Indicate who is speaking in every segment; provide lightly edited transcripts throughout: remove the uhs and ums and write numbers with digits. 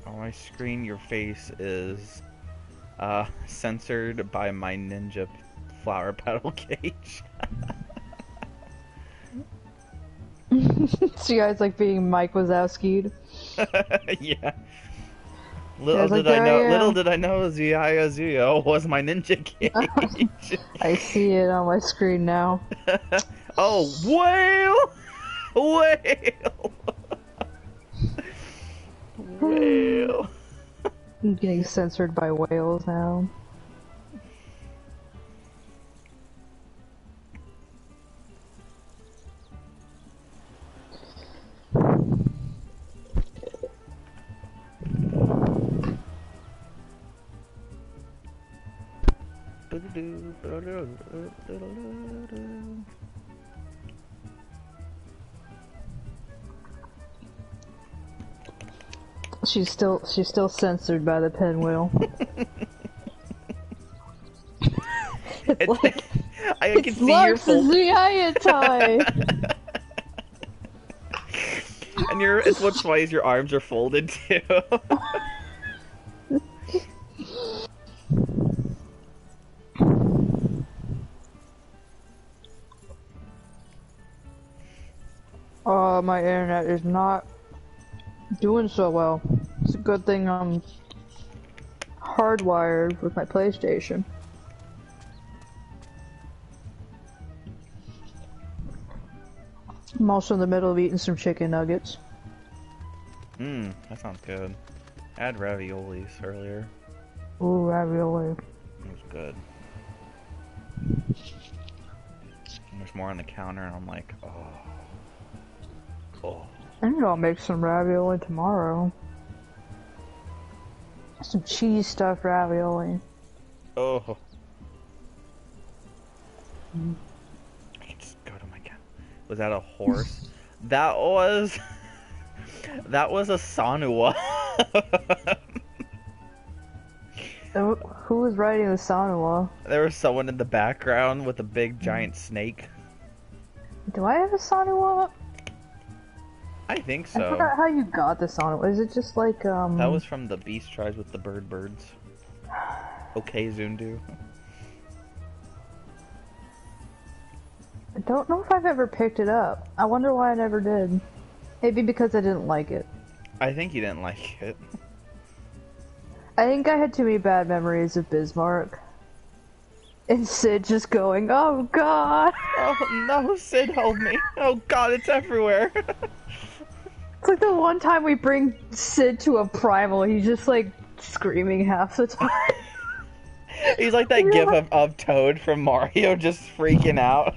Speaker 1: On my screen, your face is censored by my ninja flower petal cage.
Speaker 2: So you guys like being Mike Wazowski'd?
Speaker 1: Yeah. Little did I know Zuya Zuya was my ninja cage.
Speaker 2: I see it on my screen now.
Speaker 1: Oh, whale! Whale! Whale!
Speaker 2: I'm getting censored by whales now. She's still censored by the pinwheel. It's like
Speaker 1: I can see your fold.
Speaker 2: time.
Speaker 1: And it's what's funny is your arms are folded too.
Speaker 2: My internet is not doing so well. It's a good thing I'm hardwired with my PlayStation. I'm also in the middle of eating some chicken nuggets.
Speaker 1: That sounds good. I had raviolis earlier.
Speaker 2: Ooh, ravioli.
Speaker 1: It was good. There's more on the counter, and I'm like, oh. Oh.
Speaker 2: I think I'll make some ravioli tomorrow. Some cheese stuffed ravioli.
Speaker 1: Oh. I can just go to my cat. Was that a horse? That was a Sanua.
Speaker 2: Who was riding the Sanua?
Speaker 1: There was someone in the background with a big giant snake.
Speaker 2: Do I have a Sanua?
Speaker 1: I think so.
Speaker 2: I forgot how you got the Sanua. Is it just like
Speaker 1: That was from the Beast Tribes with the birds. Okay, Zundu.
Speaker 2: I don't know if I've ever picked it up. I wonder why I never did. Maybe because I didn't like it.
Speaker 1: I think you didn't like it.
Speaker 2: I think I had too many bad memories of Bismarck. And Sid just going, oh god!
Speaker 1: Oh no, Sid held me. Oh god, it's everywhere.
Speaker 2: It's like the one time we bring Sid to a primal, he's just like screaming half the time.
Speaker 1: He's like that gif of Toad from Mario just freaking out.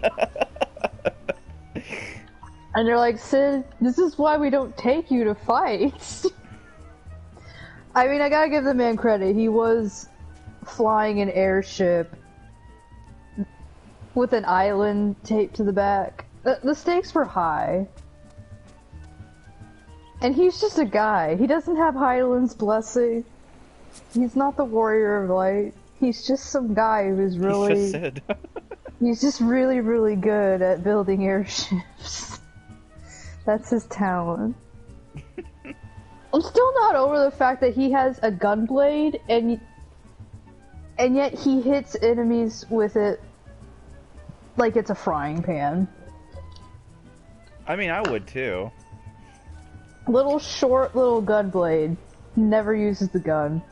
Speaker 2: And you're like, Sid, this is why we don't take you to fights. I mean, I gotta give the man credit. He was flying an airship with an island taped to the back. The stakes were high. And he's just a guy. He doesn't have Hyland's blessing. He's not the warrior of light. He's just some guy who's really...
Speaker 1: He's just Sid.
Speaker 2: He's just really, really good at building airships. That's his talent. I'm still not over the fact that he has a gunblade and yet he hits enemies with it like it's a frying pan.
Speaker 1: I mean, I would too.
Speaker 2: Little short little gunblade. Never uses the gun.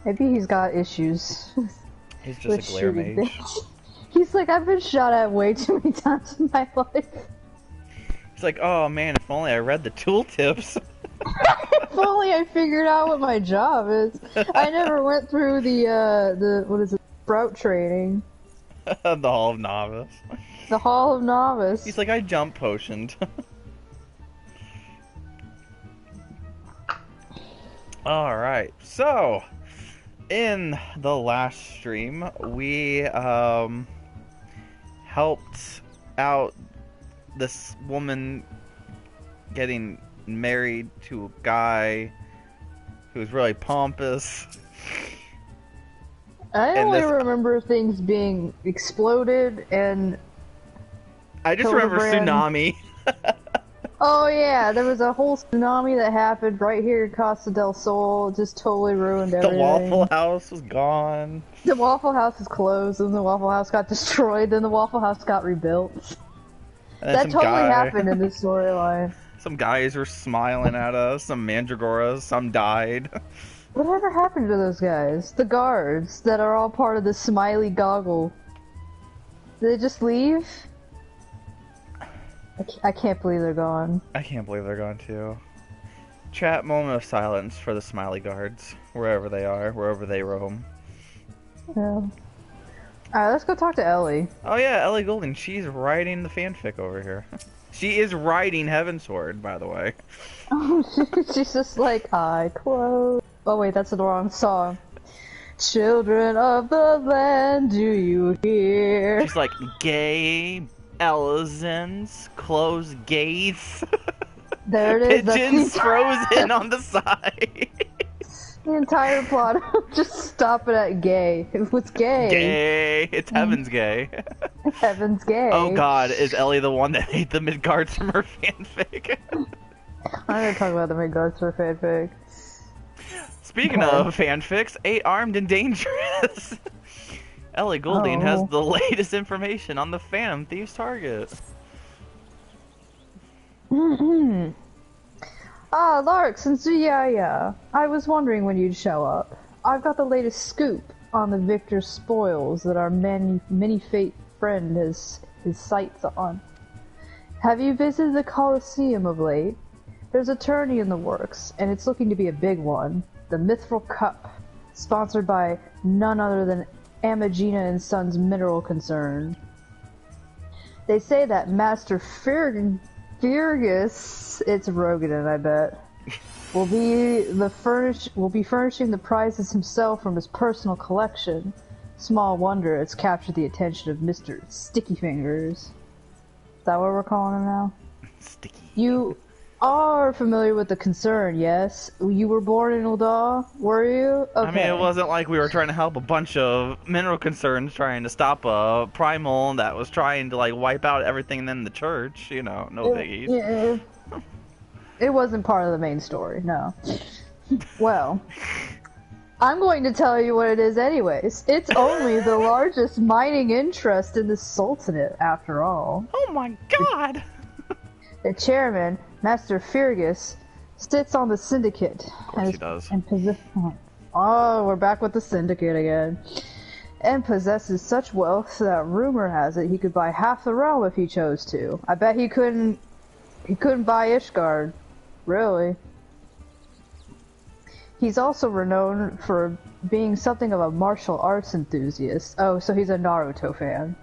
Speaker 2: Maybe he's got issues.
Speaker 1: He's just a glare mage.
Speaker 2: He's like, I've been shot at way too many times in my life.
Speaker 1: He's like, oh man, if only I read the tooltips.
Speaker 2: If only I figured out what my job is. I never went through the what is it, sprout training.
Speaker 1: The Hall of Novice.
Speaker 2: The Hall of Novice.
Speaker 1: He's like, I jump potioned. Alright, so in the last stream we helped out this woman getting married to a guy who was really pompous.
Speaker 2: I only remember things being exploded and
Speaker 1: I just remember
Speaker 2: Hildibrand.
Speaker 1: tsunami.
Speaker 2: Oh yeah, there was a whole tsunami that happened right here in Costa del Sol. It just totally ruined
Speaker 1: The Waffle
Speaker 2: everything.
Speaker 1: House was gone.
Speaker 2: The Waffle House is closed, and the Waffle House got destroyed, then the Waffle House got rebuilt.
Speaker 1: And then
Speaker 2: That totally happened in this storyline.
Speaker 1: some guys were smiling at us, some mandragoras, some died.
Speaker 2: Whatever happened to those guys? The guards that are all part of the smiley goggle. Did they just leave? I can't believe they're gone.
Speaker 1: I can't believe they're gone too. Chat, moment of silence for the smiley guards, wherever they are, wherever they roam.
Speaker 2: Yeah. Alright, let's go talk to Ellie.
Speaker 1: Oh yeah, Ellie Goulding, she's writing the fanfic over here. She is writing Heavensward, by the way.
Speaker 2: Oh, she's just like, I quote. Oh wait, that's the wrong song. Children of the land, do you hear?
Speaker 1: She's like, gay, elephants, closed gates,
Speaker 2: There it is.
Speaker 1: pigeons frozen on the side.
Speaker 2: The entire plot just stopping at gay. It was gay.
Speaker 1: Gay. It's Heaven's gay.
Speaker 2: Heaven's gay.
Speaker 1: Oh god, is Ellie the one that made the Midgardsormr fanfic?
Speaker 2: I'm gonna talk about the Midgardsormr fanfic.
Speaker 1: Speaking of fanfics, 8-armed and dangerous. Ellie Goulding has the latest information on the Phantom Thieves target.
Speaker 2: Ah, Larks and Zuyaya. I was wondering when you'd show up. I've got the latest scoop on the Victor spoils that our many-fate friend has his sights on. Have you visited the Colosseum of late? There's a tourney in the works, and it's looking to be a big one. The Mithril Cup, sponsored by none other than Amagina and Sons Mineral Concern. They say that Master Fergus, it's Rogan, I bet, will be furnishing the prizes himself from his personal collection. Small wonder it's captured the attention of Mr. Sticky Fingers. Is that what we're calling him now?
Speaker 1: Sticky.
Speaker 2: You are familiar with the concern, yes? You were born in Ul'dah, were you? Okay.
Speaker 1: I mean, it wasn't like we were trying to help a bunch of mineral concerns trying to stop a primal that was trying to, like, wipe out everything in the church. You know, no biggies.
Speaker 2: Yeah. It wasn't part of the main story, no. Well, I'm going to tell you what it is anyways. It's only the largest mining interest in the Sultanate, after all.
Speaker 1: Oh my god!
Speaker 2: The chairman, Master Fergus, sits on the syndicate.
Speaker 1: Of course he does.
Speaker 2: Oh, we're back with the syndicate again. And possesses such wealth that rumor has it he could buy half the realm if he chose to. I bet he couldn't buy Ishgard. Really. He's also renowned for being something of a martial arts enthusiast. Oh, so he's a Naruto fan.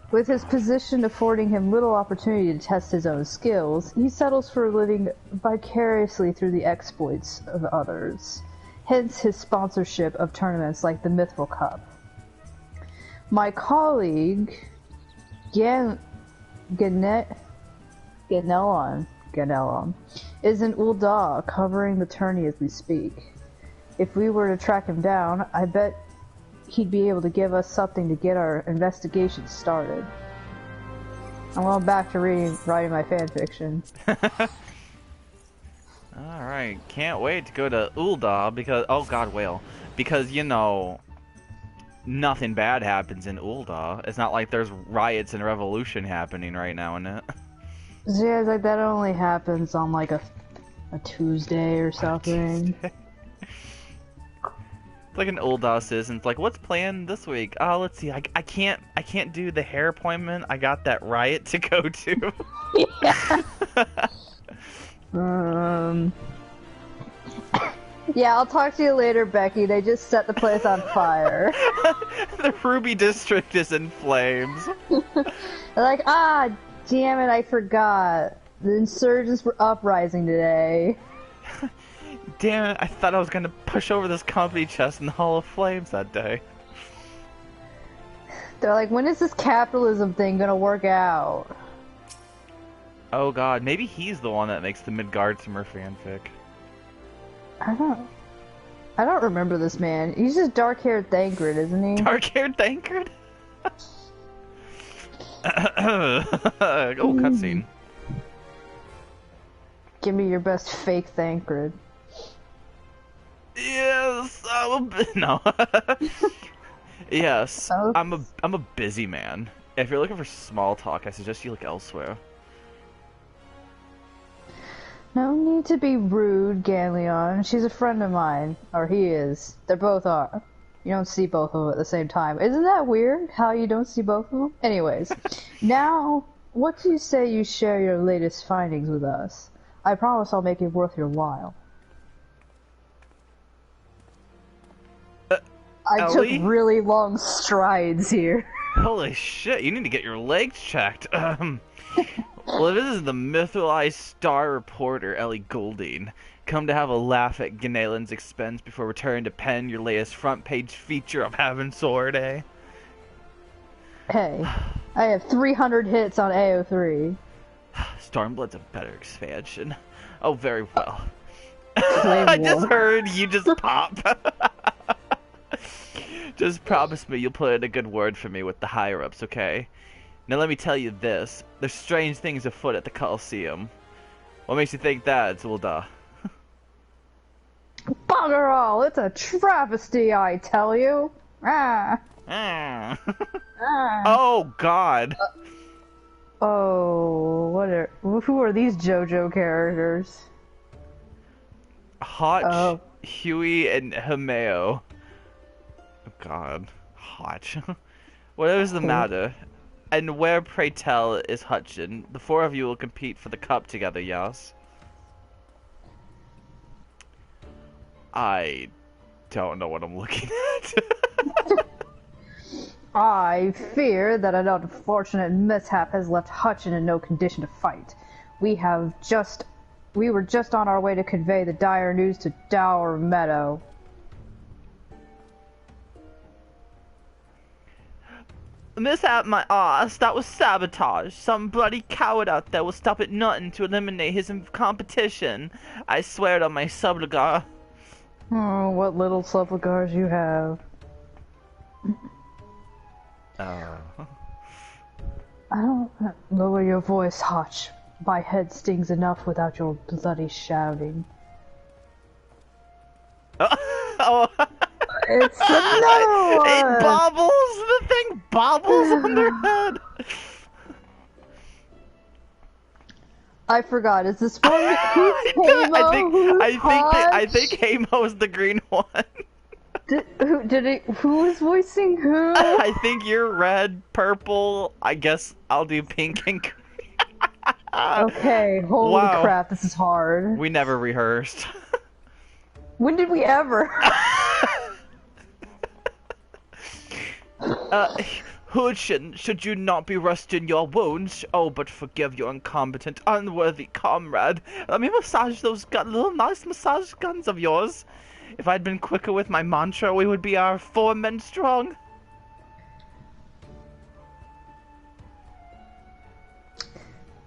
Speaker 2: With his position affording him little opportunity to test his own skills, he settles for living vicariously through the exploits of others. Hence his sponsorship of tournaments like the Mithril Cup. My colleague, Ganelon, is in Ul'dah covering the tourney as we speak. If we were to track him down, I bet he'd be able to give us something to get our investigation started. I'm going back to writing my fanfiction.
Speaker 1: Alright, can't wait to go to Ul'dah because, oh god, whale. Because, you know, nothing bad happens in Ul'dah. It's not like there's riots and revolution happening right now in it.
Speaker 2: Yeah, it's like that only happens on like a Tuesday or something.
Speaker 1: It's like an Ul'dah citizen. It's like, what's planned this week? Oh, let's see. I can't do the hair appointment. I got that riot to go to.
Speaker 2: Yeah. Yeah, I'll talk to you later, Becky. They just set the place on fire.
Speaker 1: The Ruby District is in flames.
Speaker 2: They're like, ah, damn it, I forgot. The insurgents were uprising today.
Speaker 1: Damn it, I thought I was gonna push over this company chest in the Hall of Flames that day.
Speaker 2: They're like, when is this capitalism thing gonna work out?
Speaker 1: Oh god, maybe he's the one that makes the Midgardsormr fanfic.
Speaker 2: I don't remember this man. He's just dark-haired Thancred, isn't he?
Speaker 1: Dark-haired Thancred? Oh, cutscene.
Speaker 2: Give me your best fake Thancred.
Speaker 1: Yes, no. Yes,
Speaker 2: Oh.
Speaker 1: I'm a busy man. If you're looking for small talk, I suggest you look elsewhere.
Speaker 2: No need to be rude, Ganleon. She's a friend of mine. Or he is. They both are. You don't see both of them at the same time. Isn't that weird, how you don't see both of them? Anyways, now, what do you say you share your latest findings with us? I promise I'll make it worth your while. I
Speaker 1: Ellie?
Speaker 2: took really long strides here.
Speaker 1: Holy shit, you need to get your legs checked. Well, this is the mythologized star reporter, Ellie Goulding. Come to have a laugh at Gnaelin's expense before returning to pen your latest front-page feature of Heaven Sword, eh?
Speaker 2: Hey, I have 300 hits on AO3.
Speaker 1: Stormblood's a better expansion. Oh, very well.
Speaker 2: Way
Speaker 1: I just
Speaker 2: more.
Speaker 1: heard you just pop. Just promise me you'll put in a good word for me with the higher-ups, okay? Now let me tell you this. There's strange things afoot at the Coliseum. What makes you think that, Zulda?
Speaker 2: Bugger all! It's a travesty, I tell you! Ah!
Speaker 1: Ah.
Speaker 2: Ah!
Speaker 1: Oh, God.
Speaker 2: Oh, who are these JoJo characters?
Speaker 1: Hotch,
Speaker 2: Oh.
Speaker 1: Huey, and Himeo. Oh, God. Hotch. What is the matter? And where, pray tell, is Hutchin? The four of you will compete for the cup together, yes? I don't know what I'm looking at.
Speaker 2: I fear that an unfortunate mishap has left Hutchin in no condition to fight. We were just on our way to convey the dire news to Dower Meadow.
Speaker 1: Mishap my ass, that was sabotage. Some bloody coward out there will stop at nothing to eliminate his competition. I swear it on my subligar.
Speaker 2: Oh, what little supplicars you have. I don't lower your voice, Hotch. My head stings enough without your bloody shouting.
Speaker 1: Oh.
Speaker 2: It's another one!
Speaker 1: It bobbles! The thing bobbles on their head!
Speaker 2: I forgot, is this one? Who's Hamo?
Speaker 1: I think Hamo is the green one.
Speaker 2: Who was voicing who?
Speaker 1: I think you're red, purple, I guess I'll do pink and green.
Speaker 2: Okay, holy
Speaker 1: Wow.
Speaker 2: crap, this is hard.
Speaker 1: We never rehearsed.
Speaker 2: When did we ever?
Speaker 1: Hudson, should you not be resting your wounds? Oh, but forgive your incompetent, unworthy comrade. Let me massage those little nice massage guns of yours. If I'd been quicker with my mantra, we would be 4 men strong.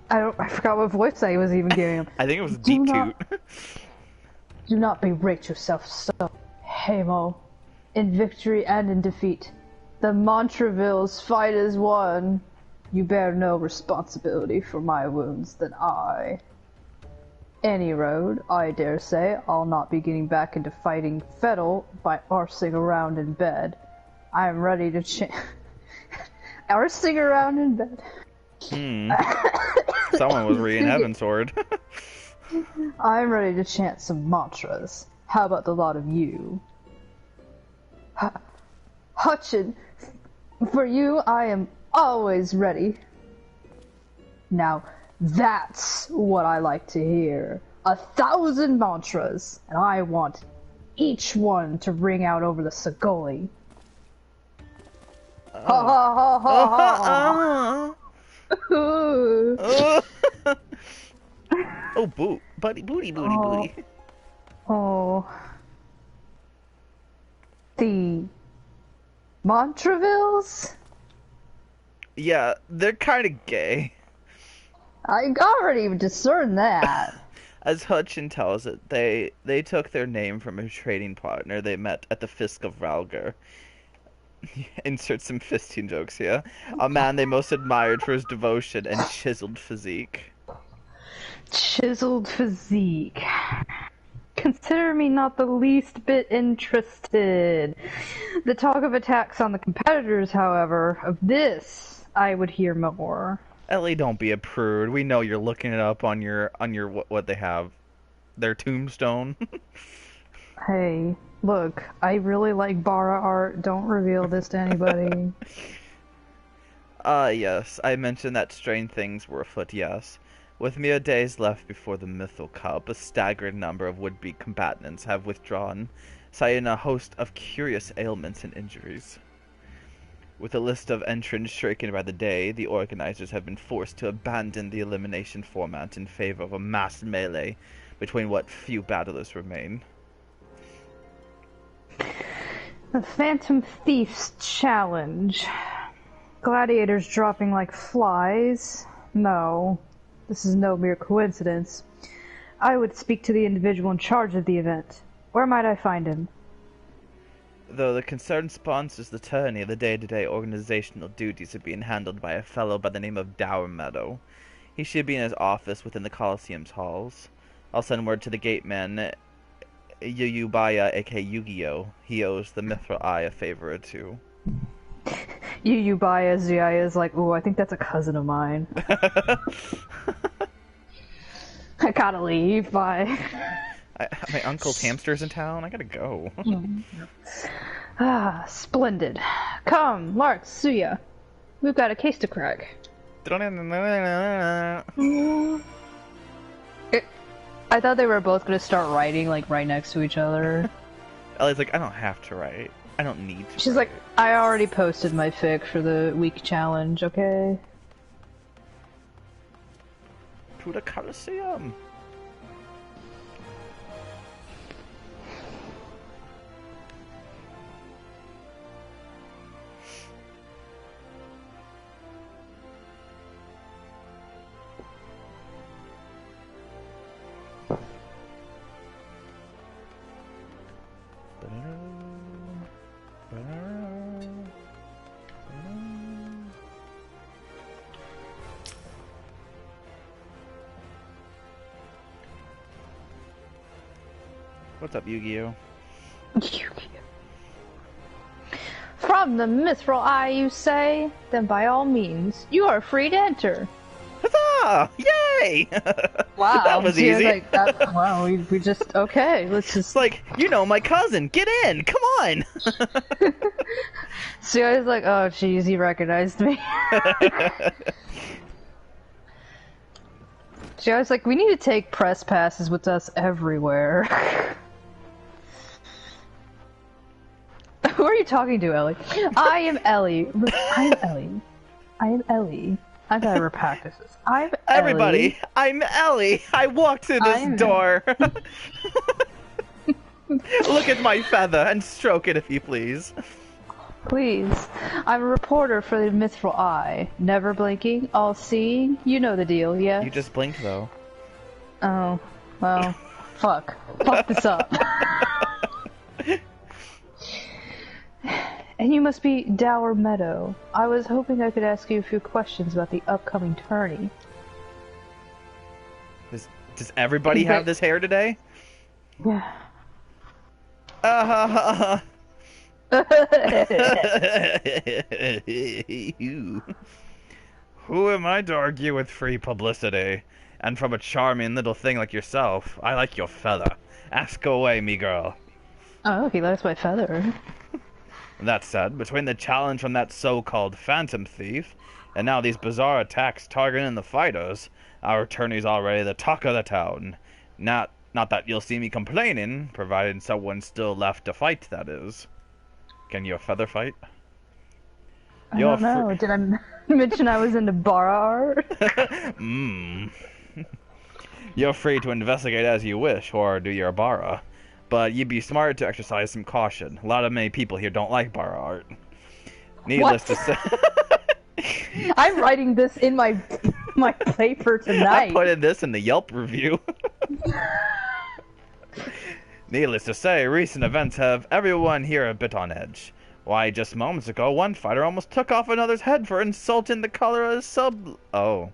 Speaker 2: I forgot what voice I was even giving him.
Speaker 1: I think it was Deep Toot.
Speaker 2: Do not berate yourself so, Hamo. In victory and in defeat, the Montrevilles fight as one. You bear no responsibility for my wounds than I. Any road, I dare say, I'll not be getting back into fighting Fettle by arsing around in bed. I am ready to arsing around in bed.
Speaker 1: Someone was reading Heaven Sword.
Speaker 2: I'm ready to chant some mantras. How about the lot of you? Hutchin, for you I am always ready. Now, that's what I like to hear. 1,000 mantras, and I want each one to ring out over the Sagoli. Ha ha ha ha ha!
Speaker 1: Oh, boo. Booty, booty, booty.
Speaker 2: Oh. The Montrevilles?
Speaker 1: Yeah, they're kind of gay.
Speaker 2: I already discerned that.
Speaker 1: As Hutchin tells it, they took their name from a trading partner they met at the Fisk of Ralgar. Insert some fisting jokes here. A man they most admired for his devotion and chiseled physique.
Speaker 2: Chiseled physique. Consider me not the least bit interested. The talk of attacks on the competitors, however, of this I would hear more.
Speaker 1: Ellie, don't be a prude. We know you're looking it up on your what they have, their tombstone.
Speaker 2: Hey, look, I really like Bara art. Don't reveal this to anybody.
Speaker 1: Yes, I mentioned that strange things were afoot, yes. With mere days left before the Mythal Cup, a staggering number of would-be combatants have withdrawn, citing a host of curious ailments and injuries. With a list of entrants shrinking by the day, the organizers have been forced to abandon the elimination format in favor of a mass melee between what few battlers remain.
Speaker 2: The Phantom Thief's Challenge. Gladiators dropping like flies? No. This is no mere coincidence. I would speak to the individual in charge of the event. Where might I find him?
Speaker 1: Though the concerned sponsors the tourney, the day-to-day organizational duties are being handled by a fellow by the name of Dower Meadow. He should be in his office within the Coliseum's halls. I'll send word to the gateman, Yuyubaya, aka Yu-Gi-Oh! He owes the Mithril Eye a favor or two.
Speaker 2: Yuyubaya Zia is like, ooh, I think that's a cousin of mine. I gotta leave, bye.
Speaker 1: My uncle's hamster's in town, I gotta go.
Speaker 2: Ah, splendid. Come, Lark, Suya. We've got a case to crack. I thought they were both gonna start writing, like, right next to each other.
Speaker 1: Ellie's like, I don't have to write. I don't need to
Speaker 2: She's
Speaker 1: write.
Speaker 2: like, I already posted my fic for the week challenge, okay?
Speaker 1: To the Coliseum. What's up, Yu-Gi-Oh?
Speaker 2: From the Mithril Eye, you say? Then by all means, you are free to enter.
Speaker 1: Huzzah! Yay!
Speaker 2: Wow,
Speaker 1: that was
Speaker 2: she
Speaker 1: easy.
Speaker 2: Like, wow, we just, okay, let's just...
Speaker 1: It's like, you know, my cousin, get in, come on!
Speaker 2: See, I was like, oh jeez, he recognized me. See, I was like, we need to take press passes with us everywhere. Who are you talking to, Ellie? I am Ellie. I'm Ellie. I am Ellie. I gotta practice this. I'm
Speaker 1: Everybody,
Speaker 2: Ellie.
Speaker 1: I'm Ellie. I walked through this door. Look at my feather and stroke it if you please.
Speaker 2: Please. I'm a reporter for the Mithril Eye. Never blinking, all-seeing. You know the deal, yeah?
Speaker 1: You just blinked, though.
Speaker 2: Oh, well, fuck. Fuck this up. And you must be Dower Meadow. I was hoping I could ask you a few questions about the upcoming tourney.
Speaker 1: Does everybody have this hair today?
Speaker 2: Yeah.
Speaker 1: Who am I to argue with free publicity? And from a charming little thing like yourself, I like your feather. Ask away, me girl.
Speaker 2: Oh, he likes my feather.
Speaker 1: That said, between the challenge from that so-called Phantom Thief, and now these bizarre attacks targeting the fighters, our tourney's already the talk of the town. Not that you'll see me complaining, provided someone's still left to fight, that is. Can your feather fight?
Speaker 2: I don't know. Did I mention I was into Bara art?
Speaker 1: You're free to investigate as you wish, or do your Bara. But you'd be smart to exercise some caution. A lot of many people here don't like Bara art. Needless to say...
Speaker 2: I'm writing this in my paper tonight.
Speaker 1: I put in this in the Yelp review. Needless to say, recent events have everyone here a bit on edge. Why, just moments ago, one fighter almost took off another's head for insulting the color of his sub... Oh.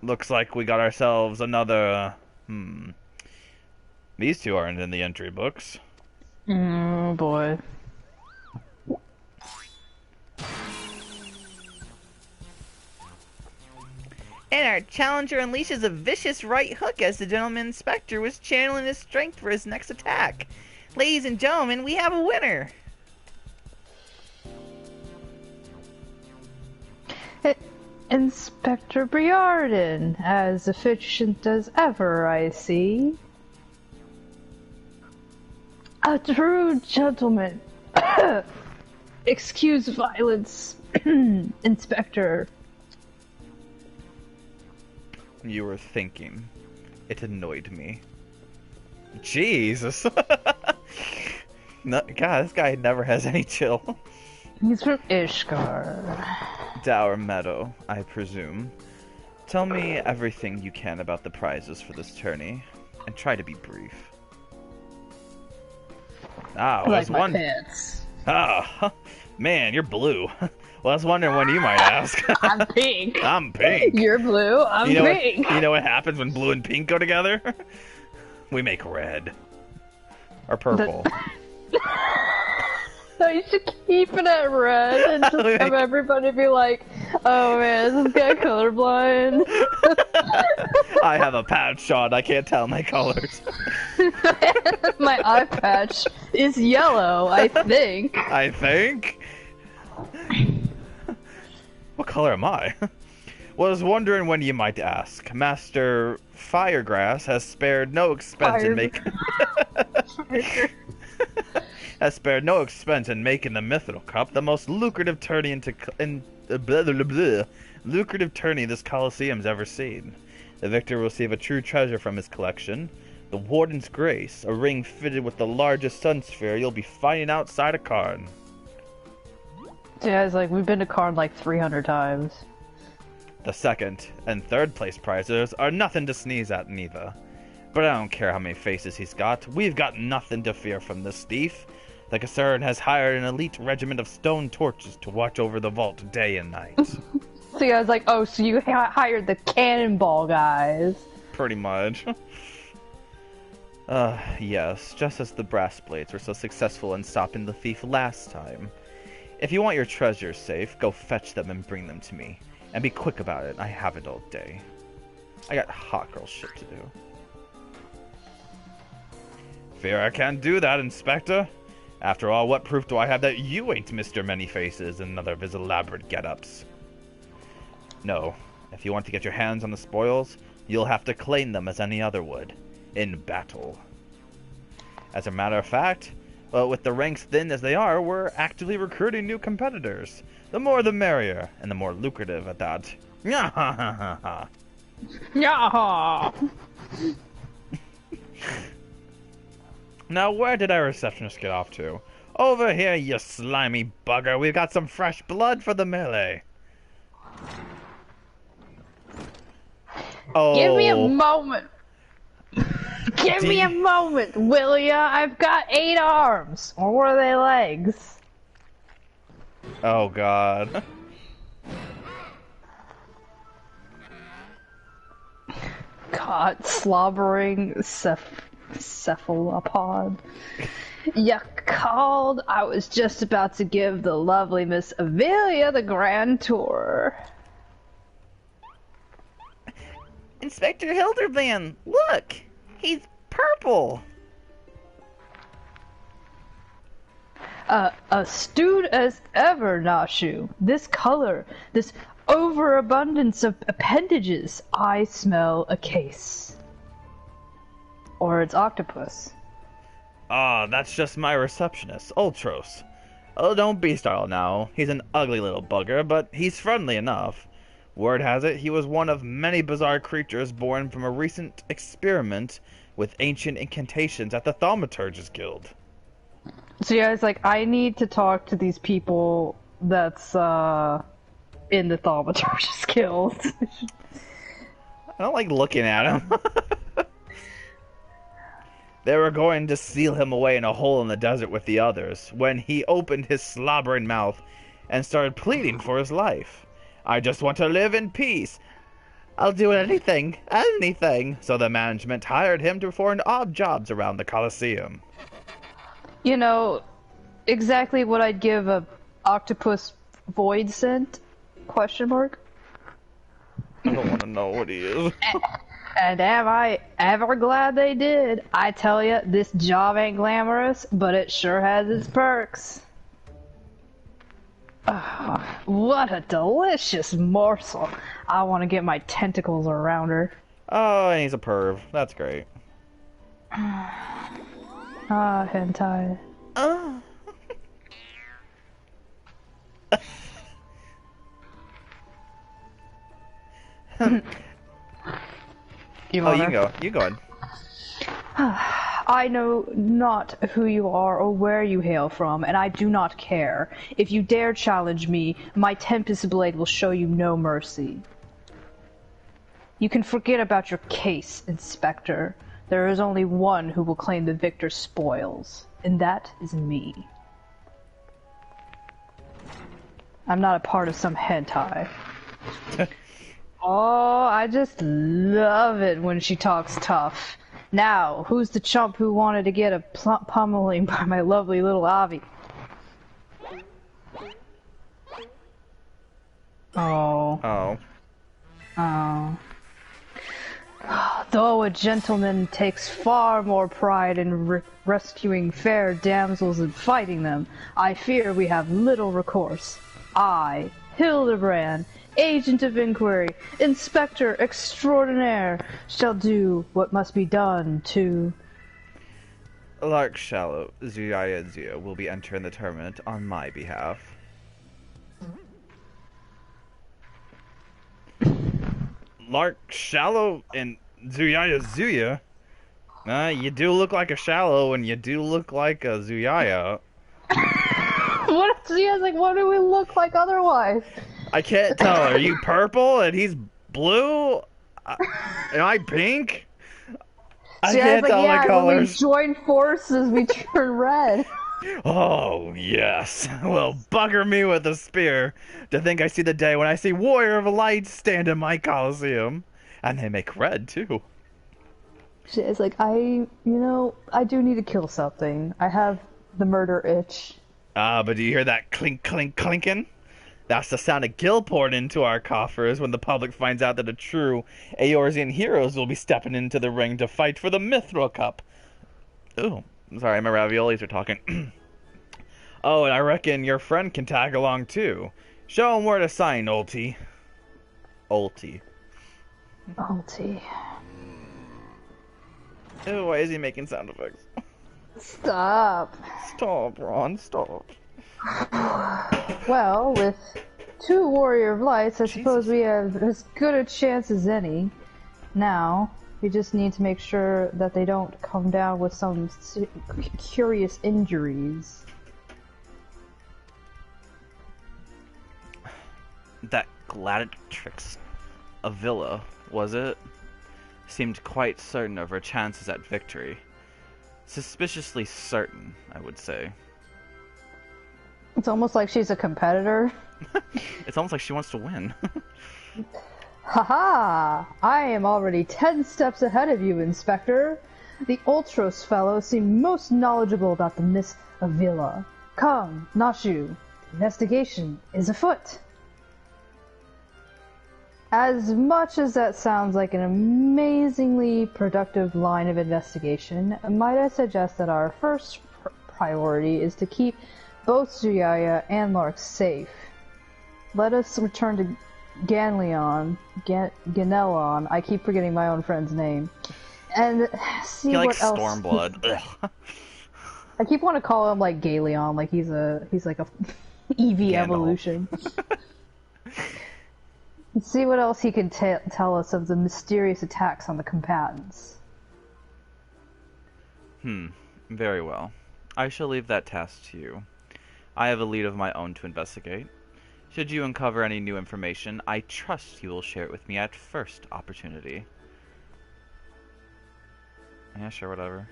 Speaker 1: Looks like we got ourselves another, These two aren't in the entry books.
Speaker 2: Oh boy.
Speaker 1: And our challenger unleashes a vicious right hook as the gentleman inspector was channeling his strength for his next attack. Ladies and gentlemen, we have a winner!
Speaker 2: Inspector Briarden, as efficient as ever, I see. A true gentleman. Excuse violence, Inspector.
Speaker 1: You were thinking. It annoyed me. Jesus! No, God, this guy never has any chill.
Speaker 2: He's from Ishgard.
Speaker 1: Dour Meadow, I presume. Tell me everything you can about the prizes for this tourney, and try to be brief.
Speaker 2: I like my pants.
Speaker 1: Ah, man, you're blue. Well, I was wondering when you might ask.
Speaker 2: I'm pink.
Speaker 1: I'm pink.
Speaker 2: You're blue. I'm pink.
Speaker 1: You know what happens when blue and pink go together? We make red. Or purple.
Speaker 2: So you should keep it at red and just have everybody be like, oh man, this guy colorblind.
Speaker 1: I have a patch on, I can't tell my colors.
Speaker 2: My eye patch is yellow, I think.
Speaker 1: I think? What color am I? Was wondering when you might ask. Master Firegrass has spared no expense in making... has spared no expense in making the Mythical Cup the most lucrative tourney lucrative tourney this Coliseum's ever seen. The victor will receive a true treasure from his collection, the Warden's Grace, a ring fitted with the largest sun sphere you'll be finding outside of Karn.
Speaker 2: Yeah, it's like, we've been to Karn like 300 times.
Speaker 1: The second and third place prizes are nothing to sneeze at neither. But I don't care how many faces he's got, we've got nothing to fear from this thief. The Concern has hired an elite regiment of stone torches to watch over the vault day and night.
Speaker 2: So I was like, oh, so you hired the cannonball guys.
Speaker 1: Pretty much. Yes, just as the brass blades were so successful in stopping the thief last time. If you want your treasures safe, go fetch them and bring them to me. And be quick about it, I have it all day. I got hot girl shit to do. Fear I can't do that, Inspector. After all, what proof do I have that you ain't Mr. Many-Faces and another of his elaborate get-ups? No, if you want to get your hands on the spoils, you'll have to claim them as any other would, in battle. As a matter of fact, well, with the ranks thin as they are, we're actively recruiting new competitors. The more the merrier, and the more lucrative at that. Nyahahaha.
Speaker 2: Nyaha!
Speaker 1: Now, where did our receptionist get off to? Over here, you slimy bugger. We've got some fresh blood for the melee. Oh.
Speaker 2: Give me a moment. Give me a moment, will ya? I've got 8 arms. Or were they legs?
Speaker 1: Oh, God.
Speaker 2: God, slobbering cephalopod. You called. I was just about to give the lovely Miss Avelia the grand tour.
Speaker 1: Inspector Hildibrand, look! He's purple!
Speaker 2: Astute as ever, Nashu. This color, this overabundance of appendages, I smell a case. Or it's octopus.
Speaker 1: Ah, that's just my receptionist, Ultros. Oh, don't be startled now. He's an ugly little bugger, but he's friendly enough. Word has it, he was one of many bizarre creatures born from a recent experiment with ancient incantations at the Thaumaturge's Guild.
Speaker 2: So yeah, it's like, I need to talk to these people that's, in the Thaumaturge's Guild.
Speaker 1: I don't like looking at him. They were going to seal him away in a hole in the desert with the others, when he opened his slobbering mouth and started pleading for his life. I just want to live in peace. I'll do anything, anything. So the management hired him to perform odd jobs around the Colosseum.
Speaker 2: You know, exactly what I'd give a octopus void scent? Question mark.
Speaker 1: I don't want to know what he is.
Speaker 2: And am I ever glad they did? I tell you, this job ain't glamorous, but it sure has its perks. Oh, what a delicious morsel. I want to get my tentacles around her.
Speaker 1: Oh, and he's a perv. That's great.
Speaker 2: Ah, hentai.
Speaker 1: Oh.
Speaker 2: You
Speaker 1: can go. You go ahead.
Speaker 2: I know not who you are or where you hail from, and I do not care. If you dare challenge me, my Tempest Blade will show you no mercy. You can forget about your case, Inspector. There is only one who will claim the victor's spoils, and that is me. I'm not a part of some hentai. Oh, I just love it when she talks tough. Now, who's the chump who wanted to get a pummeling by my lovely little Avi? Oh.
Speaker 1: Oh.
Speaker 2: Oh. Though a gentleman takes far more pride in rescuing fair damsels than fighting them, I fear we have little recourse. I, Hildibrand, Agent of Inquiry, Inspector Extraordinaire, shall do what must be done to...
Speaker 1: Lark Shallow, Zuyaya Zia will be entering the tournament on my behalf. Lark Shallow and Zuyaya Zuya? You do look like a Shallow and you do look like a Zuyaya.
Speaker 2: What if Zia's like, what do we look like otherwise?
Speaker 1: I can't tell. Are you purple and he's blue? Am I pink? I can't tell the colors.
Speaker 2: When we join forces, we turn red.
Speaker 1: Oh, yes. Well, bugger me with a spear. To think I see the day when I see Warrior of Light stand in my Colosseum. And they make red, too.
Speaker 2: It's like, I do need to kill something. I have the murder itch.
Speaker 1: But do you hear that clink, clink, clinking? That's the sound of gil poured into our coffers when the public finds out that the true Eorzean heroes will be stepping into the ring to fight for the Mithril Cup. Ooh, sorry, my raviolis are talking. Oh, and I reckon your friend can tag along too. Show him where to sign, Ulti. Ulti.
Speaker 2: Ulti.
Speaker 1: Ew, why is he making sound effects?
Speaker 2: Stop.
Speaker 1: Stop, Ron, stop.
Speaker 2: Well, with 2 Warrior of Lights, I suppose we have as good a chance as any. Now, we just need to make sure that they don't come down with some curious injuries.
Speaker 1: That gladiatrix Avila, was it? Seemed quite certain of her chances at victory. Suspiciously certain, I would say.
Speaker 2: It's almost like she's a competitor.
Speaker 1: It's almost like she wants to win.
Speaker 2: Haha! I am already 10 steps ahead of you, Inspector. The Ultros fellow seemed most knowledgeable about the Miss Avila. Come, Nashu. The investigation is afoot. As much as that sounds like an amazingly productive line of investigation, might I suggest that our first priority is to keep both Zuyaya and Lark safe. Let us return to Ganelon, I keep forgetting my own friend's name, and see what else.
Speaker 1: Stormblood.
Speaker 2: I keep wanting to call him like Galeon, like he's like a EV evolution. And see what else he can tell us of the mysterious attacks on the combatants.
Speaker 1: Very well. I shall leave that task to you. I have a lead of my own to investigate. Should you uncover any new information, I trust you will share it with me at first opportunity. Yeah, sure, whatever.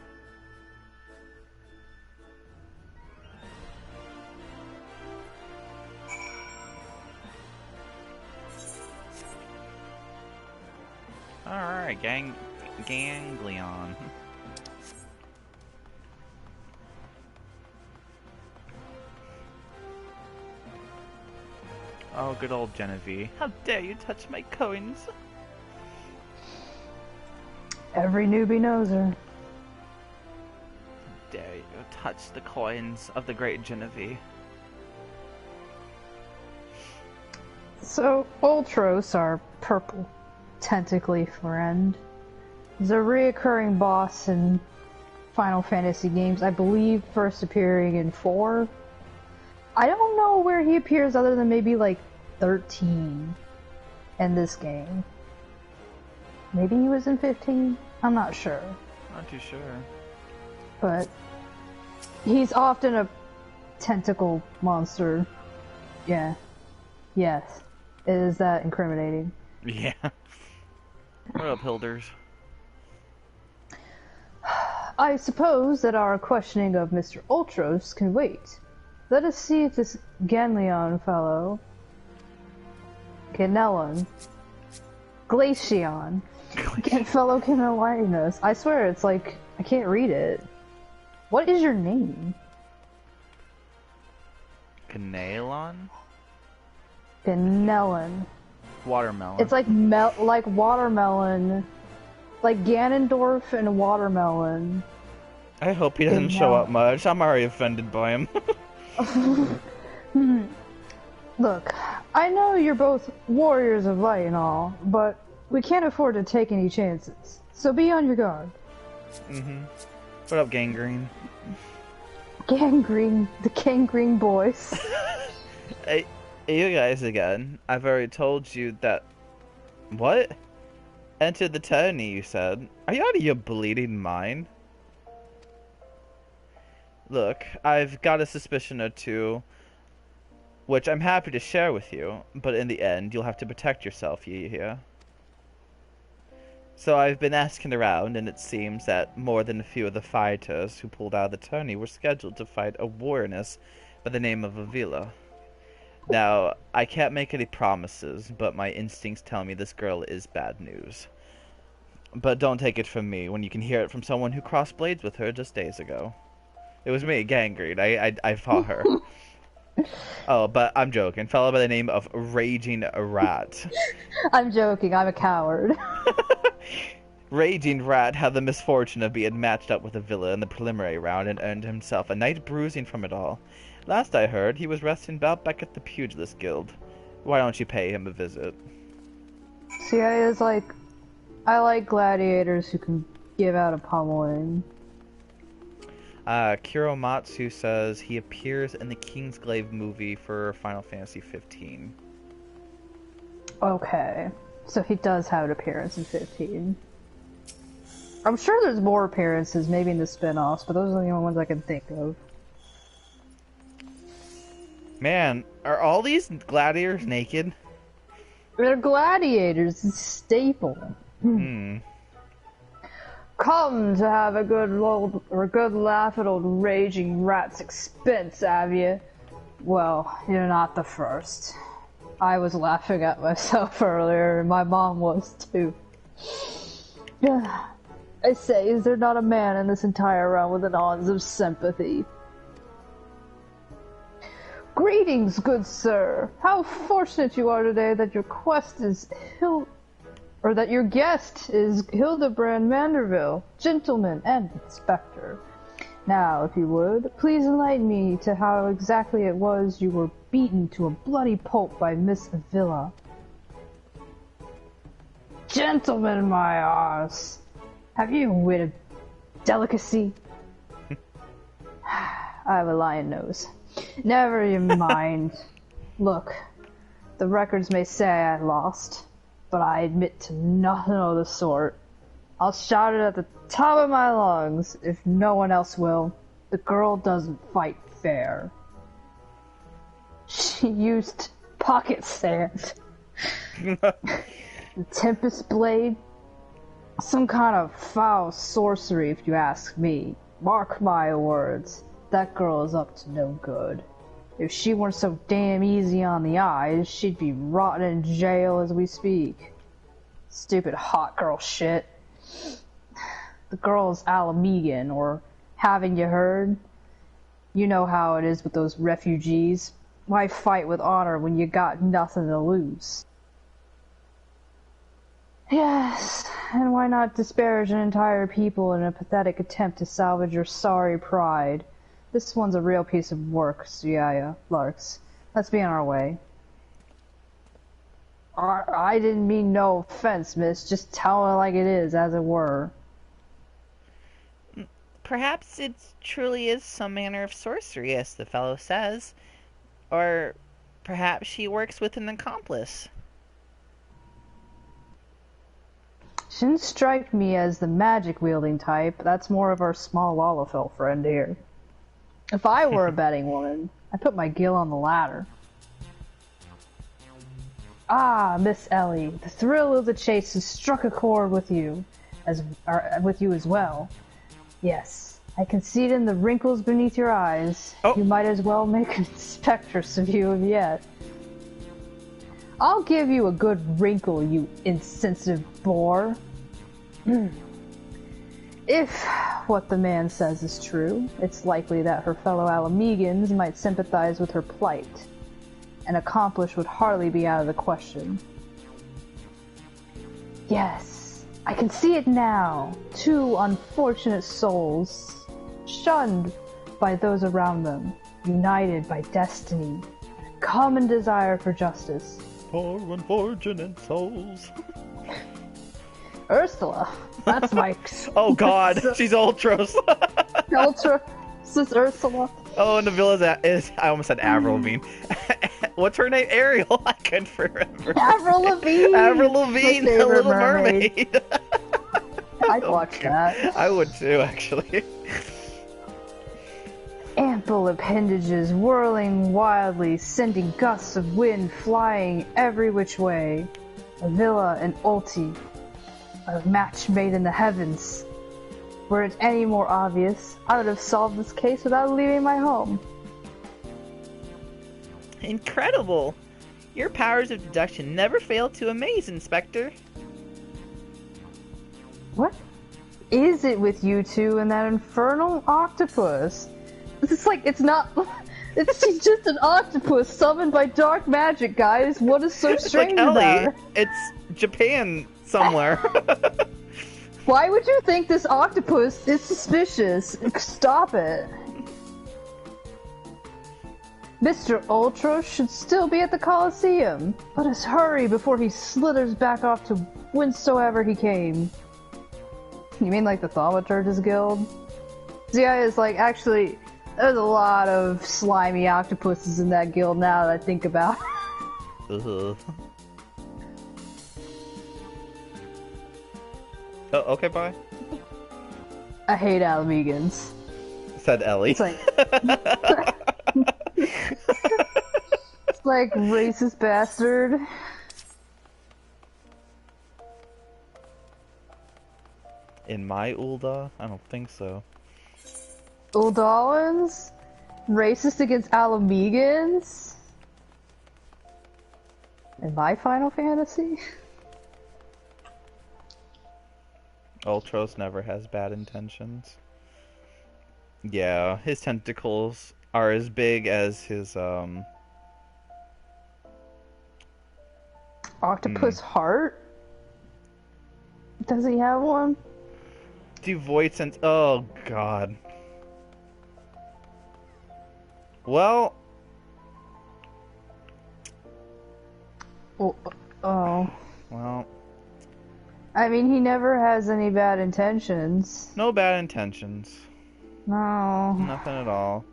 Speaker 1: ganglion. Oh, good old Genevieve. How dare you touch my coins?
Speaker 2: Every newbie knows her.
Speaker 1: How dare you touch the coins of the great Genevieve?
Speaker 2: So, Ultros, our purple tentacly friend, is a reoccurring boss in Final Fantasy games. I believe first appearing in 4. I don't know where he appears other than maybe like 13 in this game. Maybe he was in 15? I'm not sure.
Speaker 1: Not too sure.
Speaker 2: But he's often a tentacle monster. Yeah. Yes. Is that incriminating?
Speaker 1: Yeah. What up, Hilders?
Speaker 2: I suppose that our questioning of Mr. Ultros can wait. Let us see if this Ganglion fellow... Ganellon... Glaceon... fellow can enlighten us. I swear, it's like... I can't read it. What is your name?
Speaker 1: Canelon?
Speaker 2: Ganellon.
Speaker 1: Watermelon.
Speaker 2: It's like like watermelon. Like Ganondorf and watermelon.
Speaker 1: I hope he doesn't show up much. I'm already offended by him.
Speaker 2: Look, I know you're both warriors of light and all, but we can't afford to take any chances. So be on your guard.
Speaker 1: What up, Gangrene?
Speaker 2: Gangrene, the Gangrene boys.
Speaker 1: Hey, you guys again. I've already told you that... What? Enter the tourney, you said. Are you out of your bleeding mind? Look, I've got a suspicion or two, which I'm happy to share with you, but in the end, you'll have to protect yourself, you hear? So I've been asking around, and it seems that more than a few of the fighters who pulled out of the tourney were scheduled to fight a warrioress by the name of Avila. Now, I can't make any promises, but my instincts tell me this girl is bad news. But don't take it from me when you can hear it from someone who crossed blades with her just days ago. It was me, Gangrene. I fought her. Oh, but I'm joking. Fellow by the name of Raging Rat.
Speaker 2: I'm joking, I'm a coward.
Speaker 1: Raging Rat had the misfortune of being matched up with Avila in the preliminary round and earned himself a night bruising from it all. Last I heard, he was resting about back at the Pugilist Guild. Why don't you pay him a visit?
Speaker 2: See, I like gladiators who can give out a pummeling.
Speaker 1: Kuromatsu says he appears in the Kingsglaive movie for Final Fantasy 15.
Speaker 2: Okay, so he does have an appearance in 15. I'm sure there's more appearances, maybe in the spin-offs, but those are the only ones I can think of.
Speaker 1: Man, are all these gladiators naked?
Speaker 2: They're gladiators, it's a staple. Come to have a good laugh at old Raging Rat's expense, have you? Well, you're not the first. I was laughing at myself earlier, and my mom was too. I say, is there not a man in this entire realm with an ounce of sympathy? Greetings, good sir. How fortunate you are today that your quest is that your guest is Hildibrand Manderville, gentleman and inspector. Now, if you would, please enlighten me to how exactly it was you were beaten to a bloody pulp by Miss Avila. Gentlemen, my arse, have you a wit of delicacy? I have a lion nose. Never you mind. Look, the records may say I lost, but I admit to nothing of the sort. I'll shout it at the top of my lungs if no one else will. The girl doesn't fight fair. She used pocket sand. The Tempest Blade? Some kind of foul sorcery, if you ask me. Mark my words. That girl is up to no good. If she weren't so damn easy on the eyes, she'd be rotting in jail as we speak. Stupid hot girl shit. The girl's Alamegan, or haven't you heard? You know how it is with those refugees. Why fight with honor when you got nothing to lose? Yes, and why not disparage an entire people in a pathetic attempt to salvage your sorry pride? This one's a real piece of work, Striaya, Larks. Let's be on our way. I didn't mean no offense, miss. Just tell it like it is, as it were.
Speaker 3: Perhaps it truly is some manner of sorcery, as the fellow says. Or perhaps she works with an accomplice.
Speaker 2: She didn't strike me as the magic-wielding type. That's more of our small Lalafell friend here. If I were a betting woman, I'd put my gill on the ladder. Ah, Miss Ellie, the thrill of the chase has struck a chord with you as well. Yes, I can see it in the wrinkles beneath your eyes.
Speaker 1: Oh.
Speaker 2: You might as well make an inspectress of you of yet. I'll give you a good wrinkle, you insensitive boor. If what the man says is true, it's likely that her fellow Alamegans might sympathize with her plight. An accomplice would hardly be out of the question. Yes, I can see it now. Two unfortunate souls, shunned by those around them, united by destiny, and a common desire for justice.
Speaker 1: Poor unfortunate souls.
Speaker 2: Ursula, that's my...
Speaker 1: Oh god, she's Ultros.
Speaker 2: Ultra, this is Ursula.
Speaker 1: Oh, and the villain is, I almost said Avril Lavigne. What's her name? Ariel. I couldn't remember.
Speaker 2: Avril Lavigne.
Speaker 1: Avril Lavigne, the Little Mermaid.
Speaker 2: I'd watch that.
Speaker 1: I would too, actually.
Speaker 2: Ample appendages whirling wildly, sending gusts of wind flying every which way. A villa and ulti, a match made in the heavens. Were it any more obvious, I would have solved this case without leaving my home.
Speaker 3: Incredible! Your powers of deduction never fail to amaze, Inspector.
Speaker 2: What is it with you two and that infernal octopus? It's like, it's not... She's just an octopus summoned by dark magic, guys. What is so strange
Speaker 1: like Ellie,
Speaker 2: about her?
Speaker 1: it's Japan somewhere.
Speaker 2: Why would you think this octopus is suspicious? Stop it. Mr. Ultra should still be at the Coliseum. Let us hurry before he slithers back off to whensoever he came. You mean like the Thaumaturge's Guild? Zia is like, actually, there's a lot of slimy octopuses in that guild now that I think about.
Speaker 1: Oh, okay, bye.
Speaker 2: I hate Alamegans.
Speaker 1: Said Ellie.
Speaker 2: It's like... It's like, racist bastard.
Speaker 1: In my Ulda? I don't think so.
Speaker 2: Uldalans? Racist against Alamegans? In my Final Fantasy?
Speaker 1: Ultros never has bad intentions. Yeah, his tentacles are as big as his,
Speaker 2: Octopus heart? Does he have one?
Speaker 1: Devoid sense. Oh, God. Well...
Speaker 2: Oh.
Speaker 1: Well...
Speaker 2: I mean, he never has any bad intentions.
Speaker 1: No bad intentions.
Speaker 2: No.
Speaker 1: Nothing at all.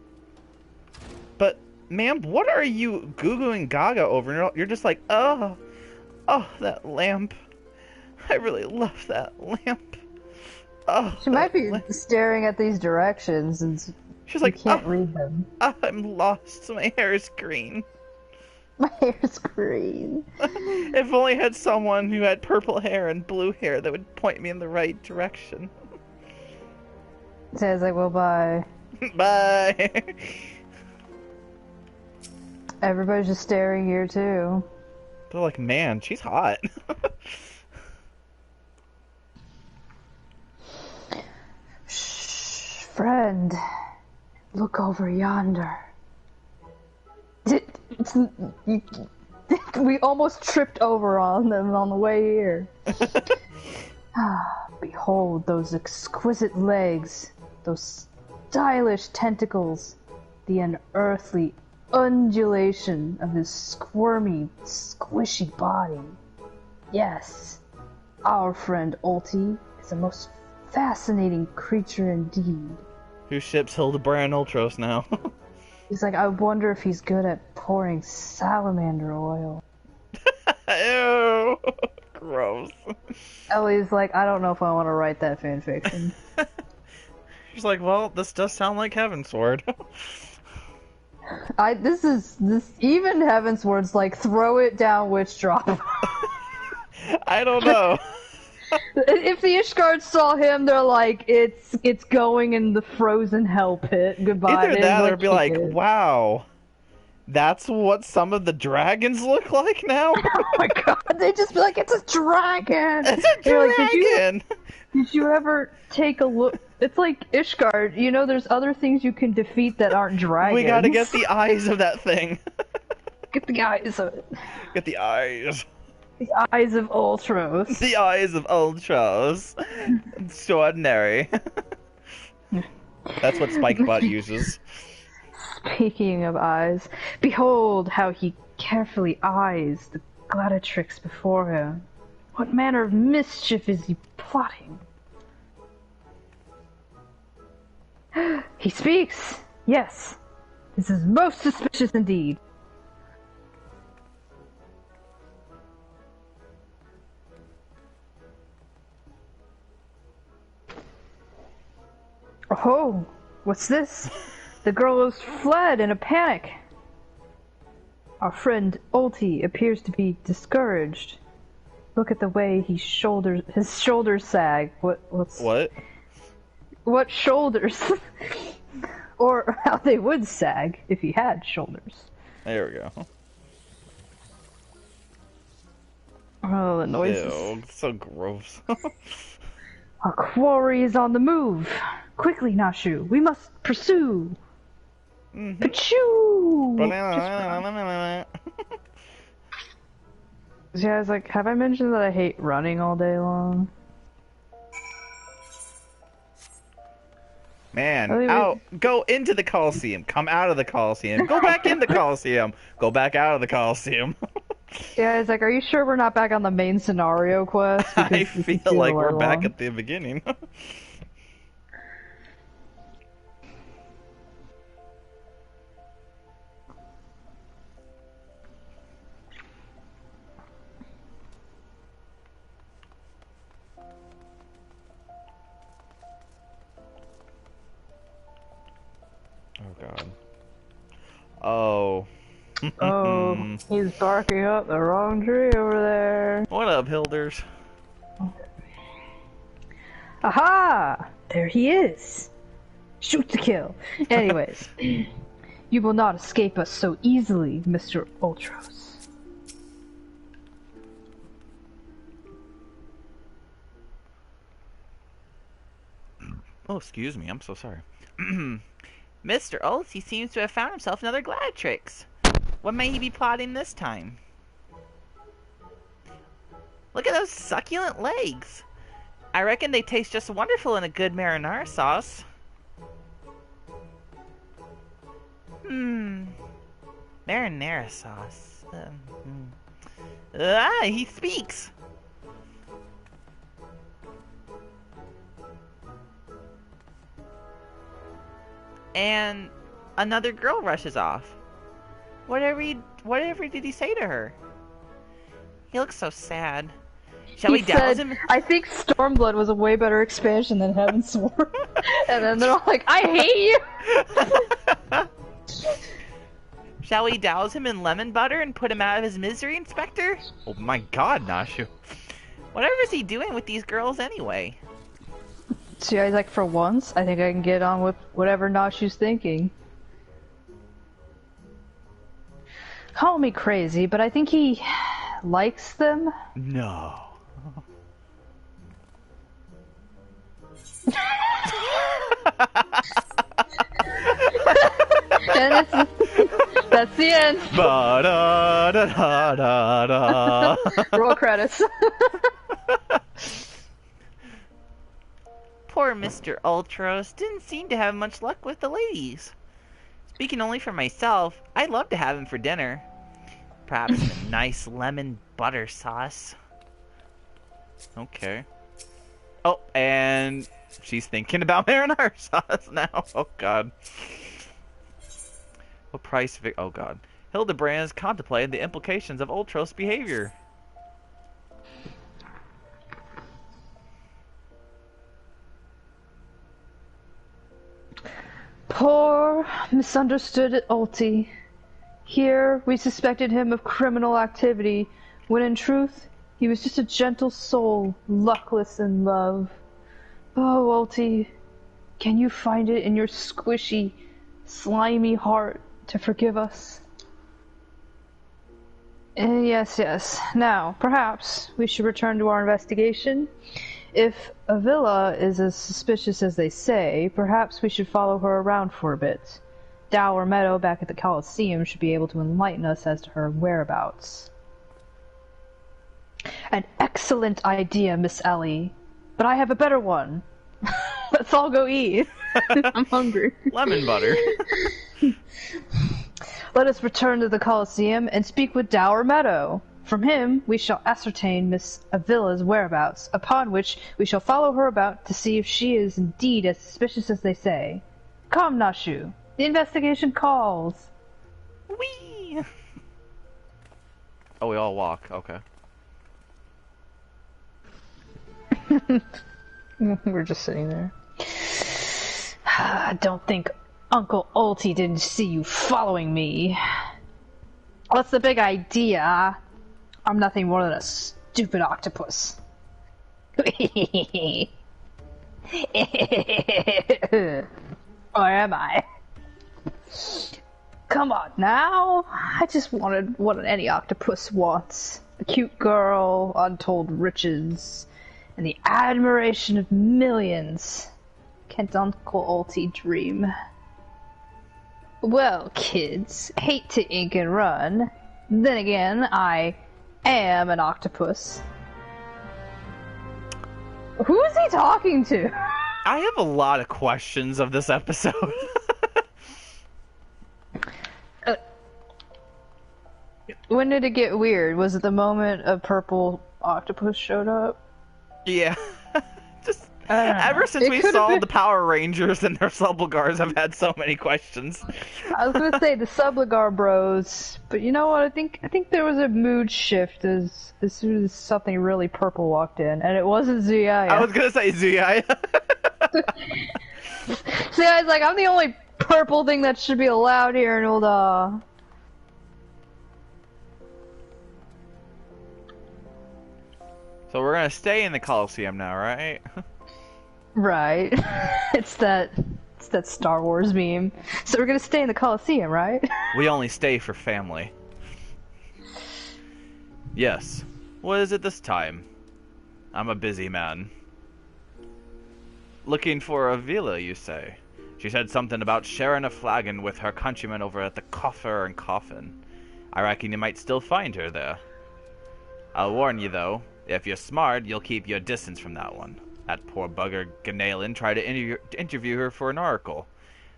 Speaker 1: But, ma'am, what are you goo-gooing gaga over? You're just like, oh, that lamp. I really love that lamp. Oh,
Speaker 2: She might be staring at these directions and
Speaker 1: she's like,
Speaker 2: can't read them.
Speaker 1: I'm lost. My hair is green.
Speaker 2: My hair's green.
Speaker 1: If only I had someone who had purple hair and blue hair that would point me in the right direction.
Speaker 2: Says like, well, bye.
Speaker 1: Bye.
Speaker 2: Everybody's just staring here too.
Speaker 1: They're like, man, she's hot.
Speaker 2: Friend, look over yonder. We almost tripped over on them on the way here. Behold those exquisite legs, those stylish tentacles, the unearthly undulation of his squirmy, squishy body. Yes, our friend Ulti is a most fascinating creature indeed.
Speaker 1: Who ships Hildibrand Ultros now?
Speaker 2: He's like, I wonder if he's good at pouring salamander oil.
Speaker 1: Ew. Gross.
Speaker 2: Ellie's like, I don't know if I want to write that fanfiction.
Speaker 1: She's like, well, this does sound like Heavensward.
Speaker 2: This even Heavensward's like, throw it down, witch drop.
Speaker 1: I don't know.
Speaker 2: If the Ishgard saw him, they're like, it's going in the frozen hell pit. Goodbye.
Speaker 1: Either that or be like, wow, that's what some of the dragons look like now?
Speaker 2: Oh my god, they just be like, it's a dragon!
Speaker 1: It's a dragon!
Speaker 2: Like, did you ever take a look? It's like Ishgard, you know, there's other things you can defeat that aren't dragons.
Speaker 1: We gotta get the eyes of that thing.
Speaker 2: Get the eyes of it.
Speaker 1: Get the eyes.
Speaker 2: The eyes of Ultros.
Speaker 1: The eyes of Ultros. Extraordinary. That's what Spikebutt uses.
Speaker 2: Speaking of eyes, behold how he carefully eyes the gladiatrix before him. What manner of mischief is he plotting? He speaks! Yes, this is most suspicious indeed. Oh, what's this? The girl has fled in a panic. Our friend Ulti appears to be discouraged. Look at the way his shoulders sag. What? What shoulders? Or how they would sag if he had shoulders.
Speaker 1: There we go.
Speaker 2: Oh, the noises.
Speaker 1: Ew, so gross.
Speaker 2: Our quarry is on the move. Quickly, Nashu, we must pursue. Pachoo! Yeah, I was like, have I mentioned that I hate running all day long?
Speaker 1: Man, go into the Coliseum, come out of the Coliseum, go back in the Coliseum, go back out of the Coliseum.
Speaker 2: Yeah, I was like, are you sure we're not back on the main scenario quest?
Speaker 1: I feel like we're back at the beginning. Oh god. Oh.
Speaker 2: Oh, he's barking up the wrong tree over there.
Speaker 1: What up, Hilders?
Speaker 2: Aha! There he is! Shoot to kill. Anyways, you will not escape us so easily, Mr. Ultros.
Speaker 1: Oh, excuse me, I'm so sorry.
Speaker 3: Mr. Ulti seems to have found himself another gladiatrix. What may he be plotting this time? Look at those succulent legs. I reckon they taste just wonderful in a good marinara sauce. Marinara sauce. He speaks. And another girl rushes off. Whatever did he say to her? He looks so sad. Shall we douse him?
Speaker 2: I think Stormblood was a way better expansion than Heavensward. And then they're all like, I hate you!
Speaker 3: Shall we douse him in lemon butter and put him out of his misery, Inspector?
Speaker 1: Oh my god, Nashu.
Speaker 3: Whatever is he doing with these girls anyway?
Speaker 2: See, I was like, for once, I think I can get on with whatever Nashu's thinking. Call me crazy, but I think he likes them.
Speaker 1: No.
Speaker 2: And that's the end.
Speaker 1: Ba da da da da da.
Speaker 2: Roll credits.
Speaker 3: Poor Mr. Ultros didn't seem to have much luck with the ladies. Speaking only for myself, I'd love to have him for dinner. Perhaps a nice lemon butter sauce.
Speaker 1: Okay. Oh, and she's thinking about marinara sauce now. Oh god. What price? Oh god. Hildibrand is contemplating the implications of Ultros' behavior.
Speaker 2: Poor, misunderstood Ulti. Here, we suspected him of criminal activity, when in truth, he was just a gentle soul, luckless in love. Oh, Ulti, can you find it in your squishy, slimy heart to forgive us? Yes. Now, perhaps we should return to our investigation. If Avila is as suspicious as they say, perhaps we should follow her around for a bit. Dower Meadow back at the Coliseum should be able to enlighten us as to her whereabouts. An excellent idea, Miss Ellie. But I have a better one. Let's all go eat. I'm hungry.
Speaker 1: Lemon butter.
Speaker 2: Let us return to the Coliseum and speak with Dower Meadow. From him we shall ascertain Miss Avila's whereabouts, upon which we shall follow her about to see if she is indeed as suspicious as they say. Come, Nashu. The investigation calls.
Speaker 3: Whee!
Speaker 1: Oh, we all walk. Okay.
Speaker 2: We're just sitting there. I don't think Uncle Ulti didn't see you following me. What's the big idea? I'm nothing more than a stupid octopus. Or am I? Come on now. I just wanted what any octopus wants. A cute girl, untold riches, and the admiration of millions. Can't Uncle Ulti dream? Well, kids, hate to ink and run. Then again, I am an octopus. Who is he talking to?
Speaker 1: I have a lot of questions of this episode.
Speaker 2: When did it get weird? Was it the moment a purple octopus showed up?
Speaker 1: Yeah. Just ever since we saw the Power Rangers and their Sublagars, I've had so many questions.
Speaker 2: I was gonna say the Sublagar bros, but you know what? I think there was a mood shift as soon as something really purple walked in, and it wasn't Zuyaya.
Speaker 1: I was gonna say Zuyaya.
Speaker 2: Zuyaya's like, I'm the only purple thing that should be allowed here in Ulda.
Speaker 1: So we're gonna stay in the Coliseum now, right?
Speaker 2: Right. It's that Star Wars meme. So we're gonna stay in the Coliseum, right?
Speaker 1: We only stay for family. Yes. What is it this time? I'm a busy man. Looking for Avila, you say? She said something about sharing a flagon with her countrymen over at the Coffer and Coffin. I reckon you might still find her there. I'll warn you, though. If you're smart, you'll keep your distance from that one. That poor bugger Ganalin tried to interview her for an oracle.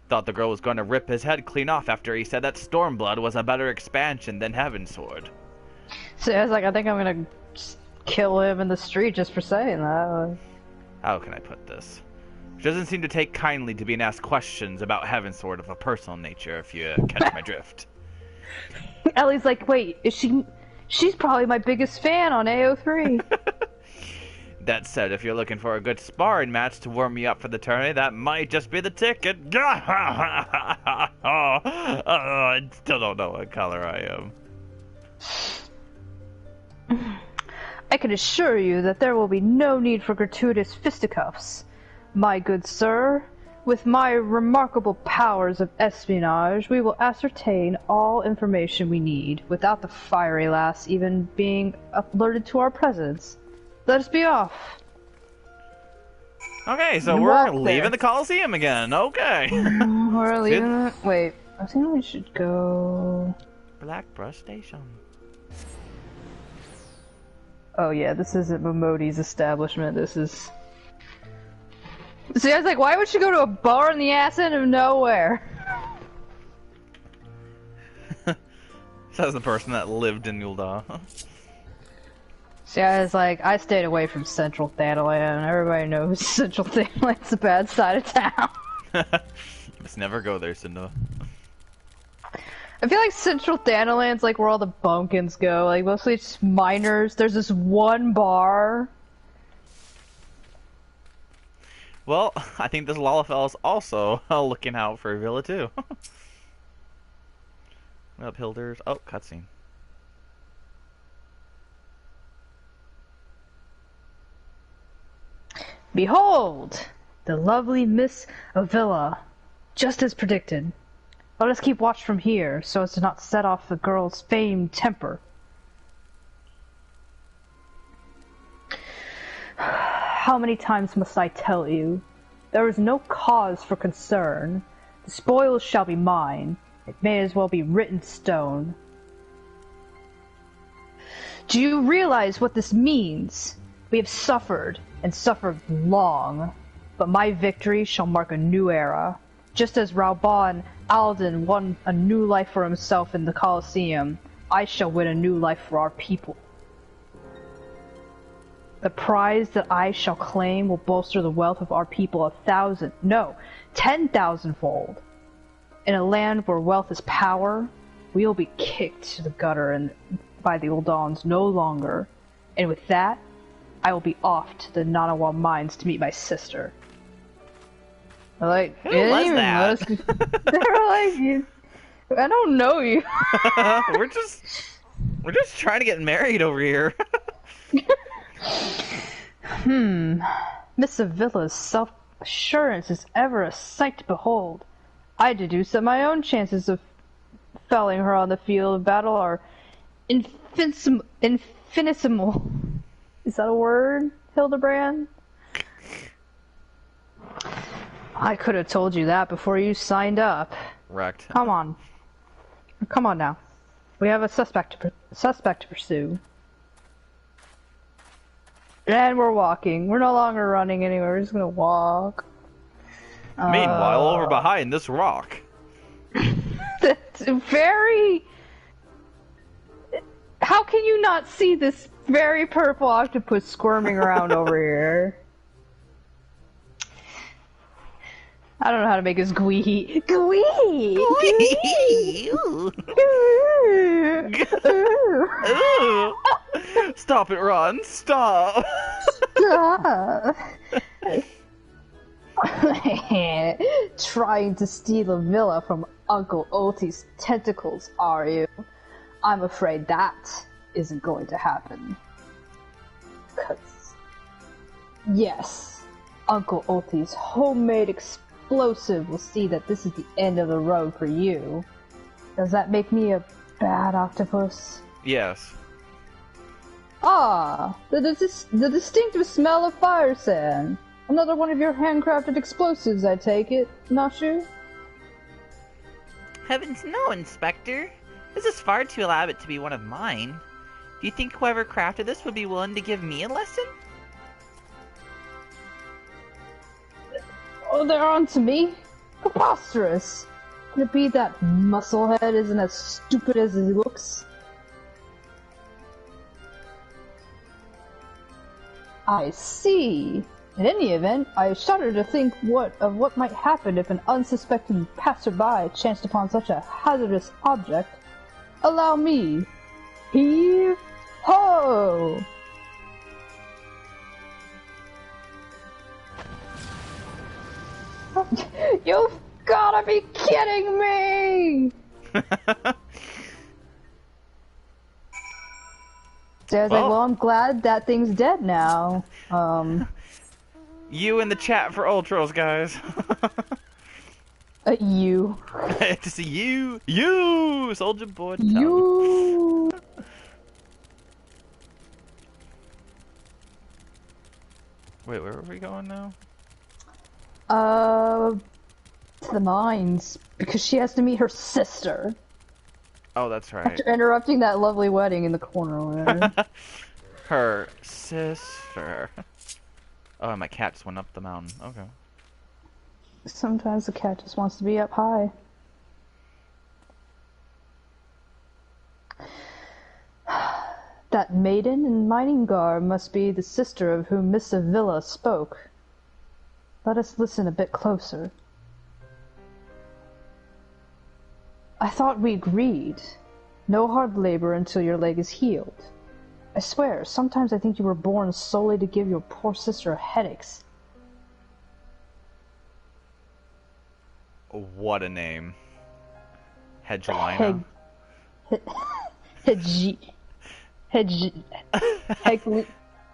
Speaker 1: Thought the girl was going to rip his head clean off after he said that Stormblood was a better expansion than Heavensword.
Speaker 2: So I was like, I think I'm gonna kill him in the street just for saying that.
Speaker 1: How can I put this? She doesn't seem to take kindly to being asked questions about Heavensword of a personal nature, if you catch my drift.
Speaker 2: Ellie's like, wait, is she... She's probably my biggest fan on AO3.
Speaker 1: That said, if you're looking for a good sparring match to warm me up for the tourney, that might just be the ticket. I still don't know what color I am.
Speaker 2: I can assure you that there will be no need for gratuitous fisticuffs. My good sir, with my remarkable powers of espionage, we will ascertain all information we need, without the fiery lass even being alerted to our presence. Let us be off.
Speaker 1: Okay, so
Speaker 2: You
Speaker 1: we're
Speaker 2: walk
Speaker 1: leaving
Speaker 2: there.
Speaker 1: the Coliseum again. Okay.
Speaker 2: We're leaving it. Wait, I think we should go.
Speaker 1: Blackbrush Station.
Speaker 2: Oh yeah, this isn't Momodi's establishment. This is. See, I was like, why would she go to a bar in the ass end of nowhere?
Speaker 1: Says the person that lived in Yulda.
Speaker 2: See, I was like, I stayed away from Central Thanalan. Everybody knows Central Thanalan's the bad side of town.
Speaker 1: You must never go there, Cinda.
Speaker 2: I feel like Central Thanalan's like where all the bumpkins go. Like, mostly it's miners. There's this one bar.
Speaker 1: Well, I think this Lalafell's also looking out for Villa too. Up Hilders. Oh, cutscene.
Speaker 2: Behold! The lovely Miss Avila. Just as predicted. Let us keep watch from here, so as to not set off the girl's famed temper. How many times must I tell you? There is no cause for concern. The spoils shall be mine. It may as well be written stone. Do you realize what this means? We have suffered, and suffered long. But my victory shall mark a new era. Just as Rauban Alden won a new life for himself in the Colosseum, I shall win a new life for our people. The prize that I shall claim will bolster the wealth of our people 1,000, no, 10,000-fold. In a land where wealth is power, we will be kicked to the gutter and by the Uldans no longer. And with that, I will be off to the Nanawa mines to meet my sister. Like,
Speaker 1: Who was that?
Speaker 2: They were like, I don't know you.
Speaker 1: we're just trying to get married over here.
Speaker 2: Miss Avila's self-assurance is ever a sight to behold. I deduce that my own chances of felling her on the field of battle are infinitesimal. Is that a word, Hildibrand? I could have told you that before you signed up.
Speaker 1: Wrecked.
Speaker 2: Come on. Come on now. We have a suspect to pursue. And we're walking. We're no longer running anywhere. We're just gonna walk.
Speaker 1: Meanwhile, over behind this rock.
Speaker 2: That's very... How can you not see this very purple octopus squirming around over here? I don't know how to make his gwee. Gwee!
Speaker 1: Ooh. Stop it, Ron. Stop.
Speaker 2: Stop. Trying to steal a villa from Uncle Oti's tentacles, are you? I'm afraid that isn't going to happen. 'Cause... yes, Uncle Oti's homemade explosive will see that this is the end of the road for you. Does that make me a bad octopus?
Speaker 1: Yes.
Speaker 2: Ah, the distinctive smell of fire sand. Another one of your handcrafted explosives, I take it, not you?
Speaker 3: Heavens no, Inspector. This is far too elaborate to be one of mine. Do you think whoever crafted this would be willing to give me a lesson?
Speaker 2: Oh, they're on to me? Preposterous! Can it be that musclehead isn't as stupid as he looks? I see. In any event, I shudder to think of what might happen if an unsuspecting passerby chanced upon such a hazardous object. Allow me. Heave ho! You've gotta be kidding me! So I was like, well, I'm glad that thing's dead now.
Speaker 1: You in the chat for Ultros, guys.
Speaker 2: You.
Speaker 1: To see you, Soldier Boy.
Speaker 2: You.
Speaker 1: Wait, where are we going now?
Speaker 2: To the mines, because she has to meet her sister.
Speaker 1: Oh, that's right.
Speaker 2: After interrupting that lovely wedding in the corner or whatever.
Speaker 1: Her sister. Oh, my cat just went up the mountain. Okay.
Speaker 2: Sometimes the cat just wants to be up high. That maiden in mining garb must be the sister of whom Miss Avila spoke. Let us listen a bit closer. I thought we agreed. No hard labor until your leg is healed. I swear, sometimes I think you were born solely to give your poor sister headaches.
Speaker 1: What a name. Hedgelina.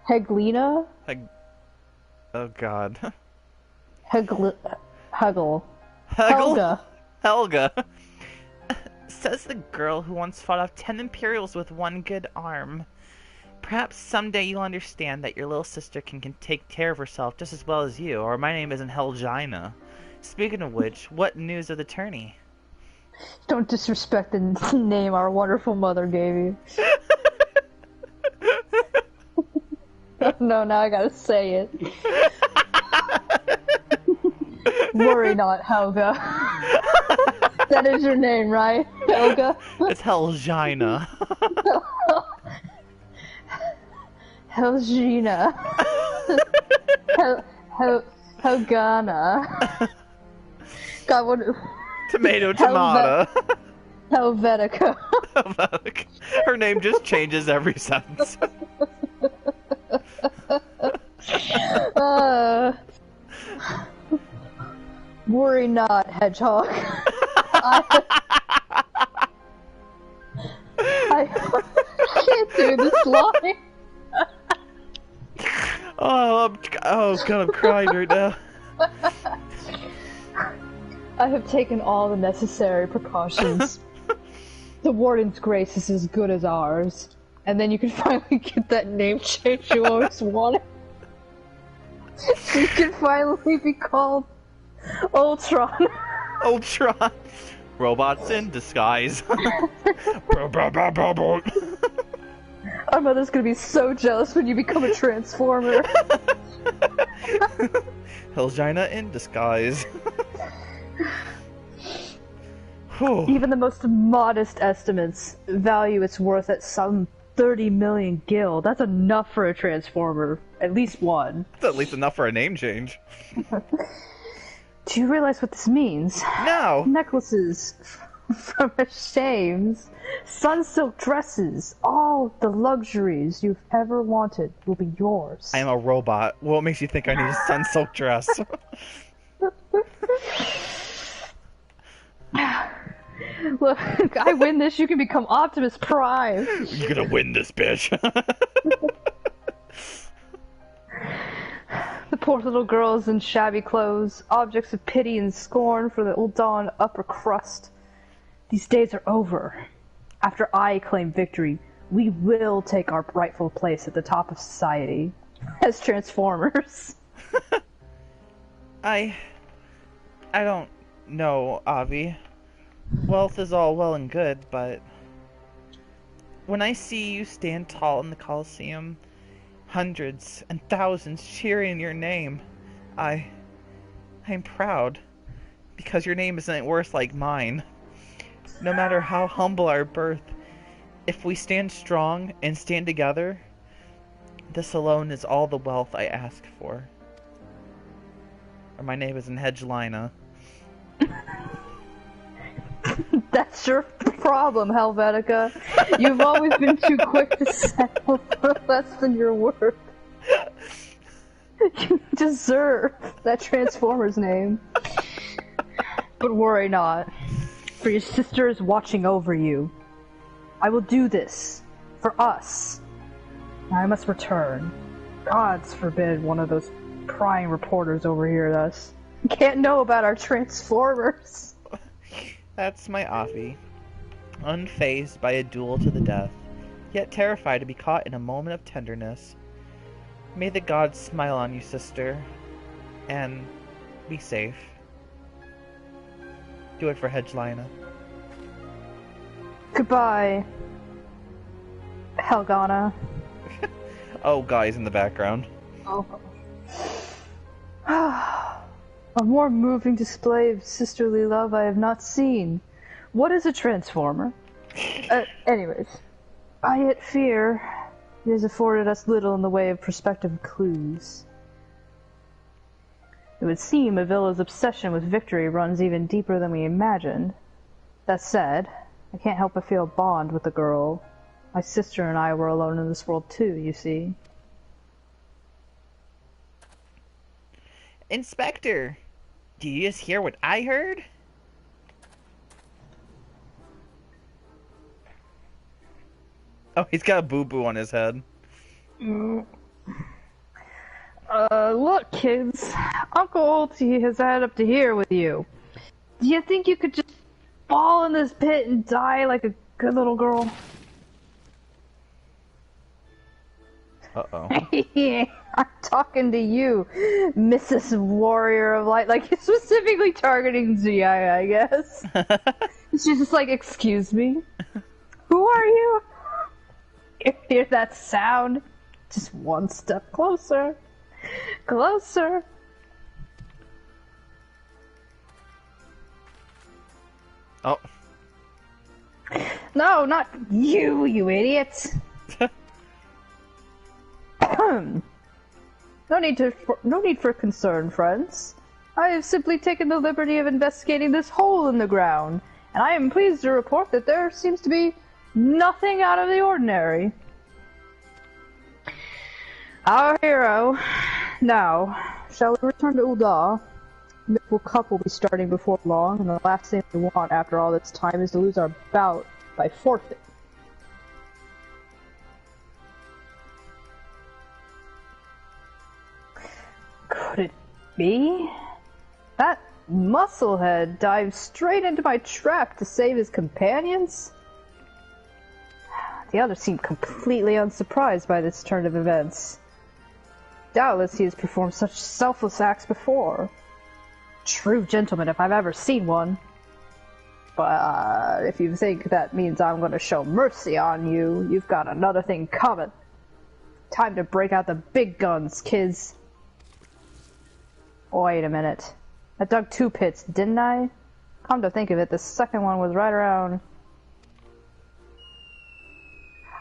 Speaker 2: Heglina?
Speaker 1: Oh god.
Speaker 2: Huggle.
Speaker 1: Hegel? Helga.
Speaker 3: Says the girl who once fought off 10 Imperials with one good arm. Perhaps someday you'll understand that your little sister can take care of herself just as well as you, or my name isn't Helgina. Speaking of which, what news of the tourney?
Speaker 2: Don't disrespect the name our wonderful mother gave you. No, now I gotta say it. Worry not, Helga. That is your name, right, Helga?
Speaker 1: It's Helgina.
Speaker 2: Helgina. Helgana. God, what?
Speaker 1: Tomato.
Speaker 2: Helvetica.
Speaker 1: Helvetica. Her name just changes every sentence.
Speaker 2: Worry not, Hedgehog. I can't do this line.
Speaker 1: Oh god, I'm crying right now.
Speaker 2: I have taken all the necessary precautions. The Warden's grace is as good as ours. And then you can finally get that name change you always wanted. You can finally be called Ultron.
Speaker 1: Ultron. Robots in disguise.
Speaker 2: Our mother's gonna be so jealous when you become a Transformer.
Speaker 1: Helgina in disguise.
Speaker 2: Even the most modest estimates value its worth at some 30 million gil. That's enough for a Transformer. At least one.
Speaker 1: That's at least enough for a name change.
Speaker 2: Do you realize what this means?
Speaker 1: No!
Speaker 2: Necklaces from shames, sun-silk dresses, all the luxuries you've ever wanted will be yours.
Speaker 1: I am a robot. What makes you think I need a sun-silk dress?
Speaker 2: Look, I win this, you can become Optimus Prime.
Speaker 1: You're gonna win this, bitch.
Speaker 2: The poor little girls in shabby clothes, objects of pity and scorn for the old Dawn upper crust. These days are over. After I claim victory, we will take our rightful place at the top of society. As Transformers.
Speaker 3: I don't know, Avi. Wealth is all well and good, but when I see you stand tall in the Colosseum, hundreds and thousands cheering your name, I'm proud, because your name isn't worth like mine. No matter how humble our birth, if we stand strong and stand together, this alone is all the wealth I ask for. Or my name isn't Hedgelina.
Speaker 2: That's your problem, Helvetica. You've always been too quick to settle for less than your worth. You deserve that Transformer's name. But worry not, for your sister is watching over you. I will do this for us. I must return. Gods forbid one of those prying reporters overhear us. Can't know about our Transformers.
Speaker 3: That's my Afi. Unfazed by a duel to the death, yet terrified to be caught in a moment of tenderness. May the gods smile on you, sister. And Be safe. Do it for Hedgelina.
Speaker 2: Goodbye, Helgana.
Speaker 3: Oh, guys in the background.
Speaker 2: Oh. A more moving display of sisterly love I have not seen. What is a transformer? Anyways, I yet fear it has afforded us little in the way of prospective clues. It would seem Avila's obsession with victory runs even deeper than we imagined. That said, I can't help but feel a bond with the girl. My sister and I were alone in this world too, you see.
Speaker 3: Inspector! Did you just hear what I heard? Oh, he's got a boo-boo on his head.
Speaker 2: Look, kids. Uncle Oltie has had up to here with you. Do you think you could just fall in this pit and die like a good little girl?
Speaker 3: Uh-oh.
Speaker 2: Yeah, I'm talking to you, Mrs. Warrior of Light. Like, he's specifically targeting GI, I guess. She's just like, excuse me? Who are you? You hear that sound? Just one step closer. Closer.
Speaker 1: Oh.
Speaker 2: No, not you, you idiot. No need for concern, friends. I have simply taken the liberty of investigating this hole in the ground, and I am pleased to report that there seems to be nothing out of the ordinary. Our hero. Now, shall we return to Ul'dah? Mitchell Cup will be starting before long, and the last thing we want after all this time is to lose our bout by forfeit. Could it be? That musclehead dived straight into my trap to save his companions? The others seemed completely unsurprised by this turn of events. Doubtless he has performed such selfless acts before. True gentleman, if I've ever seen one. But if you think that means I'm going to show mercy on you, you've got another thing coming. Time to break out the big guns, kids. Wait a minute. I dug 2 pits, didn't I? Come to think of it, the second one was right around...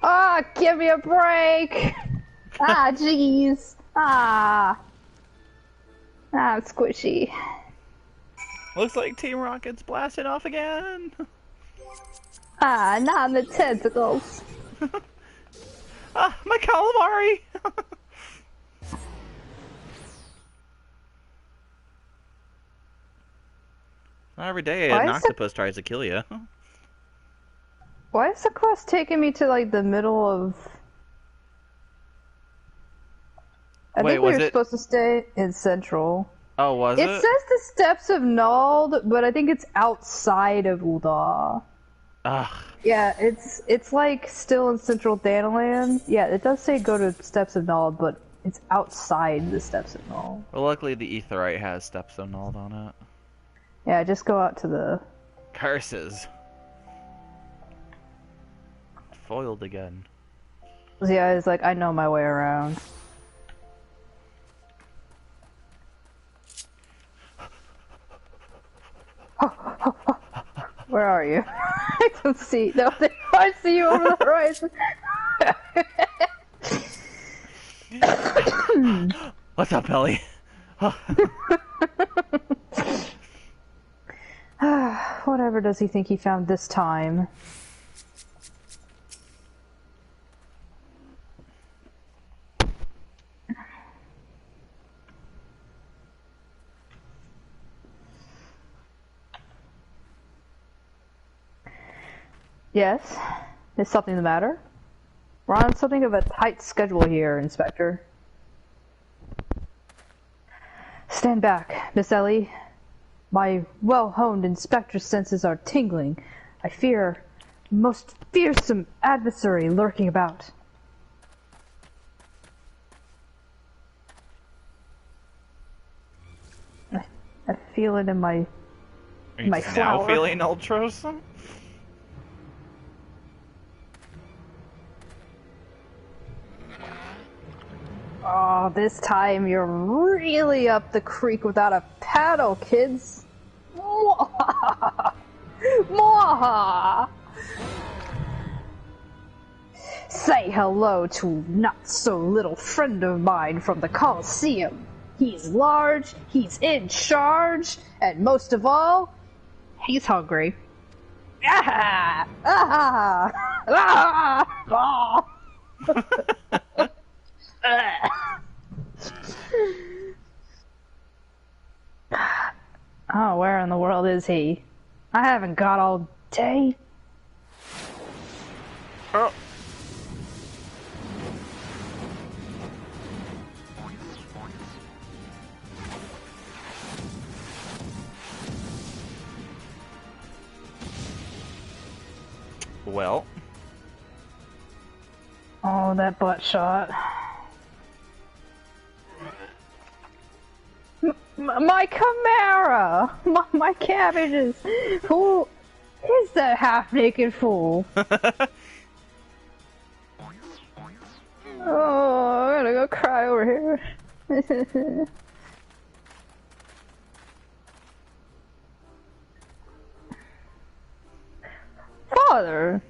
Speaker 2: Ah, give me a break! Ah, jeez. Ah. Ah, I'm squishy.
Speaker 3: Looks like Team Rocket's blasting off again.
Speaker 2: Ah, not in the tentacles.
Speaker 3: Ah, my calamari! Not every day an octopus tries to kill you.
Speaker 2: Why is the quest taking me to, like, the middle of... I think we were supposed to stay in Central.
Speaker 1: Oh, was it?
Speaker 2: It says the Steps of Nald, but I think it's outside of Ul'dah.
Speaker 1: Ugh.
Speaker 2: Yeah, it's like still in Central Danaland. Yeah, it does say go to Steps of Nald, but it's outside the Steps of Nald.
Speaker 1: Well, luckily the Aetheryte has Steps of Nald on it.
Speaker 2: Yeah, just go out to the...
Speaker 1: Curses. Foiled again.
Speaker 2: Yeah, it's like, I know my way around. Where are you? I don't see. No, I see you over the horizon.
Speaker 1: What's up, Ellie?
Speaker 2: Whatever does he think he found this time? Yes? Is something the matter? We're on something of a tight schedule here, Inspector. Stand back, Miss Ellie. My well-honed inspector senses are tingling. I fear a most fearsome adversary lurking about. feeling in my
Speaker 1: Are you
Speaker 2: my
Speaker 1: just now
Speaker 2: flower.
Speaker 1: feeling ultrasome?
Speaker 2: Oh, this time you're really up the creek without a paddle, kids. Mwahaha! Mwahaha! Say hello to not-so-little friend of mine from the Coliseum. He's large, he's in charge, and most of all, he's hungry. Ah! Ah! Ah! Ah! Oh, where in the world is he? I haven't got all day.
Speaker 1: Oh. Well.
Speaker 2: Oh, that butt shot. My Chimera! My cabbages! Who is that half-naked fool? Oh, I'm gonna go cry over here. Father!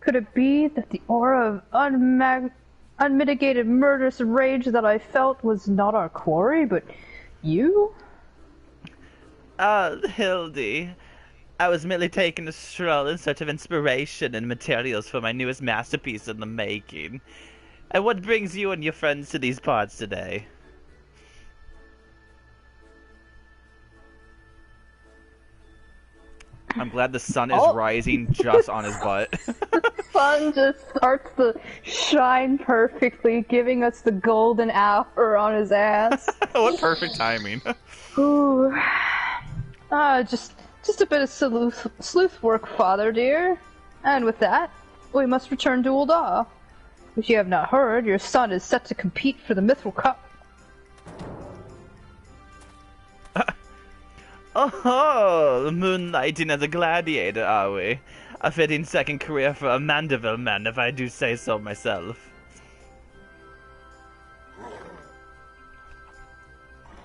Speaker 2: Could it be that the aura of unmitigated murderous rage that I felt was not our quarry, but you?
Speaker 3: Hildy. I was merely taking a stroll in search of inspiration and materials for my newest masterpiece in the making. And what brings you and your friends to these parts today?
Speaker 1: I'm glad the sun is rising just on his butt.
Speaker 2: The sun just starts to shine perfectly, giving us the golden hour on his ass.
Speaker 1: What perfect timing.
Speaker 2: Ooh. Just a bit of sleuth work, father dear. And with that, we must return to Ul'dah. If you have not heard, your son is set to compete for the Mithril Cup.
Speaker 3: Oh, moonlighting as a gladiator, are we? A fitting second career for a Mandeville man, if I do say so myself.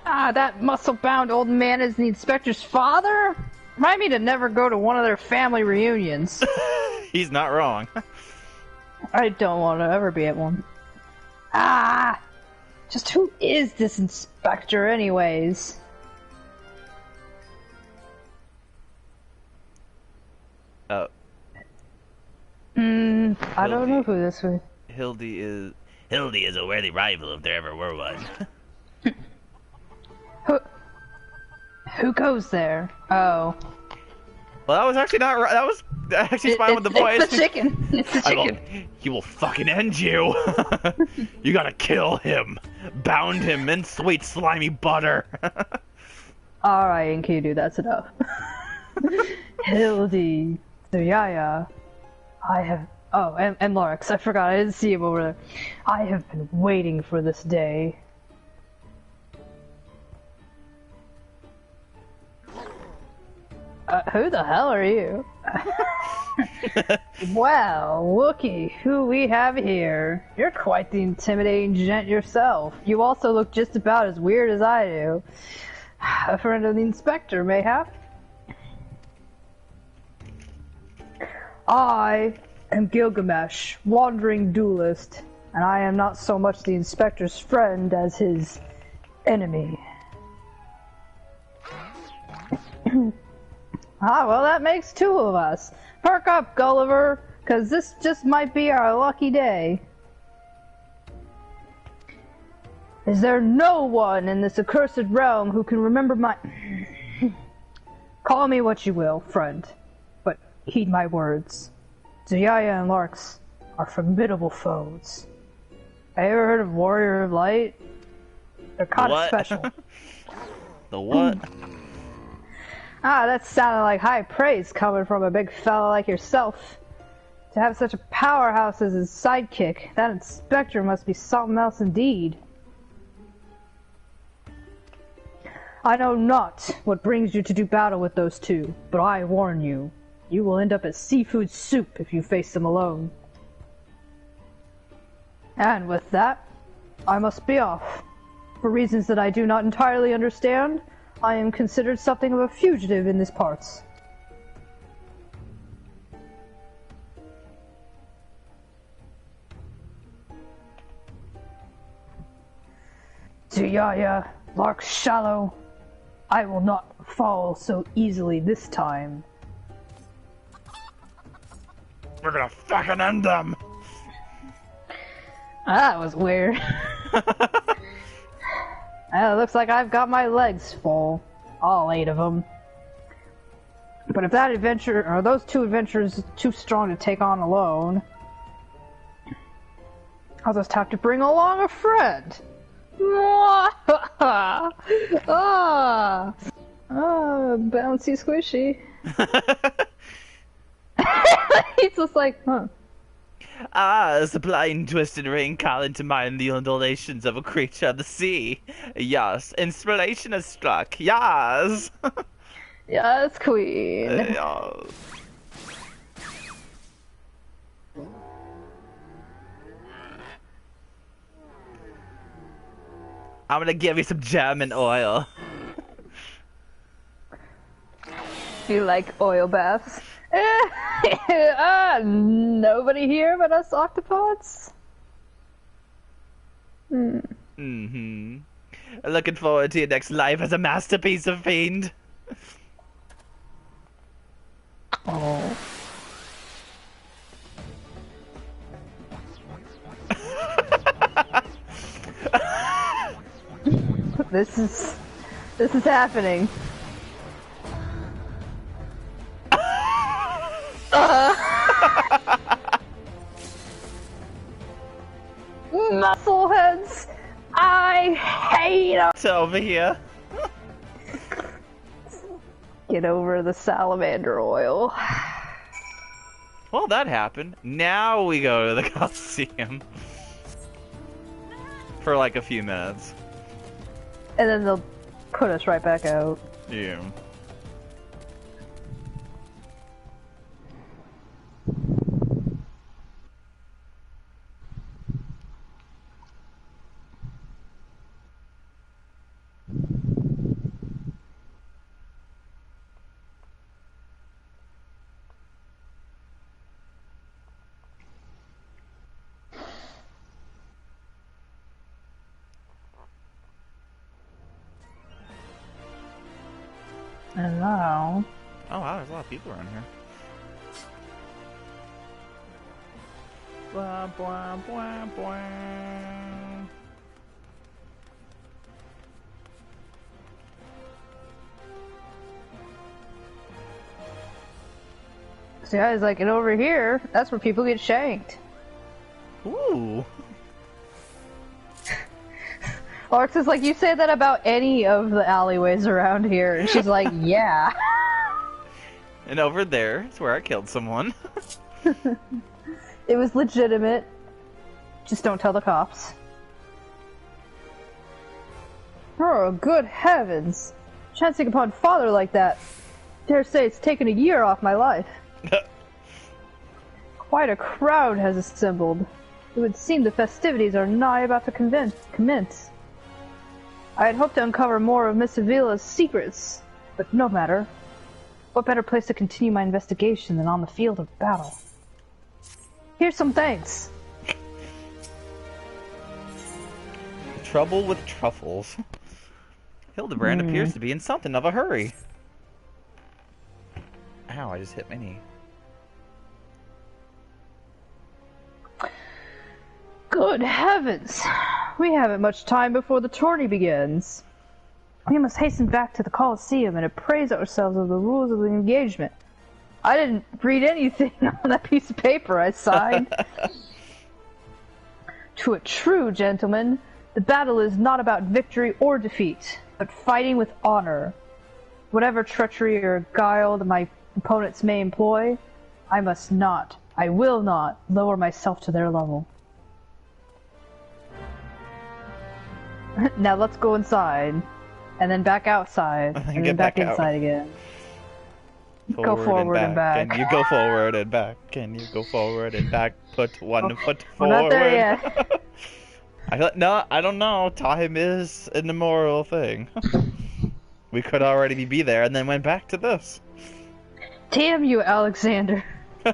Speaker 2: Ah, that muscle-bound old man is the inspector's father? Remind me to never go to one of their family reunions.
Speaker 1: He's not wrong.
Speaker 2: I don't want to ever be at one. Ah! Just who is this inspector anyways? I don't know who this is.
Speaker 3: Hildy is a worthy rival if there ever were one.
Speaker 2: Who goes there? Oh.
Speaker 1: Well, that was actually not right. That was actually fine with the voice.
Speaker 2: It's the chicken. It's the chicken.
Speaker 1: He will fucking end you. You gotta kill him. Bound him in sweet slimy butter.
Speaker 2: Alright, can you do that's enough. Hildy. So yeah. I have... Oh, and Lorix. I forgot. I didn't see him over there. I have been waiting for this day. Who the hell are you? Well, looky who we have here. You're quite the intimidating gent yourself. You also look just about as weird as I do. A friend of the inspector, mayhap? I am Gilgamesh, wandering duelist, and I am not so much the inspector's friend as his enemy. Ah, well, that makes two of us. Perk up, Gulliver, because this just might be our lucky day. Is there no one in this accursed realm who can remember my... Call me what you will, friend, but heed my words. Zuyaya and Larks are formidable foes. Have you ever heard of Warrior of Light? They're kind of special.
Speaker 1: The what?
Speaker 2: Ah, that sounded like high praise coming from a big fella like yourself. To have such a powerhouse as his sidekick, that inspector must be something else indeed. I know not what brings you to do battle with those two, but I warn you, you will end up as seafood soup if you face them alone. And with that, I must be off. For reasons that I do not entirely understand, I am considered something of a fugitive in these parts. Tuyaya, Lark Shallow, I will not fall so easily this time.
Speaker 1: We're gonna fucking end them!
Speaker 2: That was weird. It looks like I've got my legs full. All 8 of them. But if that adventure, or those 2 adventurers are too strong to take on alone, I'll just have to bring along a friend. Bouncy squishy. He's just like, huh.
Speaker 1: As the blind twisted rain call into mind the undulations of a creature of the sea. Yes, inspiration has struck. Yes.
Speaker 2: Yes, queen.
Speaker 1: Yes. I'm gonna give you some German oil.
Speaker 2: Do you like oil baths? Nobody here but us octopods?
Speaker 1: Mm-hmm. Looking forward to your next life as a masterpiece of fiend.
Speaker 2: Oh. This is happening. Muscleheads! I hate them!
Speaker 1: To over here.
Speaker 2: Get over the salamander oil.
Speaker 1: Well, that happened. Now we go to the Coliseum. For like a few minutes.
Speaker 2: And then they'll put us right back out.
Speaker 1: Yeah.
Speaker 2: And now...
Speaker 1: Oh wow, there's a lot of people around here. Blah, blah, blah, blah.
Speaker 2: See, I was like, and over here, that's where people get shanked.
Speaker 1: Ooh.
Speaker 2: Larks is like, you say that about any of the alleyways around here, and she's like, yeah.
Speaker 1: And over there is where I killed someone.
Speaker 2: It was legitimate. Just don't tell the cops. Oh, good heavens. Chancing upon father like that. Dare say it's taken a year off my life. Quite a crowd has assembled. It would seem the festivities are nigh about to commence. I had hoped to uncover more of Miss Avila's secrets, but no matter. What better place to continue my investigation than on the field of battle? Here's some thanks.
Speaker 1: Trouble with truffles. Hildibrand appears to be in something of a hurry. Ow, I just hit my knee.
Speaker 2: Good heavens! We haven't much time before the tourney begins. We must hasten back to the Coliseum and appraise ourselves of the rules of the engagement. I didn't read anything on that piece of paper I signed. To a true gentleman, the battle is not about victory or defeat, but fighting with honor. Whatever treachery or guile my opponents may employ, I will not lower myself to their level. Now let's go inside and then back outside, and then
Speaker 3: get
Speaker 2: back
Speaker 3: back out.
Speaker 2: inside again.
Speaker 3: Go
Speaker 2: forward and back.
Speaker 3: Can you go forward and back? Can you go forward and back? Put one foot
Speaker 2: We're
Speaker 3: forward.
Speaker 2: not there yet.
Speaker 3: I don't know. Time is an immoral thing. We could already be there and then went back to this.
Speaker 2: Damn you, Alexander.
Speaker 3: Oh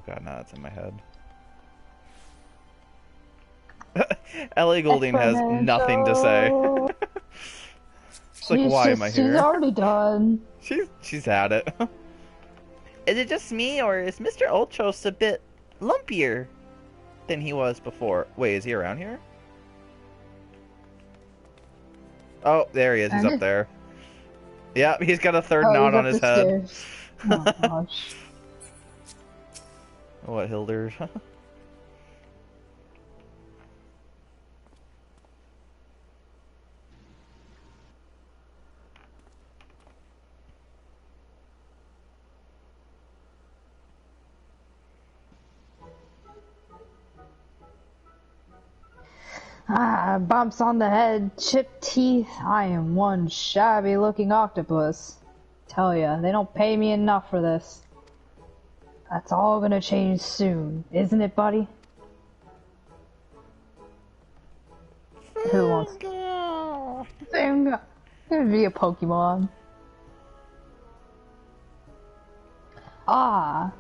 Speaker 3: god, now it's in my head. Ellie Goulding has nothing to say. It's like, why am I here?
Speaker 2: She's already done.
Speaker 3: She's had it. Is it just me, or is Mr. Ultros a bit lumpier than he was before? Wait, is he around here? Oh, there he is. He's up there. Yeah, he's got a third knot on his head.
Speaker 2: Oh gosh.
Speaker 3: What, Hilder?
Speaker 2: Bumps on the head, chipped teeth. I am one shabby looking octopus. Tell ya, they don't pay me enough for this. That's all gonna change soon, isn't it, buddy? Who wants Same guy. Gonna be a Pokemon. Ah,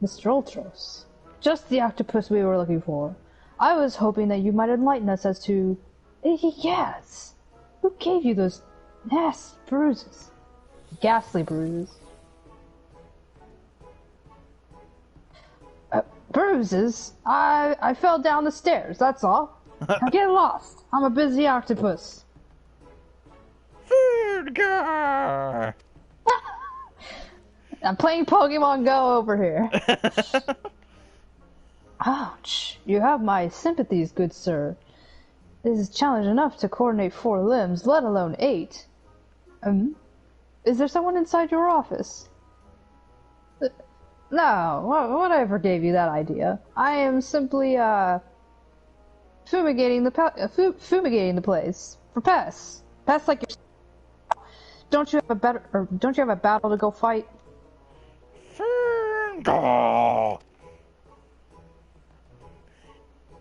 Speaker 2: Mr. Ultros. Just the octopus we were looking for. I was hoping that you might enlighten us as to... Yes! Who gave you those nasty bruises? Ghastly bruises. Bruises? I fell down the stairs, that's all. Now get lost. I'm a busy octopus.
Speaker 3: Food guy!
Speaker 2: I'm playing Pokemon Go over here. Ouch. You have my sympathies, good sir. This is challenge enough to coordinate 4 limbs, let alone 8. Is there someone inside your office? No, whatever gave you that idea? I am simply, fumigating the place for pests. Pests like your... Don't you have a battle to go fight?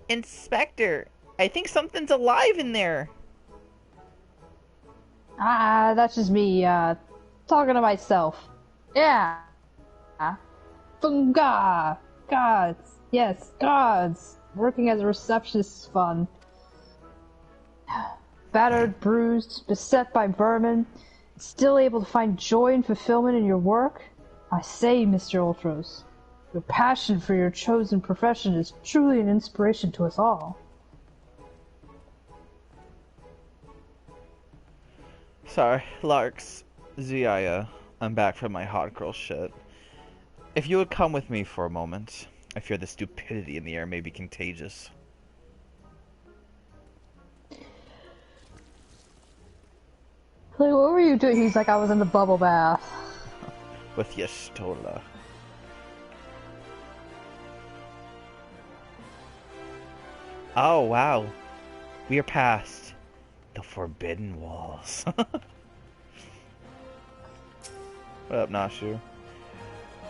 Speaker 3: Inspector, I think something's alive in there.
Speaker 2: That's just me, talking to myself. Yeah. Funga! Gods. Yes, gods. Working as a receptionist is fun. Battered, bruised, beset by vermin, still able to find joy and fulfillment in your work? I say, Mr. Ultros, your passion for your chosen profession is truly an inspiration to us all.
Speaker 3: Sorry, Larks, Ziaya, I'm back from my hot girl shit. If you would come with me for a moment, I fear the stupidity in the air may be contagious.
Speaker 2: Like, what were you doing? He's like, I was in the bubble bath.
Speaker 3: With Yestola. Oh, wow. We are past the Forbidden Walls. What up, Nashu?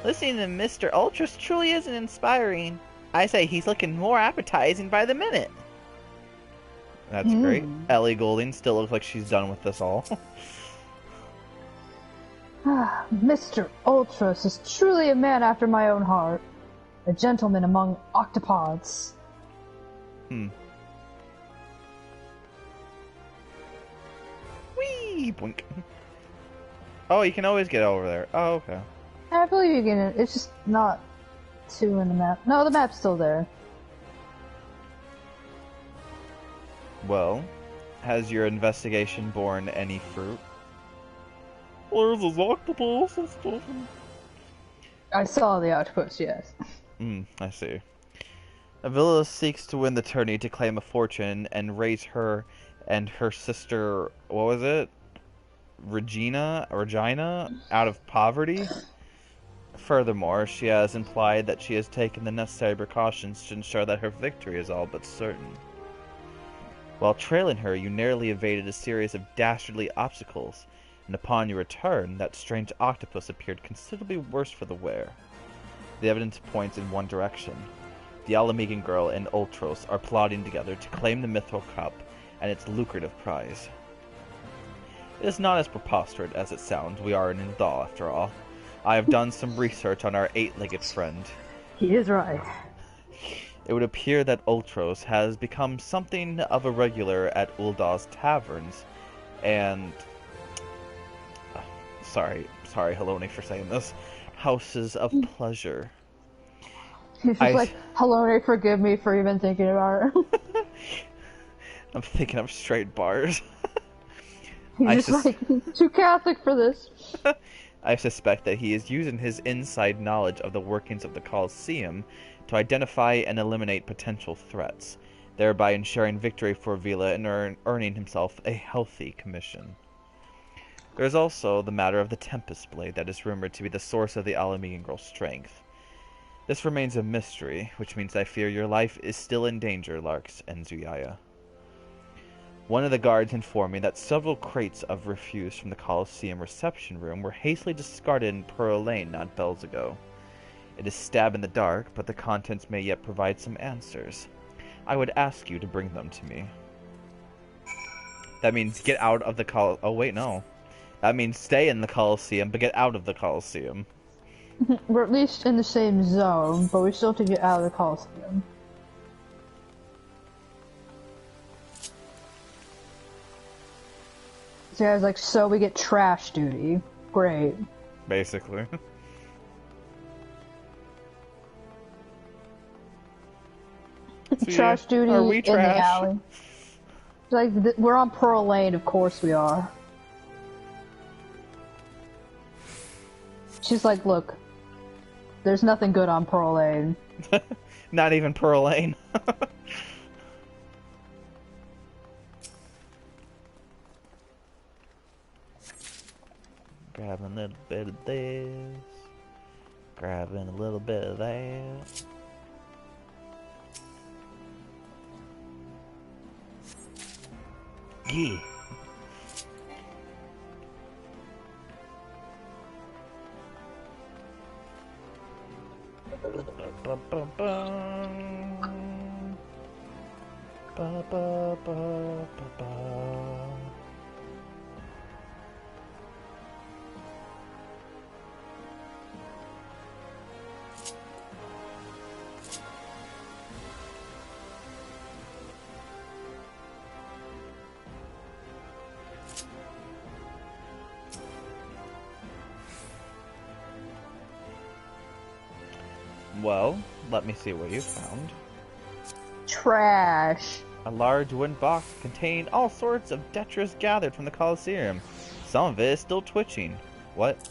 Speaker 3: Listening to Mr. Ultros truly isn't inspiring. I say he's looking more appetizing by the minute. That's great. Ellie Goulding still looks like she's done with this all.
Speaker 2: Mr. Ultros is truly a man after my own heart. A gentleman among octopods.
Speaker 3: Whee! Boink. Oh, you can always get over there. Oh, okay.
Speaker 2: I believe you can. It's just not 2 in the map. No, the map's still there.
Speaker 3: Well, has your investigation borne any fruit? Where's his octopus and stuff?
Speaker 2: I saw the octopus, yes.
Speaker 3: I see. Avila seeks to win the tourney to claim a fortune and raise her and her sister, what was it? Regina, out of poverty? Furthermore, she has implied that she has taken the necessary precautions to ensure that her victory is all but certain. While trailing her, you narrowly evaded a series of dastardly obstacles, and upon your return, that strange octopus appeared considerably worse for the wear. The evidence points in one direction. The Alamegan girl and Ultros are plotting together to claim the Mithril Cup and its lucrative prize. It is not as preposterous as it sounds. We are in Uldal, after all. I have done some research on our eight-legged friend.
Speaker 2: He is right.
Speaker 3: It would appear that Ultros has become something of a regular at Uldal's taverns, and... Sorry, Haloni for saying this. Houses of pleasure.
Speaker 2: He's just like, hello, forgive me for even thinking about it.
Speaker 3: I'm thinking of straight bars.
Speaker 2: He's just like, too Catholic for this.
Speaker 3: I suspect that he is using his inside knowledge of the workings of the Colosseum to identify and eliminate potential threats, thereby ensuring victory for Vila and earning himself a healthy commission. There is also the matter of the Tempest Blade that is rumored to be the source of the Alamegan girl's strength. This remains a mystery, which means I fear your life is still in danger, Larx and Zuyaya. One of the guards informed me that several crates of refuse from the Colosseum reception room were hastily discarded in Pearl Lane not bells ago. It is stab in the dark, but the contents may yet provide some answers. I would ask you to bring them to me. That means get out of the Oh wait, no. That means stay in the Colosseum, but get out of the Colosseum.
Speaker 2: We're at least in the same zone, but we still have to get out of the Colosseum. So I was like, so we get trash duty. Great.
Speaker 3: Basically.
Speaker 2: Trash duty
Speaker 3: are we
Speaker 2: in
Speaker 3: trash?
Speaker 2: the alley. Like, we're on Pearl Lane, of course we are. She's like, look, there's nothing good on Pearl Lane.
Speaker 3: Not even Pearl Lane. Grabbing a little bit of this. Grabbing a little bit of that. Yeah. Well, let me see what you found.
Speaker 2: Trash.
Speaker 3: A large wooden box contained all sorts of detritus gathered from the Colosseum. Some of it is still twitching. What?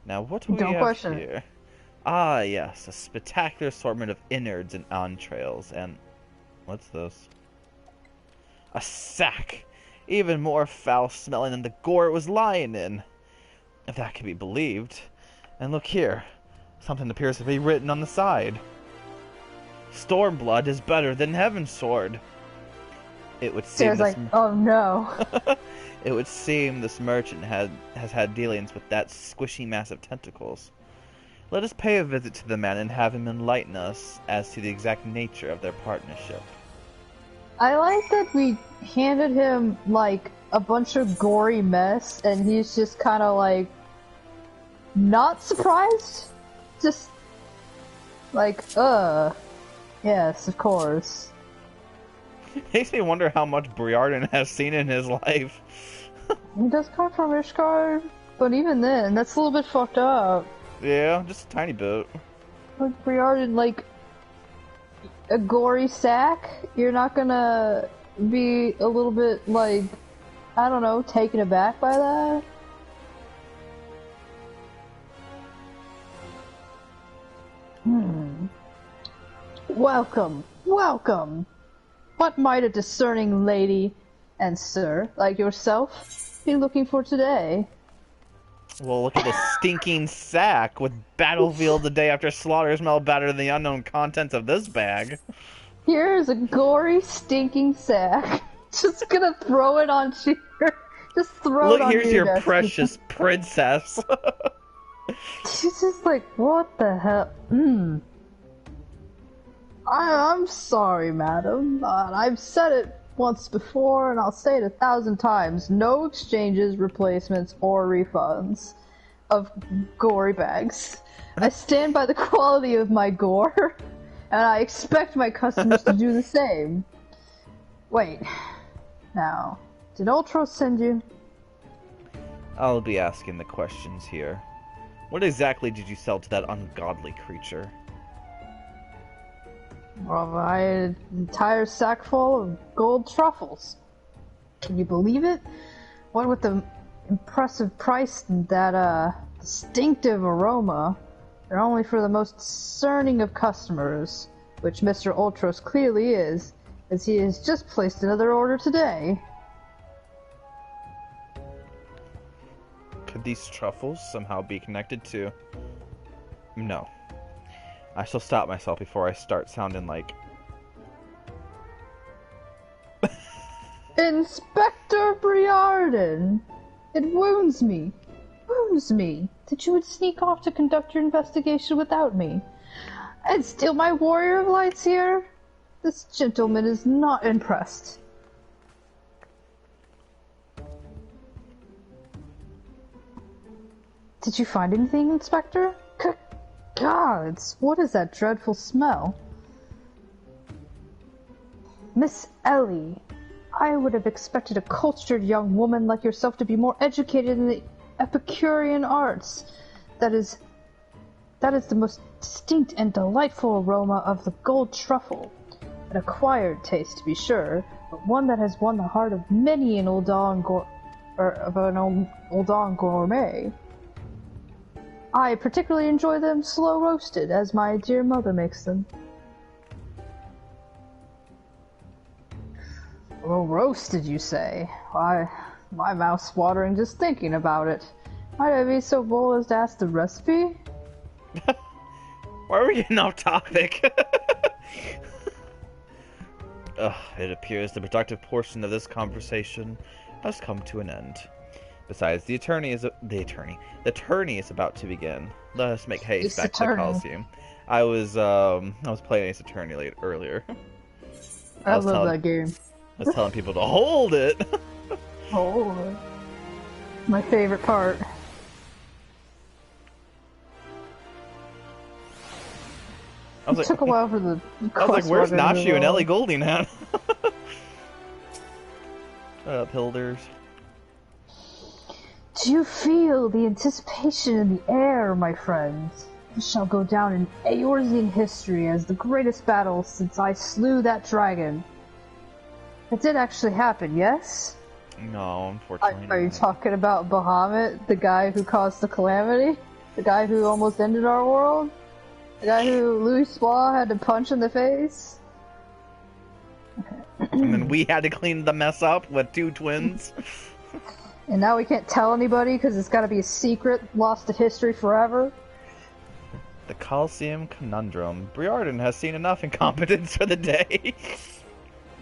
Speaker 3: Now what do we have here? Ah, yes, a spectacular assortment of innards and entrails, and... what's this? A sack! Even more foul-smelling than the gore it was lying in. If that can be believed. And look here. Something appears to be written on the side. Stormblood is better than Heaven's Sword. It would seem
Speaker 2: like, oh no.
Speaker 3: It would seem this merchant has had dealings with that squishy mass of tentacles. Let us pay a visit to the man and have him enlighten us as to the exact nature of their partnership.
Speaker 2: I like that we handed him, like, a bunch of gory mess, and he's just kind of, like, not surprised? Just, like, yes, of course.
Speaker 3: Makes me wonder how much Briarden has seen in his life.
Speaker 2: He does come from Ishgard, but even then, that's a little bit fucked up.
Speaker 3: Yeah, just a tiny bit.
Speaker 2: Like, Briarden, like, a gory sack? You're not gonna be a little bit, like, I don't know, taken aback by that? Welcome, welcome! What might a discerning lady and sir, like yourself, be looking for today?
Speaker 1: Well, look at this stinking sack with battlefield the day after slaughter smell better than the unknown contents of this bag.
Speaker 2: Here's a gory, stinking sack. Just gonna throw it on Sheer. Just throw
Speaker 1: Look,
Speaker 2: it on
Speaker 1: here's
Speaker 2: your
Speaker 1: your
Speaker 2: desk.
Speaker 1: precious princess.
Speaker 2: She's just like, what the hell? I'm sorry, madam, but I've said it once before, and I'll say it 1,000 times. No exchanges, replacements, or refunds of gory bags. I stand by the quality of my gore, and I expect my customers to do the same. Wait. Now, did Ultros send you?
Speaker 1: I'll be asking the questions here. What exactly did you sell to that ungodly creature?
Speaker 2: Well, I had an entire sack full of gold truffles. Can you believe it? What with the impressive price and that, distinctive aroma, they're only for the most discerning of customers, which Mr. Ultros clearly is, as he has just placed another order today.
Speaker 1: Could these truffles somehow be connected to... No. I shall stop myself before I start sounding like...
Speaker 2: Inspector Briarden! It wounds me. Wounds me that you would sneak off to conduct your investigation without me. And steal my warrior of lights here? This gentleman is not impressed. Did you find anything, Inspector? Good gods, what is that dreadful smell? Miss Ellie, I would have expected a cultured young woman like yourself to be more educated in the Epicurean arts. That is the most distinct and delightful aroma of the gold truffle. An acquired taste, to be sure, but one that has won the heart of many an Uldan gourmet. I particularly enjoy them slow roasted, as my dear mother makes them. Slow roasted, you say? Why, my mouth's watering just thinking about it. Might I be so bold as to ask the recipe?
Speaker 1: Why are we getting off topic? It appears the productive portion of this conversation has come to an end. Besides, the attorney is about to begin. Let us make haste
Speaker 2: Ace
Speaker 1: back to the
Speaker 2: Attorney.
Speaker 1: Coliseum. I was playing Ace Attorney earlier.
Speaker 2: I love that game.
Speaker 1: I was telling people to hold it.
Speaker 2: Oh, my favorite part. It took a while for the
Speaker 1: I was like, where's
Speaker 2: quest wagon to
Speaker 1: Nashu and
Speaker 2: roll.
Speaker 1: Ellie Goulding at? Shut up, Hilders.
Speaker 2: Do you feel the anticipation in the air, my friends? This shall go down in Eorzean history as the greatest battle since I slew that dragon. It did actually happen, yes?
Speaker 1: No, unfortunately
Speaker 2: Are you
Speaker 1: not.
Speaker 2: talking about Bahamut, the guy who caused the calamity? The guy who almost ended our world? The guy who Louis Swa had to punch in the face?
Speaker 1: And then we had to clean the mess up with two twins.
Speaker 2: And now we can't tell anybody because it's gotta be a secret, lost to history forever?
Speaker 1: The Coliseum Conundrum. Briarden has seen enough incompetence for the day.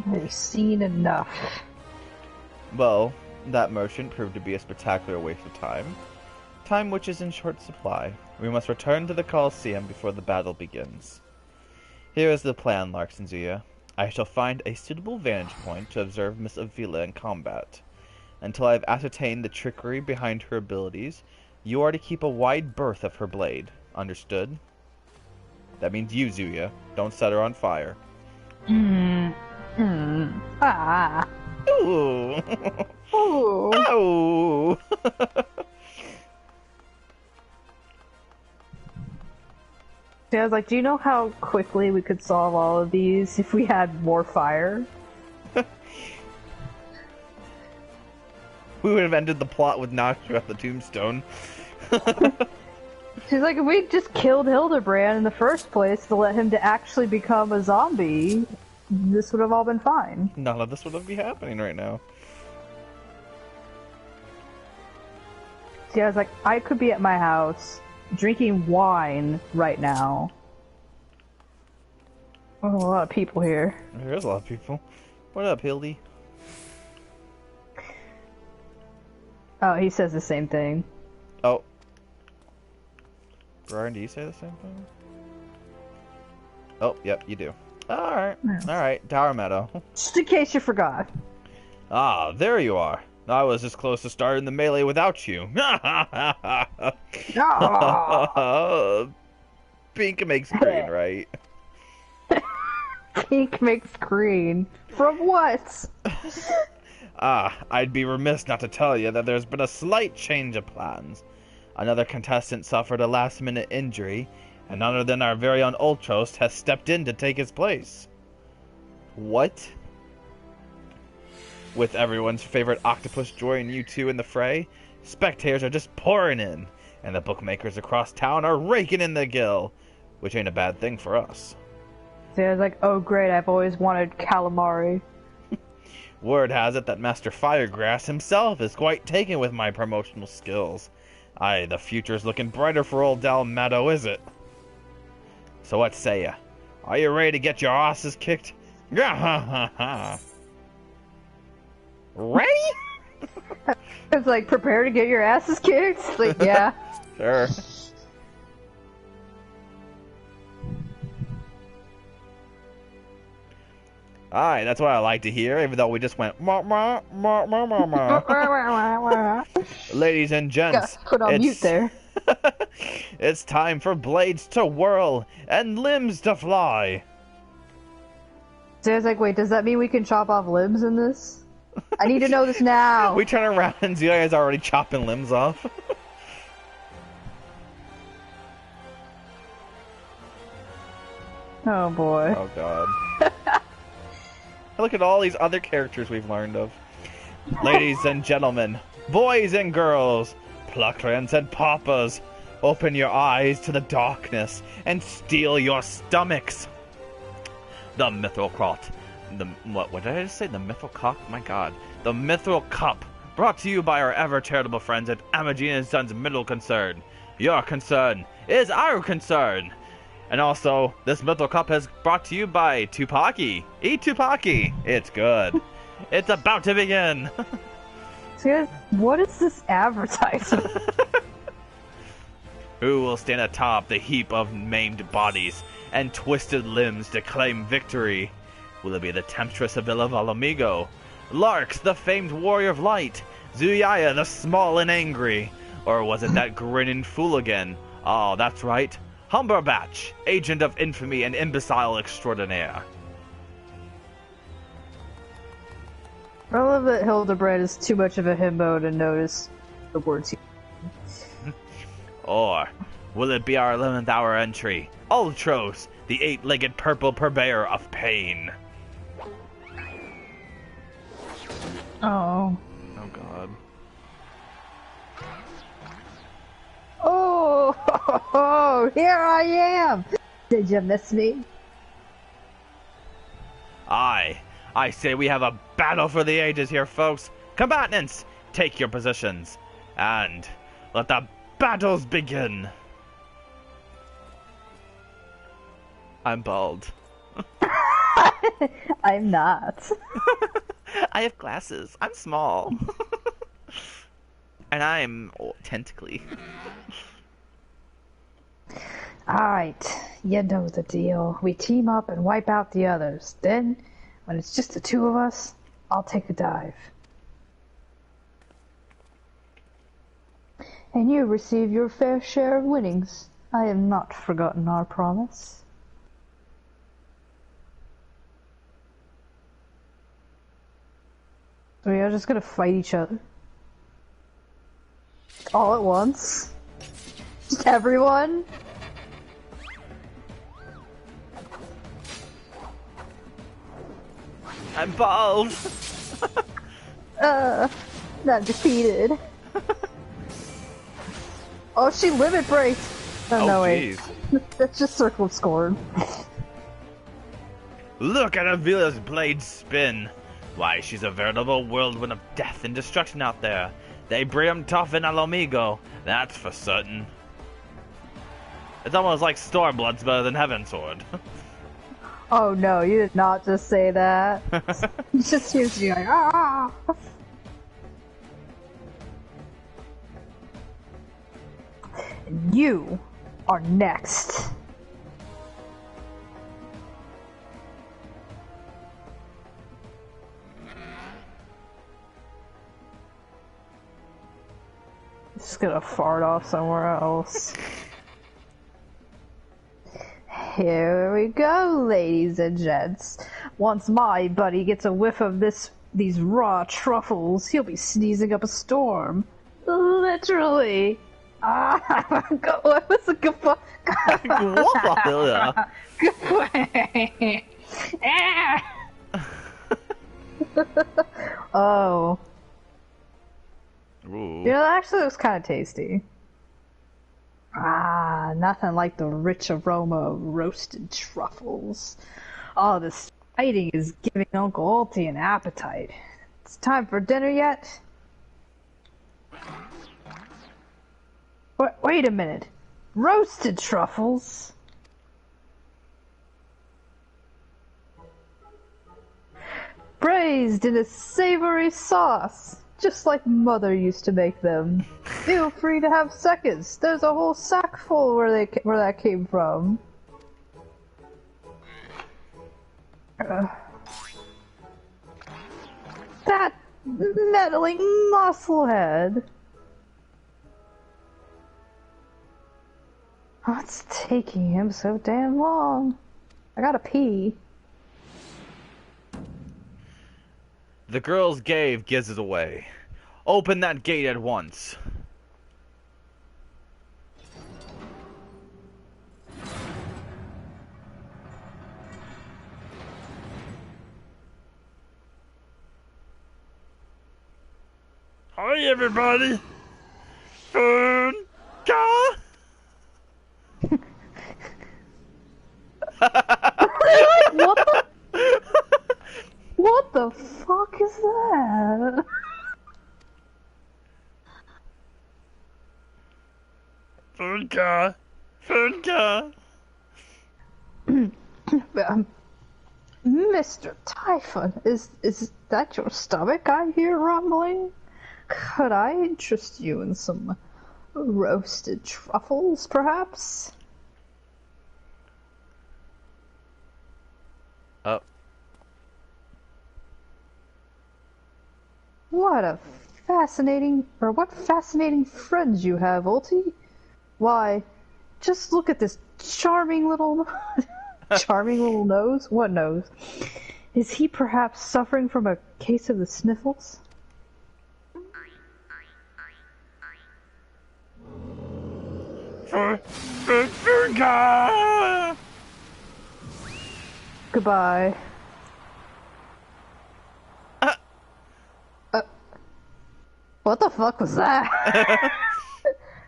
Speaker 2: We've seen enough.
Speaker 1: Well, that motion proved to be a spectacular waste of time. Time which is in short supply. We must return to the Coliseum before the battle begins. Here is the plan, Larks and Zuya. I shall find a suitable vantage point to observe Miss Avila in combat. Until I have ascertained the trickery behind her abilities, you are to keep a wide berth of her blade. Understood? That means you, Zuya. Don't set her on fire.
Speaker 2: Ah.
Speaker 1: Ooh!
Speaker 2: Ooh.
Speaker 1: Ow!
Speaker 2: Yeah, I was like, do you know how quickly we could solve all of these if we had more fire?
Speaker 1: We would have ended the plot with Nashu at the tombstone.
Speaker 2: She's like, if we just killed Hildibrand in the first place to let him to actually become a zombie, this would have all been fine.
Speaker 1: None of this would be happening right now.
Speaker 2: See, I was like, I could be at my house drinking wine right now. There's a lot of people here.
Speaker 3: There's a lot of people. What up, Hildy?
Speaker 2: Oh, he says the same thing.
Speaker 3: Oh. Brian, do you say the same thing? Oh, yep, you do. Alright. Alright, Tower Meadow.
Speaker 2: Just in case you forgot.
Speaker 3: Ah, there you are. I was this close to starting the melee without you. Pink makes green, right?
Speaker 2: Pink makes green. From what?
Speaker 3: I'd be remiss not to tell you that there's been a slight change of plans. Another contestant suffered a last-minute injury, and none other than our very own Ultros has stepped in to take his place. What? With everyone's favorite octopus joining you two in the fray, spectators are just pouring in, and the bookmakers across town are raking in the gill, which ain't a bad thing for us.
Speaker 2: See, I was like, oh great, I've always wanted calamari.
Speaker 3: Word has it that Master Firegrass himself is quite taken with my promotional skills. Aye, the future's looking brighter for old Del Meadow, is it? So what say ya? Are you ready to get your asses kicked? Ready?
Speaker 2: It's like, prepare to get your asses kicked? Like, yeah.
Speaker 3: Sure. Aye, that's what I like to hear, even though we just went Ladies and gents,
Speaker 2: put on mute there.
Speaker 3: It's time for blades to whirl and limbs to fly.
Speaker 2: So I was like, wait, does that mean we can chop off limbs in this? I need to know this now.
Speaker 3: We turn around and Ziya's already chopping limbs off.
Speaker 2: Oh boy.
Speaker 3: Oh god. Look at all these other characters we've learned of. Ladies and gentlemen, boys and girls, pluckrans and papas, open your eyes to the darkness and steel your stomachs. The Mithril Crot. What did I just say? The Mithril Cup? My god. The Mithril Cup. Brought to you by our ever-charitable friends at Amagine & Sons Middle Concern. Your concern is our concern. And also, this Mithril Cup is brought to you by Tupaki. Eat Tupaki. It's good. It's about to begin.
Speaker 2: So what is this advertisement?
Speaker 3: Who will stand atop the heap of maimed bodies and twisted limbs to claim victory? Will it be the temptress of Valamigo, Larks, the famed warrior of light, Zuyaya, the small and angry, or was it that grinning fool again? Oh, that's right, Humberbatch, agent of infamy and imbecile extraordinaire.
Speaker 2: I love that Hildibrand is too much of a himbo to notice the words he...
Speaker 3: Or will it be our 11th hour entry, Ultros, the 8-legged purple purveyor of pain?
Speaker 2: Oh.
Speaker 3: Oh god.
Speaker 2: Oh, here I am! Did you miss me?
Speaker 3: I say we have a battle for the ages here, folks. Combatants, take your positions, and let the battles begin. I'm bald.
Speaker 2: I'm not.
Speaker 3: I have glasses. I'm small. And I'm tentacly.
Speaker 2: Alright, you know the deal. We team up and wipe out the others. Then, when it's just the two of us, I'll take a dive. And you receive your fair share of winnings. I have not forgotten our promise. So we are just gonna fight each other? All at once? Just everyone?
Speaker 3: I'm bald.
Speaker 2: Not defeated. Oh, she limit breaks. Oh, no, wait. That's just Circle of Scorn.
Speaker 3: Look at Avila's blade spin. Why, she's a veritable whirlwind of death and destruction out there.
Speaker 1: They breed 'em tough in Alomigo, that's for certain. It's almost like Stormblood's better than Heavensward.
Speaker 2: Oh no, you did not just say that. You just hears you like, ah! And you are next. Just gonna fart off somewhere else. Here we go, ladies and gents. Once my buddy gets a whiff of these raw truffles, he'll be sneezing up a storm. Literally. Ah, what's a good one? Oh.
Speaker 1: Ooh.
Speaker 2: Yeah, that actually looks kind of tasty. Ah, nothing like the rich aroma of roasted truffles. Oh, this fighting is giving Uncle Ulti an appetite. It's time for dinner yet? Wait a minute. Roasted truffles? Braised in a savory sauce. Just like Mother used to make them. Feel free to have seconds. There's a whole sack full where that came from. That meddling musclehead. What's taking him so damn long? I gotta pee.
Speaker 1: The girl's gave gives it away. Open that gate at once. Hi, everybody. Food. Car.
Speaker 2: What the? What the fuck is that?
Speaker 1: Food car. Food car.
Speaker 2: Mr. Typhon, is that your stomach I hear rumbling? Could I interest you in some roasted truffles, perhaps? What fascinating friends you have, Ulti. Why, just look at this charming little nose. What nose? Is he perhaps suffering from a case of the sniffles? Goodbye. What the fuck was that?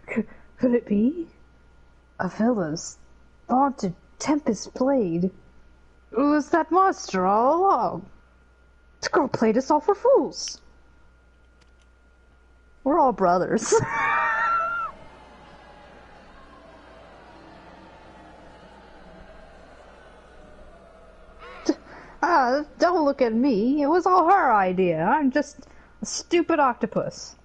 Speaker 2: Could it be? Avila's vaunted Tempest Blade. It was that monster all along. This girl played us all for fools. We're all brothers. Don't look at me. It was all her idea. I'm just a stupid octopus.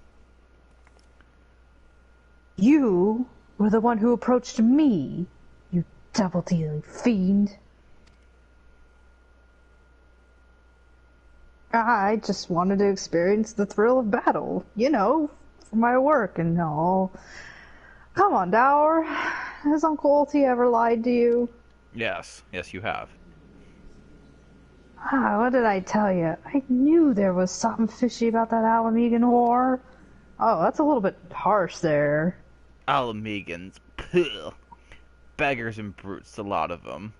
Speaker 2: You were the one who approached me, you double-dealing fiend. I just wanted to experience the thrill of battle, you know, for my work and all. Come on, Dower. Has Uncle Ulti ever lied to you?
Speaker 1: Yes, you have.
Speaker 2: What did I tell you? I knew there was something fishy about that Alamegan whore. Oh, that's a little bit harsh there.
Speaker 1: Alamegans. Puh. Beggars and brutes, a lot of them.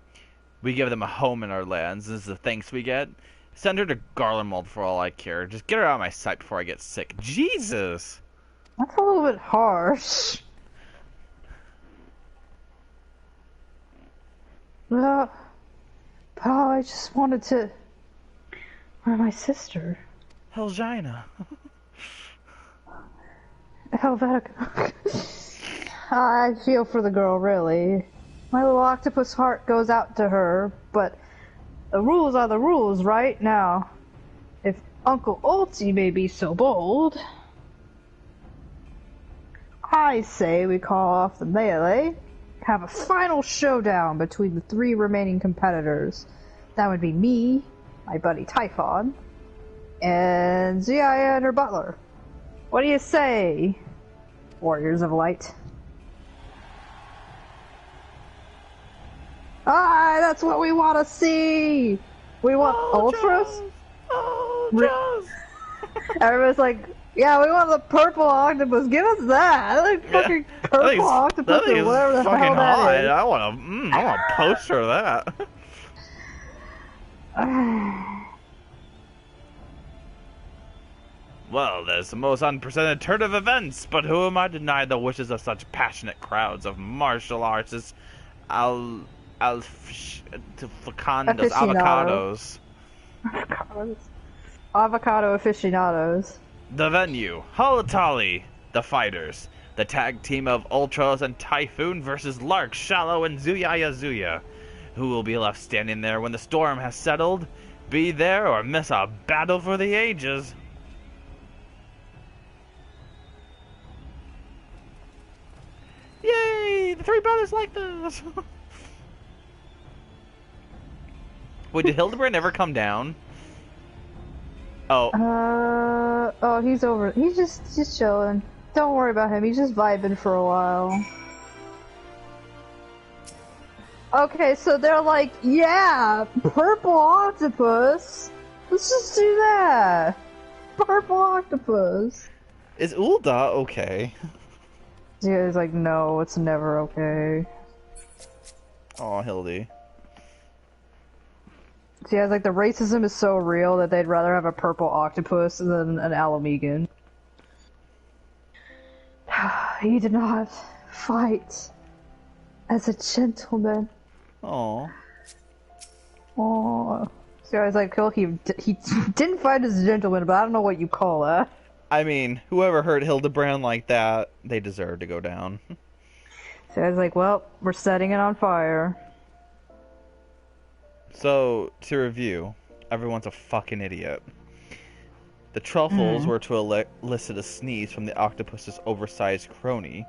Speaker 1: We give them a home in our lands. This is the thanks we get. Send her to Garlemald for all I care. Just get her out of my sight before I get sick. Jesus!
Speaker 2: That's a little bit harsh. Well, I just wanted to... Where's my sister?
Speaker 1: Helgina.
Speaker 2: Helvetica. I feel for the girl, really. My little octopus heart goes out to her, but the rules are the rules, right? Now, if Uncle Ulti may be so bold, I say we call off the melee, have a final showdown between the 3 remaining competitors. That would be me, my buddy Typhon, and Zia and her butler. What do you say, Warriors of Light? That's what we want to see! We want Ultras? Everybody's like, yeah, we want the purple octopus. Give us that! Like fucking purple octopus or whatever the hell that is.
Speaker 1: I want a poster of that. Well, there's the most unprecedented turn of events, but who am I to deny the wishes of such passionate crowds of martial artists, avocados.
Speaker 2: Avocado aficionados.
Speaker 1: The venue, Halatali, the fighters, the tag team of Ultras and Typhoon versus Lark, Shallow, and Zuya. Who will be left standing there when the storm has settled? Be there or miss a battle for the ages. Yay! The 3 brothers like this! Wait, did Hildibrand ever come down? Oh.
Speaker 2: Oh, he's over. He's just chilling. Don't worry about him. He's just vibing for a while. Okay, so they're like, yeah, purple octopus. Let's just do that. Purple octopus.
Speaker 1: Is Ulda okay?
Speaker 2: Yeah, he's like, no, it's never okay.
Speaker 1: Oh, Hildy.
Speaker 2: Yeah, like the racism is so real that they'd rather have a purple octopus than an Alamegan. He did not fight as a gentleman.
Speaker 1: Oh.
Speaker 2: Oh. So I was like, cool, he didn't fight as a gentleman, but I don't know what you call that.
Speaker 1: I mean, whoever hurt Hildibrand like that, they deserve to go down.
Speaker 2: So I was like, well, we're setting it on fire.
Speaker 1: So, to review, everyone's a fucking idiot. The truffles were to elicit a sneeze from the octopus's oversized crony,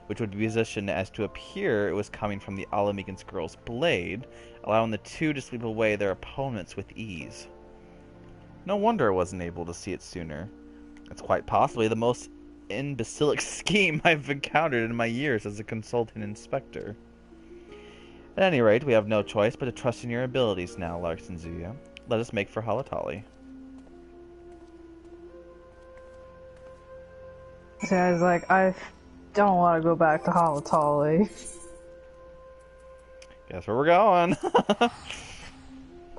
Speaker 1: which would be positioned as to appear it was coming from the Alamegan's girl's blade, allowing the 2 to sweep away their opponents with ease. No wonder I wasn't able to see it sooner. It's quite possibly the most imbecilic scheme I've encountered in my years as a consulting inspector. At any rate, we have no choice but to trust in your abilities now, Larks and Zuya. Let us make for Halatali.
Speaker 2: So I was like, I don't want to go back to Halatali.
Speaker 1: Guess where we're going.
Speaker 2: So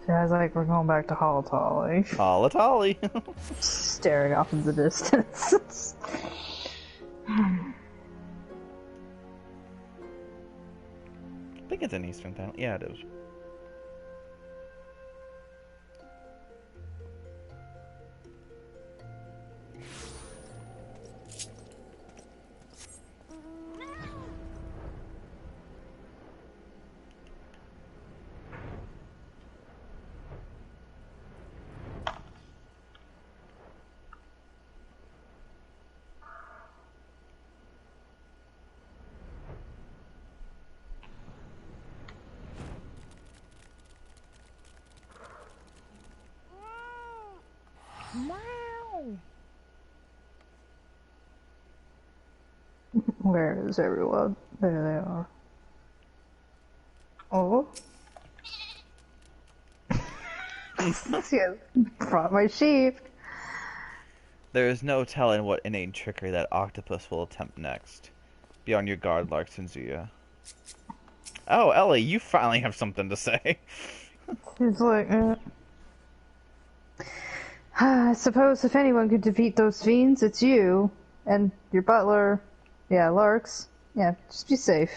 Speaker 2: I was like, we're going back to Halatali.
Speaker 1: Halatali.
Speaker 2: Staring off in the distance.
Speaker 1: I think it's in Eastern Town. Yeah, it is.
Speaker 2: Where is everyone? There they are. Oh. Yeah, brought my sheep.
Speaker 1: There is no telling what inane trickery that octopus will attempt next. Be on your guard, Larks and Zuya. Oh, Ellie, you finally have something to say.
Speaker 2: He's like, I suppose if anyone could defeat those fiends, it's you. And your butler. Yeah, Larks. Yeah, just be safe.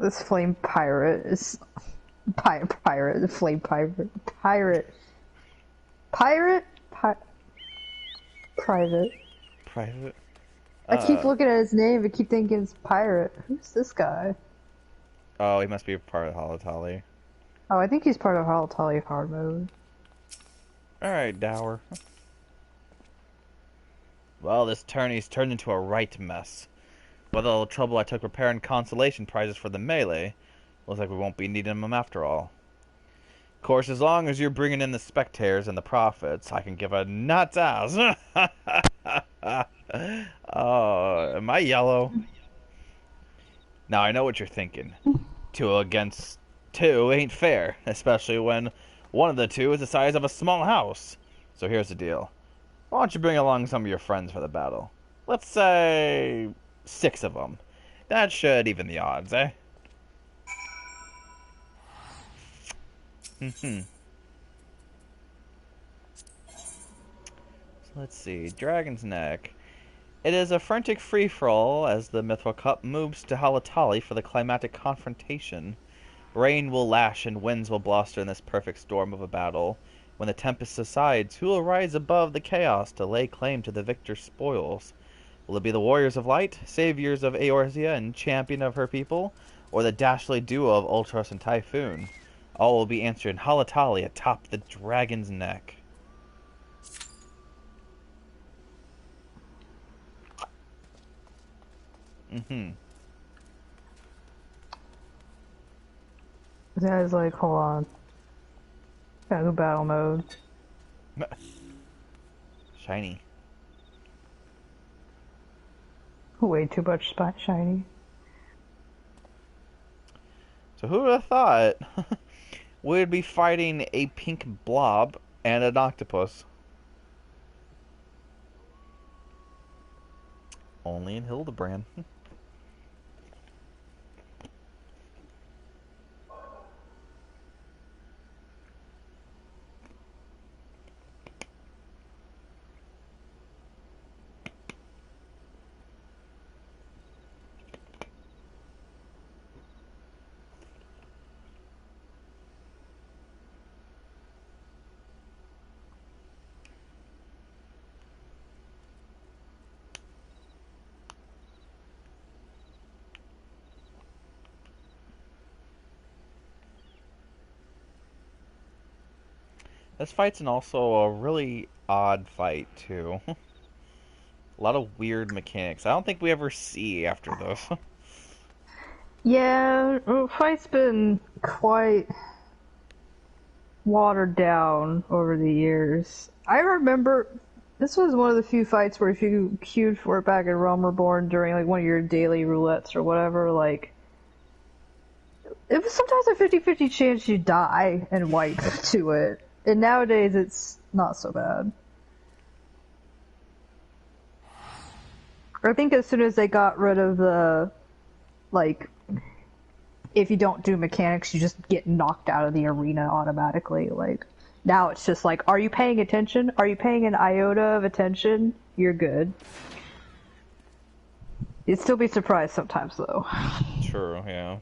Speaker 2: This flame pirate is... Private.
Speaker 3: private.
Speaker 2: I keep looking at his name and keep thinking it's pirate. Who's this guy?
Speaker 3: Oh, he must be a part of Halatali.
Speaker 2: Oh, I think he's part of Halatali hard mode.
Speaker 3: Alright, Dower. Well, this tourney's turned into a right mess. With all the trouble I took preparing consolation prizes for the melee, looks like we won't be needing them after all. Of course, as long as you're bringing in the spectators and the profits, I can give a nut's ass. Oh, am I yellow? Now, I know what you're thinking. 2 against 2 ain't fair, especially when one of the 2 is the size of a small house. So here's the deal. Why don't you bring along some of your friends for the battle? Let's say 6 of them. That should even the odds, eh? So let's see. Dragon's Neck. It is a frantic free-for-all as the Mithril Cup moves to Halatali for the climatic confrontation. Rain will lash and winds will bluster in this perfect storm of a battle. When the tempest subsides, who will rise above the chaos to lay claim to the victor's spoils? Will it be the warriors of light, saviors of Eorzea and champion of her people, or the dastardly duo of Ultros and Typhoon? All will be answered in Halatali atop the Dragon's Neck.
Speaker 2: This guy's like, hold on. Gotta go battle mode.
Speaker 3: Shiny.
Speaker 2: Way too much shiny.
Speaker 3: So who would have thought we'd be fighting a pink blob and an octopus? Only in Hildibrand. This fight's also a really odd fight, too. A lot of weird mechanics. I don't think we ever see after this.
Speaker 2: Yeah, fight's been quite watered down over the years. I remember this was one of the few fights where if you queued for it back in Realm Reborn during like one of your daily roulettes or whatever, like it was sometimes a 50-50 chance you die and wipe to it. And nowadays it's not so bad. I think as soon as they got rid of the, like, if you don't do mechanics, you just get knocked out of the arena automatically. Like, now it's just like, are you paying attention? Are you paying an iota of attention? You're good. You'd still be surprised sometimes, though.
Speaker 3: True, yeah.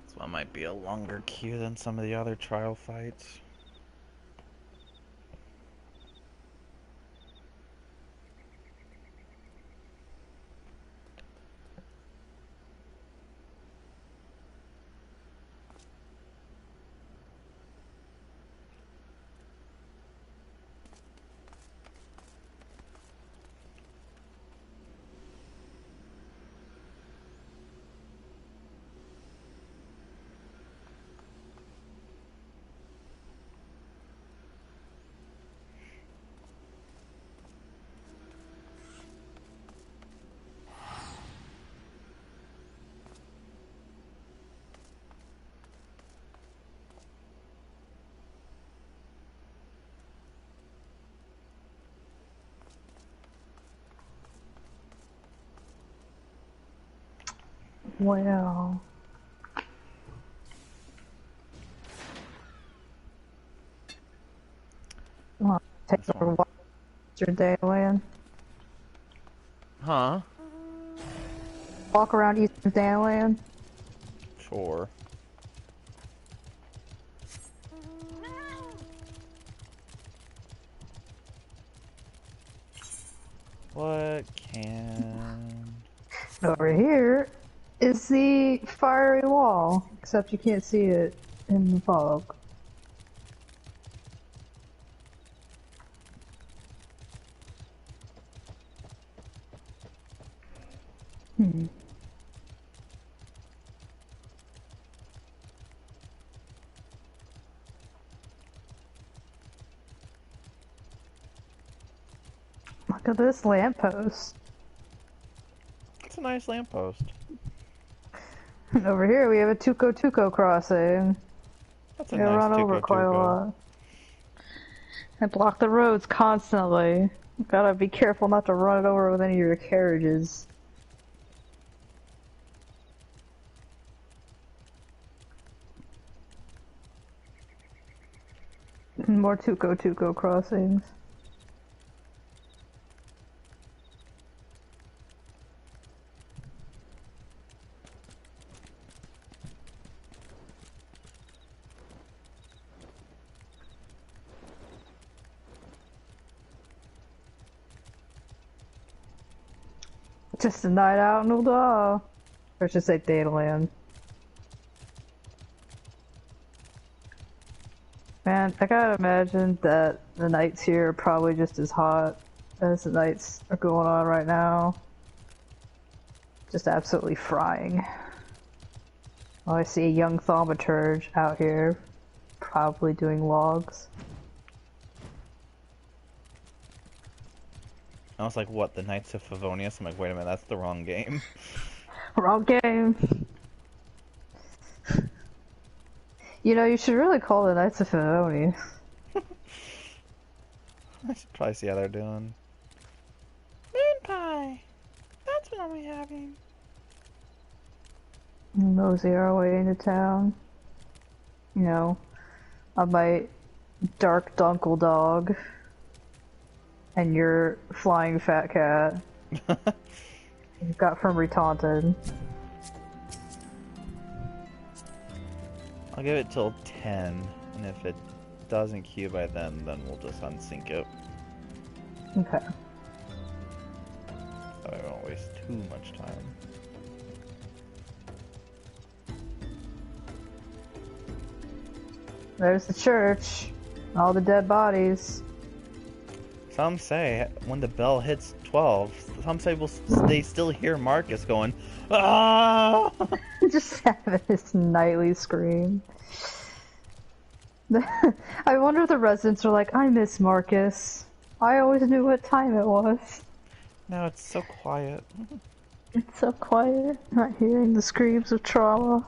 Speaker 3: This one might be a longer queue than some of the other trial fights.
Speaker 2: Well. Well, take
Speaker 1: This
Speaker 2: a
Speaker 1: one.
Speaker 2: walk your day, Land.
Speaker 1: Huh?
Speaker 2: Walk around Eastern Danland.
Speaker 1: Sure. What can...
Speaker 2: Over here is the fiery wall, except you can't see it in the fog. Hmm. Look at this lamppost.
Speaker 1: It's a nice lamppost.
Speaker 2: And over here we have a Tuco Tuco crossing.
Speaker 1: That's a
Speaker 2: I
Speaker 1: nice
Speaker 2: run over quite a lot. I block the roads constantly. Gotta be careful not to run it over with any of your carriages. More Tuco Tuco crossings. Just a night out in Ulda. Or I should say Dataland. Man, I gotta imagine that the nights here are probably just as hot as the nights are going on right now. Just absolutely frying. Oh, I see a young thaumaturge out here, probably doing logs.
Speaker 1: I was like, what, the Knights of Favonius? I'm like, wait a minute, that's the wrong game.
Speaker 2: Wrong game! You know, you should really call the Knights of Favonius.
Speaker 1: I should probably see how they're doing. Moon pie! That's what I'm having.
Speaker 2: Mosey our way into town. You know, on my dark dunkle dog. And your flying fat cat. You got from Retaunted.
Speaker 1: I'll give it till 10, and if it doesn't queue by then we'll just unsync it.
Speaker 2: Okay.
Speaker 1: So I won't waste too much time.
Speaker 2: There's the church. All the dead bodies.
Speaker 1: Some say when the bell hits 12, some say they still hear Marcus going, "Ah!"
Speaker 2: Just having this nightly scream. I wonder if the residents are like, I miss Marcus. I always knew what time it was.
Speaker 1: Now it's so quiet.
Speaker 2: It's so quiet, not hearing the screams of trauma.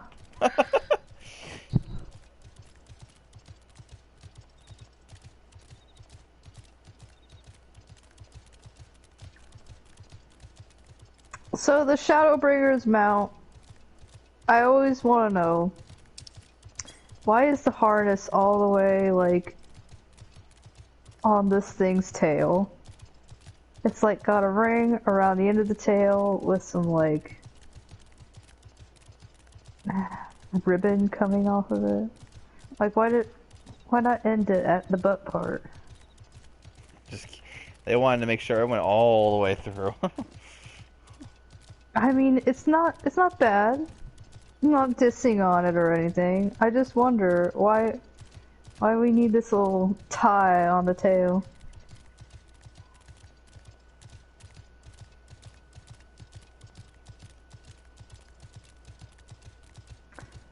Speaker 2: So the Shadowbringers mount, I always want to know, why is the harness all the way, like, on this thing's tail? It's like got a ring around the end of the tail with some, like, ribbon coming off of it. Like, why not end it at the butt part?
Speaker 1: They wanted to make sure it went all the way through.
Speaker 2: I mean, it's not bad. I'm not dissing on it or anything. I just wonder why we need this little tie on the tail.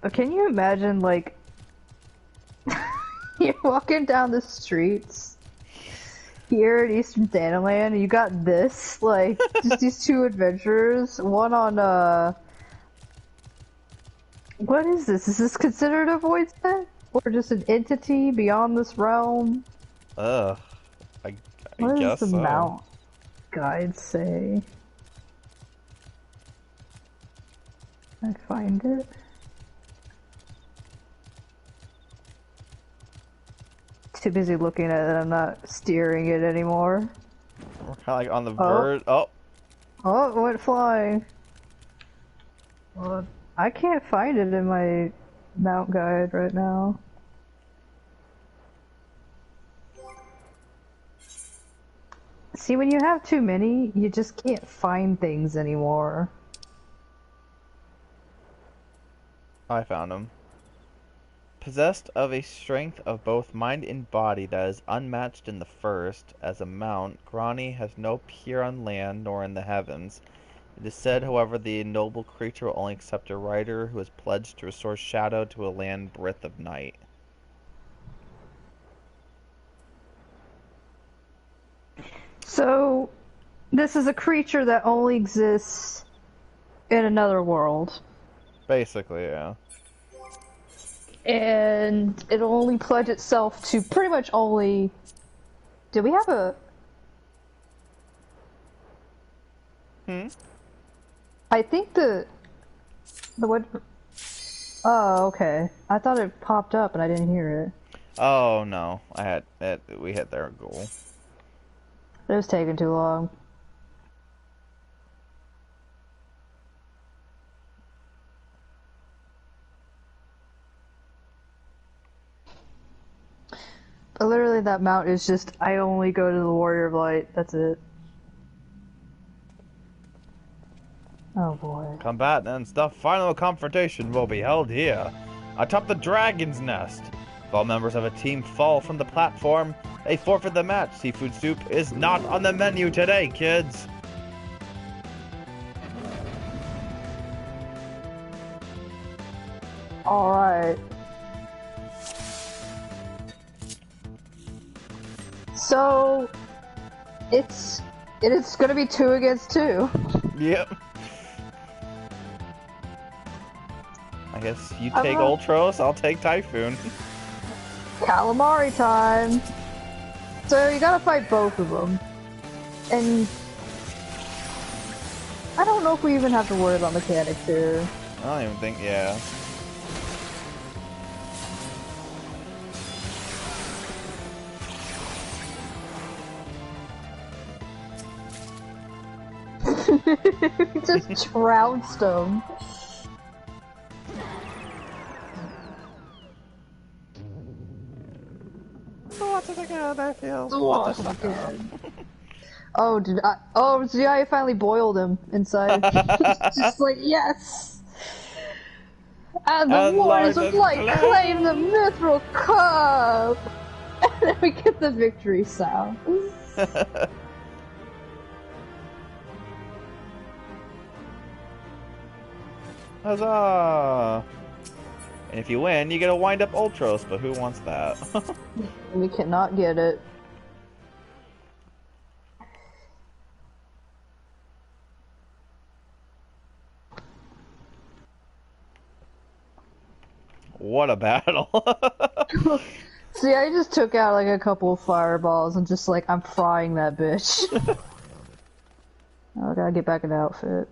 Speaker 2: But can you imagine, like, you're walking down the streets here at Eastern Danaland, and you got this, like, just these two adventurers, one on, what is this? Is this considered a void set? Or just an entity beyond this realm?
Speaker 1: Ugh. I
Speaker 2: What
Speaker 1: guess
Speaker 2: does the
Speaker 1: so.
Speaker 2: mount guide say? I find it. Too busy looking at it, I'm not steering it anymore.
Speaker 1: We're kind of like on the verge. Oh.
Speaker 2: Oh, it went flying. Well, I can't find it in my mount guide right now. See, when you have too many, you just can't find things anymore.
Speaker 1: I found him. Possessed of a strength of both mind and body that is unmatched in the first, as a mount, Grani has no peer on land nor in the heavens. It is said, however, the noble creature will only accept a rider who has pledged to restore shadow to a land breadth of night.
Speaker 2: So, this is a creature that only exists in another world.
Speaker 1: Basically, yeah.
Speaker 2: And it'll only pledge itself to pretty much only... Do we have a... I think the what... Oh, okay. I thought it popped up and I didn't hear it.
Speaker 1: Oh, no. We hit their goal.
Speaker 2: It was taking too long. But literally that mount is just, I only go to the Warrior of Light, that's it. Oh boy.
Speaker 1: Combatants, the final confrontation will be held here, atop the Dragon's Nest. If all members of a team fall from the platform, they forfeit the match. Seafood soup is not on the menu today, kids.
Speaker 2: Alright. So, it is gonna be 2 against 2.
Speaker 1: Yep. I guess you take Ultros, I'll take Typhoon.
Speaker 2: Calamari time! So you gotta fight both of them. And... I don't know if we even have to worry about mechanics here.
Speaker 1: I don't even think, yeah.
Speaker 2: Just trounced him.
Speaker 1: Watch it again, I feel.
Speaker 2: Watch it again. Oh, did I? Oh, see, I finally boiled him inside. Just like, yes! And the Warriors of Light claim the Mithril Cup! And then we get the victory sound.
Speaker 1: Huzzah! And if you win, you get a wind-up Ultros, but who wants that?
Speaker 2: We cannot get it.
Speaker 1: What a battle!
Speaker 2: See, I just took out like a couple of fireballs and just like, I'm frying that bitch. Oh, I gotta get back in the outfit.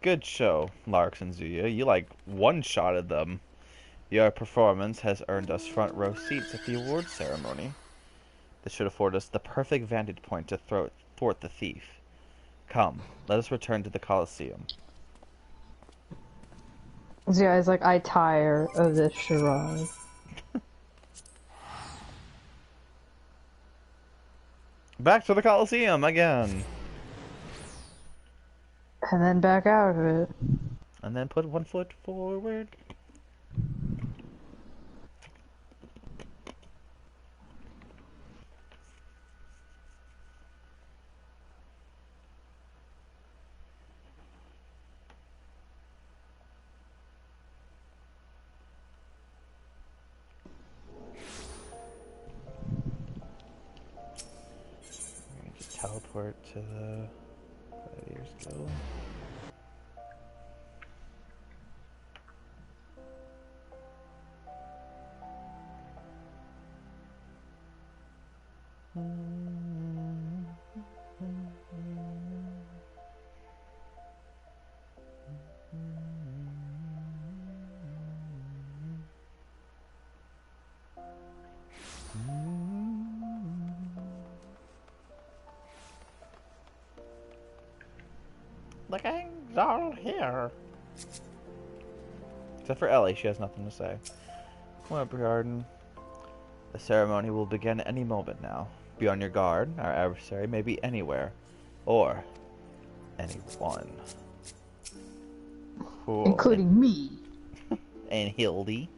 Speaker 1: Good show, Larks and Zuya. You like one-shotted them. Your performance has earned us front row seats at the awards ceremony. This should afford us the perfect vantage point to thwart the thief. Come, let us return to the Colosseum.
Speaker 2: See, I was like, I tire of this charade.
Speaker 1: Back to the Colosseum again!
Speaker 2: And then back out of it.
Speaker 1: And then put one foot forward. Just teleport to the Gladiator's Guild.
Speaker 3: The gang's all here. Except for Ellie, she has nothing to say. Hildibrand. The ceremony will begin any moment now. Be on your guard. Our adversary may be anywhere. Or anyone. Cool.
Speaker 2: Including me.
Speaker 3: And Hildy.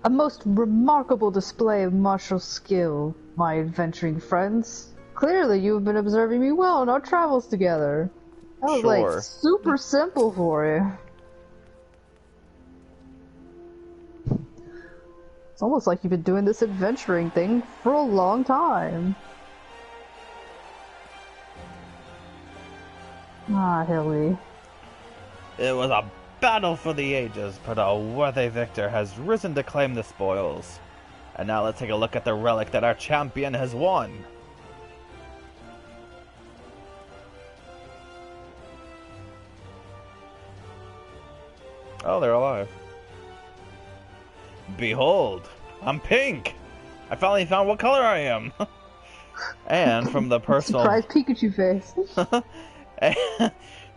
Speaker 2: A most remarkable display of martial skill, my adventuring friends. Clearly you have been observing me well in our travels together. That was like super simple for you. It's almost like you've been doing this adventuring thing for a long time. Ah, Hilly.
Speaker 3: It was a battle for the ages, but a worthy victor has risen to claim the spoils. And now let's take a look at the relic that our champion has won. Oh, they're alive. Behold, I'm pink! I finally found what color I am! And from the personal...
Speaker 2: Surprise Pikachu face.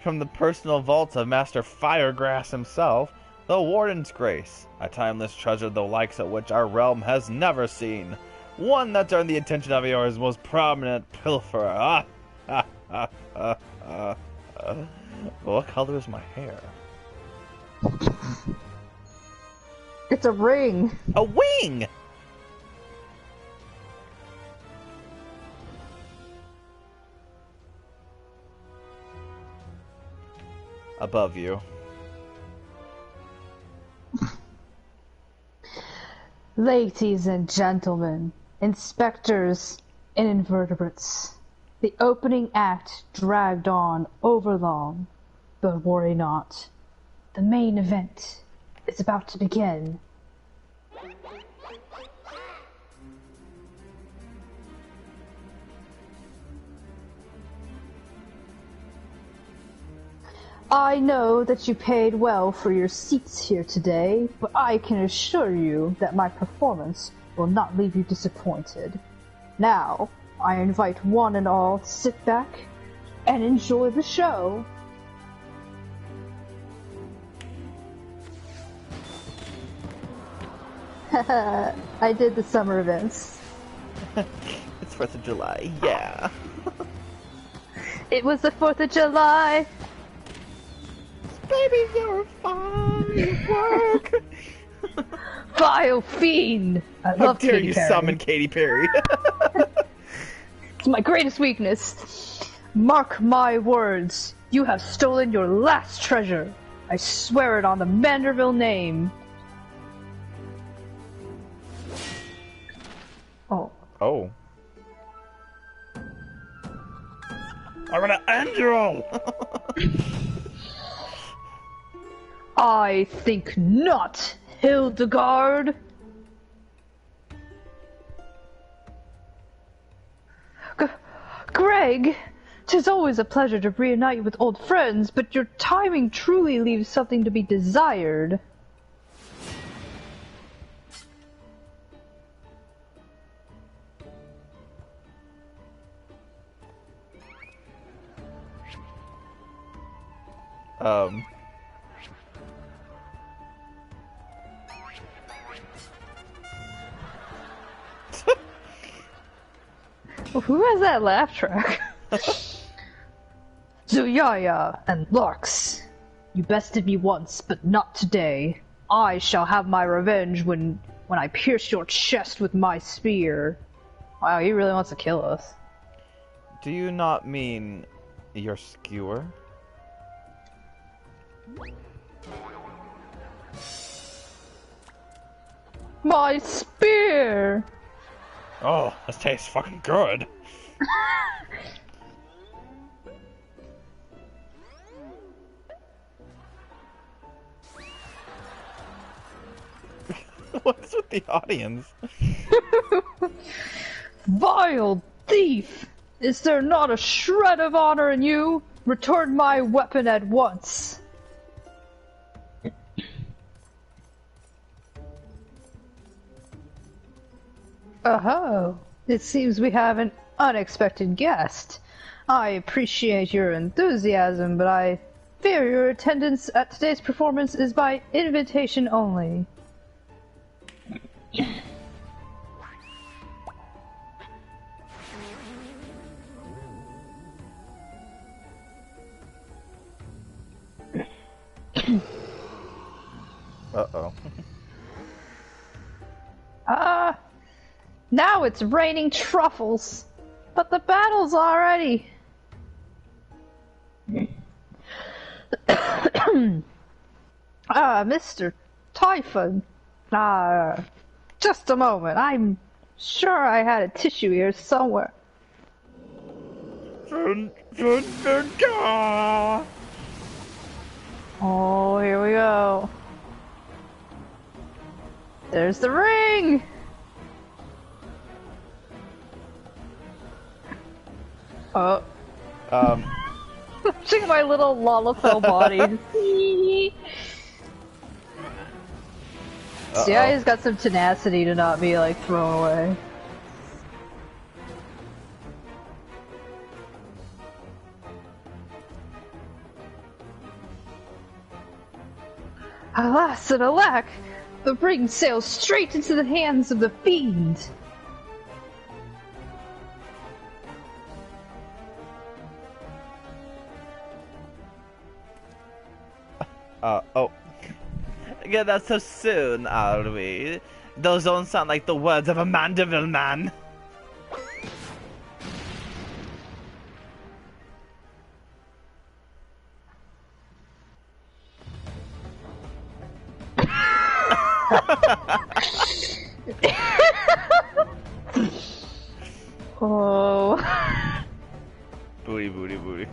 Speaker 3: From the personal vaults of Master Firegrass himself, the Warden's Grace, a timeless treasure the likes of which our realm has never seen. One that's earned the attention of yours most prominent pilferer. What color is my hair?
Speaker 2: It's a ring.
Speaker 3: A wing! Above you.
Speaker 2: Ladies and gentlemen, inspectors and invertebrates, the opening act dragged on overlong, but worry not. The main event is about to begin. I know that you paid well for your seats here today, but I can assure you that my performance will not leave you disappointed. Now, I invite one and all to sit back and enjoy the show. I did the summer events.
Speaker 3: It's 4th of July, yeah.
Speaker 2: It was the 4th of July.
Speaker 3: Baby, you're firework.
Speaker 2: Vile fiend! I
Speaker 3: How
Speaker 2: love
Speaker 3: dare
Speaker 2: Katy
Speaker 3: you
Speaker 2: Perry.
Speaker 3: summon Katy Perry?
Speaker 2: It's my greatest weakness. Mark my words. You have stolen your last treasure. I swear it on the Manderville name. Oh.
Speaker 3: Oh. I'm gonna end you all!
Speaker 2: I think not, Hildibrand. Greg, 'tis always a pleasure to reunite you with old friends, but your timing truly leaves something to be desired. Well, who has that laugh track? Zuyaya and Larks, you bested me once, but not today. I shall have my revenge when I pierce your chest with my spear. Wow, he really wants to kill us.
Speaker 3: Do you not mean your skewer?
Speaker 2: My spear!
Speaker 3: Oh, this tastes fucking good. What's with the audience?
Speaker 2: Vile thief! Is there not a shred of honor in you? Return my weapon at once. Oh, it seems we have an unexpected guest. I appreciate your enthusiasm, but I fear your attendance at today's performance is by invitation only.
Speaker 3: Uh-oh.
Speaker 2: Now it's raining truffles, but the battle's already... Mr. Typhon. Just a moment. I'm sure I had a tissue here somewhere. Oh, here we go. There's the ring! Oh. Watching my little Lalafell body. See, I just got some tenacity to not be, like, thrown away. Alas and alack! The ring sails straight into the hands of the fiend!
Speaker 3: Oh.
Speaker 1: Get that so soon, are we? Those don't sound like the words of a Mandeville man.
Speaker 2: Oh.
Speaker 1: Booty, booty, booty.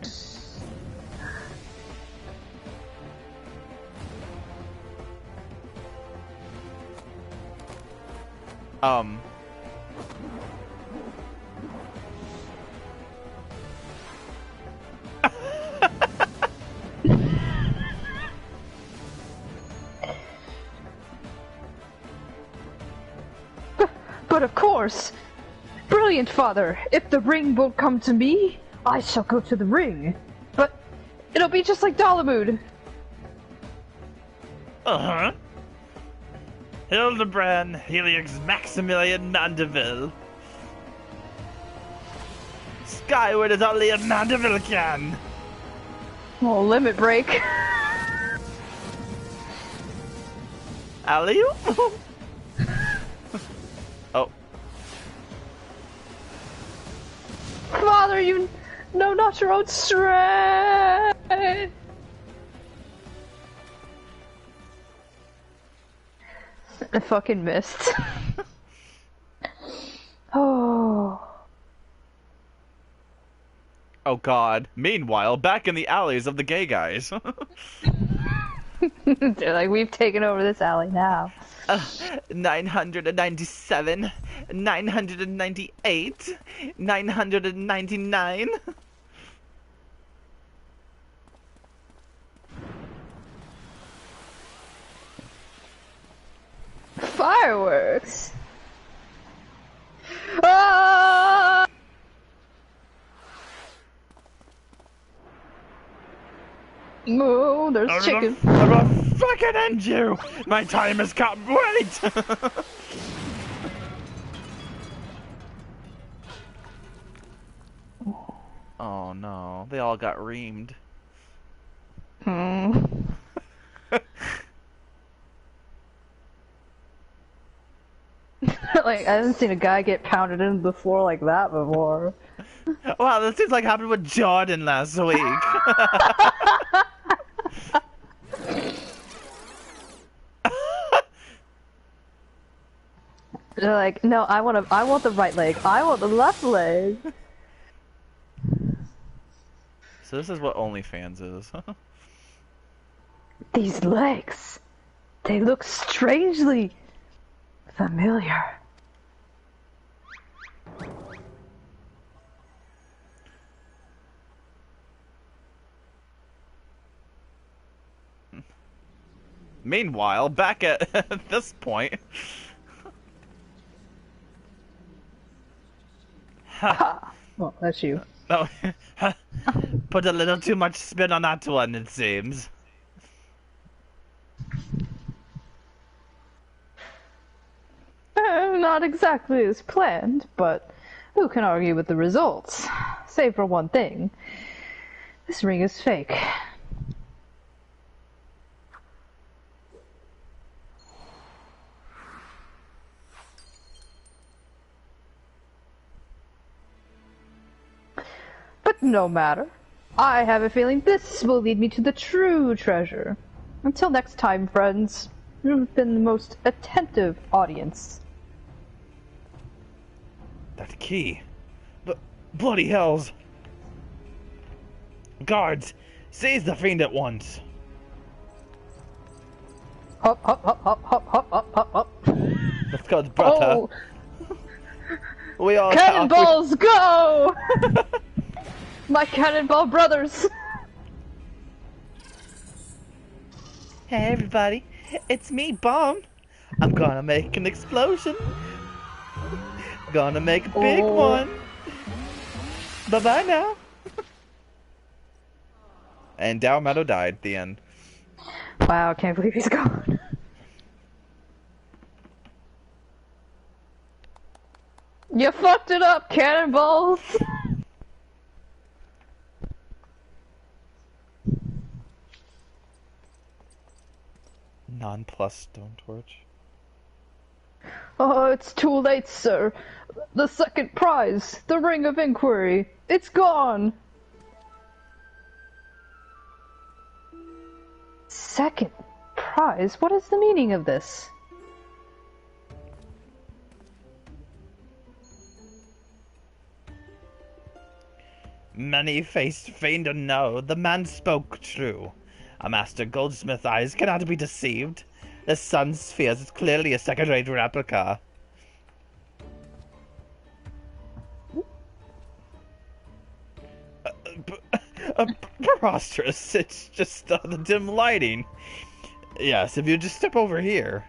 Speaker 2: But of course! Brilliant, father! If the ring won't come to me, I shall go to the ring. But it'll be just like Dalamud.
Speaker 1: Uh-huh. Hildibrand, Helix Maximilian Mandeville. Skyward is only a Mandeville can.
Speaker 2: Oh, limit break.
Speaker 1: Alley? Oh.
Speaker 2: Father, you know not your own strength. I fucking missed. Oh.
Speaker 1: Oh god. Meanwhile, back in the alleys of the gay guys.
Speaker 2: They're like, we've taken over this alley now.
Speaker 1: 997, 998, 999.
Speaker 2: Fireworks! Ah! Oh, there's chicken.
Speaker 1: I'm gonna fucking end you! My time has come, wait! Oh no, they all got reamed.
Speaker 2: Like, I haven't seen a guy get pounded into the floor like that before.
Speaker 1: Wow, that seems like happened with Jordan last week.
Speaker 2: They're like, no, I want the right leg. I want the left leg.
Speaker 1: So this is what OnlyFans is.
Speaker 2: These legs, they look strangely familiar.
Speaker 1: Meanwhile, back at this point.
Speaker 2: Ha! Well, that's you.
Speaker 1: Oh, put a little too much spin on that one, it seems.
Speaker 2: Not exactly as planned, but who can argue with the results? Save for one thing. This ring is fake. But no matter. I have a feeling this will lead me to the true treasure. Until next time, friends. You've been the most attentive audience.
Speaker 1: That key. Bloody hells. Guards, seize the fiend at once.
Speaker 2: Hop, hop, hop, hop, hop, hop, hop, hop, hop.
Speaker 1: Let's go, brother.
Speaker 2: Oh,
Speaker 1: We all
Speaker 2: cannonballs, go! My cannonball brothers!
Speaker 3: Hey everybody, it's me, Bomb. I'm gonna make an explosion. Gonna make a big one. Bye-bye now.
Speaker 1: And Dow Meadow died. The end.
Speaker 2: Wow, can't believe he's gone. You fucked it up, cannonballs!
Speaker 1: Non-plus stone torch.
Speaker 2: Oh, it's too late, sir. The second prize, the Ring of Inquiry, it's gone! Second prize? What is the meaning of this?
Speaker 3: Many-faced fiend no, the man spoke true. A master goldsmith's eyes cannot be deceived. The sun spheres is clearly a second-rate replica. Preposterous. It's just the dim lighting. Yes, if you just step over here.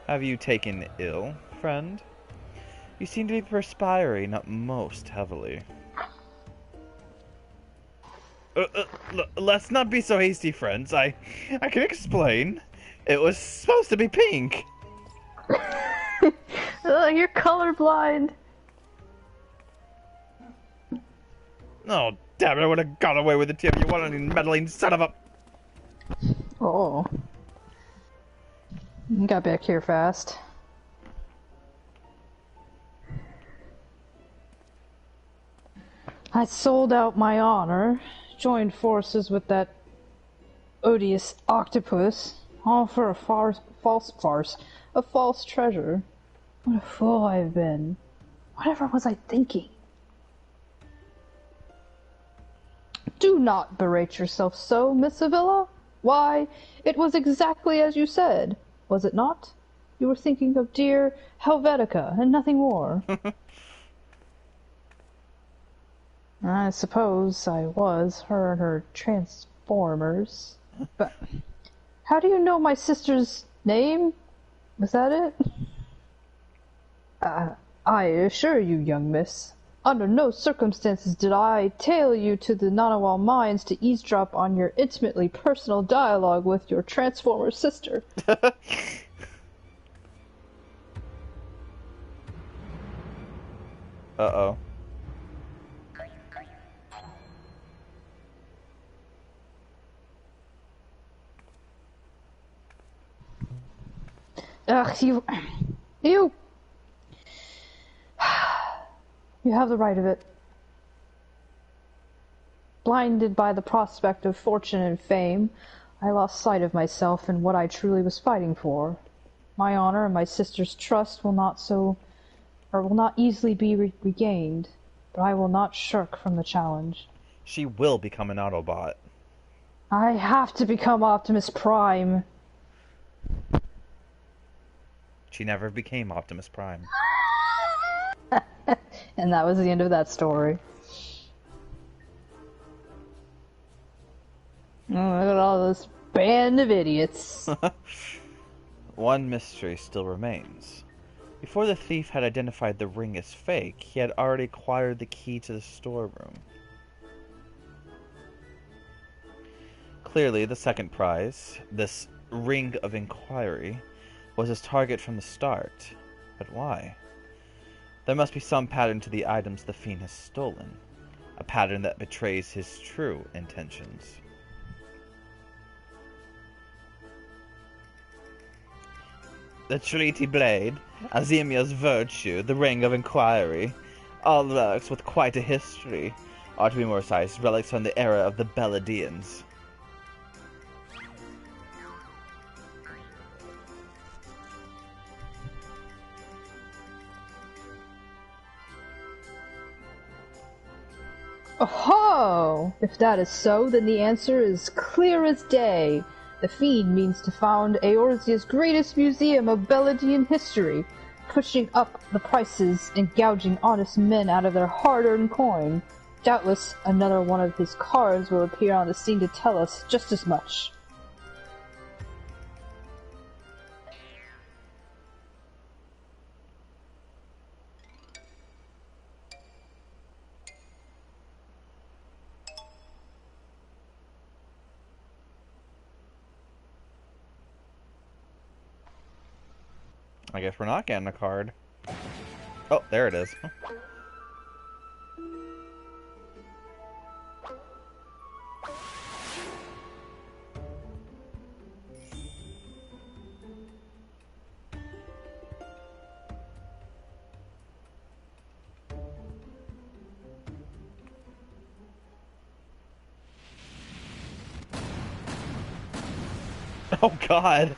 Speaker 1: Have you taken ill, friend? You seem to be perspiring most heavily.
Speaker 3: Let's not be so hasty, friends. I can explain. It was supposed to be pink.
Speaker 2: Ugh, you're colorblind.
Speaker 3: Oh, damn it, I would have got away with it too if you wanted meddling son of a...
Speaker 2: Oh. You got back here fast. I sold out my honor, joined forces with that odious octopus, all for a false treasure. What a fool I've been. Whatever was I thinking? Do not berate yourself so, Miss Avila. Why, it was exactly as you said, was it not? You were thinking of dear Helvetica and nothing more. I suppose I was, her and her transformers. But how do you know my sister's name? Was that it? I assure you, young miss, under no circumstances did I tail you to the Nanawal mines to eavesdrop on your intimately personal dialogue with your transformer sister.
Speaker 1: Uh-oh.
Speaker 2: Ugh, you... You have the right of it. Blinded by the prospect of fortune and fame, I lost sight of myself and what I truly was fighting for. My honor and my sister's trust will not easily be regained, but I will not shirk from the challenge.
Speaker 1: She will become an Autobot.
Speaker 2: I have to become Optimus Prime.
Speaker 1: She never became Optimus Prime.
Speaker 2: And that was the end of that story. Oh, look at all this band of idiots.
Speaker 3: one mystery still remains. Before the thief had identified the ring as fake, he had already acquired the key to the storeroom. Clearly, the second prize, this ring of inquiry, was his target from the start. But why? There must be some pattern to the items the fiend has stolen. A pattern that betrays his true intentions. The treaty blade, Azemia's virtue, the ring of inquiry, all relics with quite a history, or to be more precise, relics from the era of the Beladians.
Speaker 2: Oh, if that is so, then the answer is clear as day. The fiend means to found Eorzea's greatest museum of Beladian history, pushing up the prices and gouging honest men out of their hard-earned coin. Doubtless another one of his cards will appear on the scene to tell us just as much.
Speaker 3: I guess we're not getting a card. Oh, there it is. Oh god.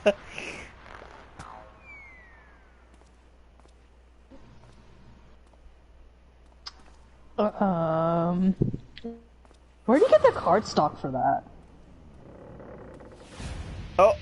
Speaker 2: Where do you get the card stock for that?
Speaker 3: Oh.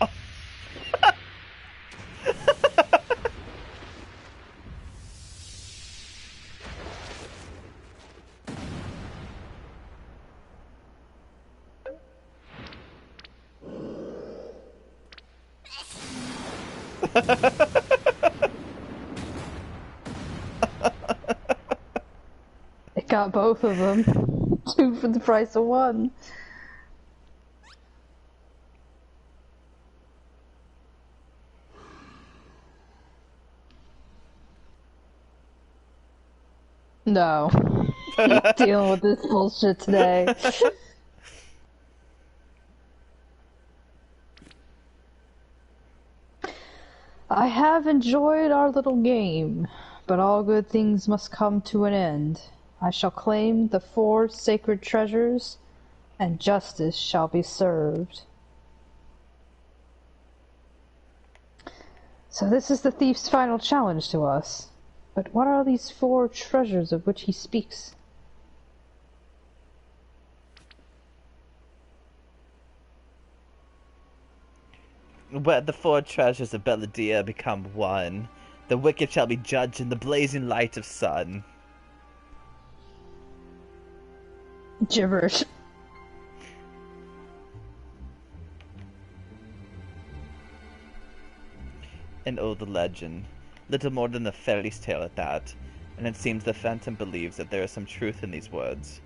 Speaker 2: It got both of them. 2 for the price of 1. No. He's dealing with this bullshit today. I have enjoyed our little game, but all good things must come to an end. I shall claim the 4 sacred treasures, and justice shall be served. So this is the thief's final challenge to us. But what are these 4 treasures of which he speaks?
Speaker 3: Where the 4 treasures of Belladia become one, the wicked shall be judged in the blazing light of sun.
Speaker 2: Gibberish.
Speaker 3: And oh, the legend. Little more than a fairy's tale at that, and it seems the Phantom believes that there is some truth in these words.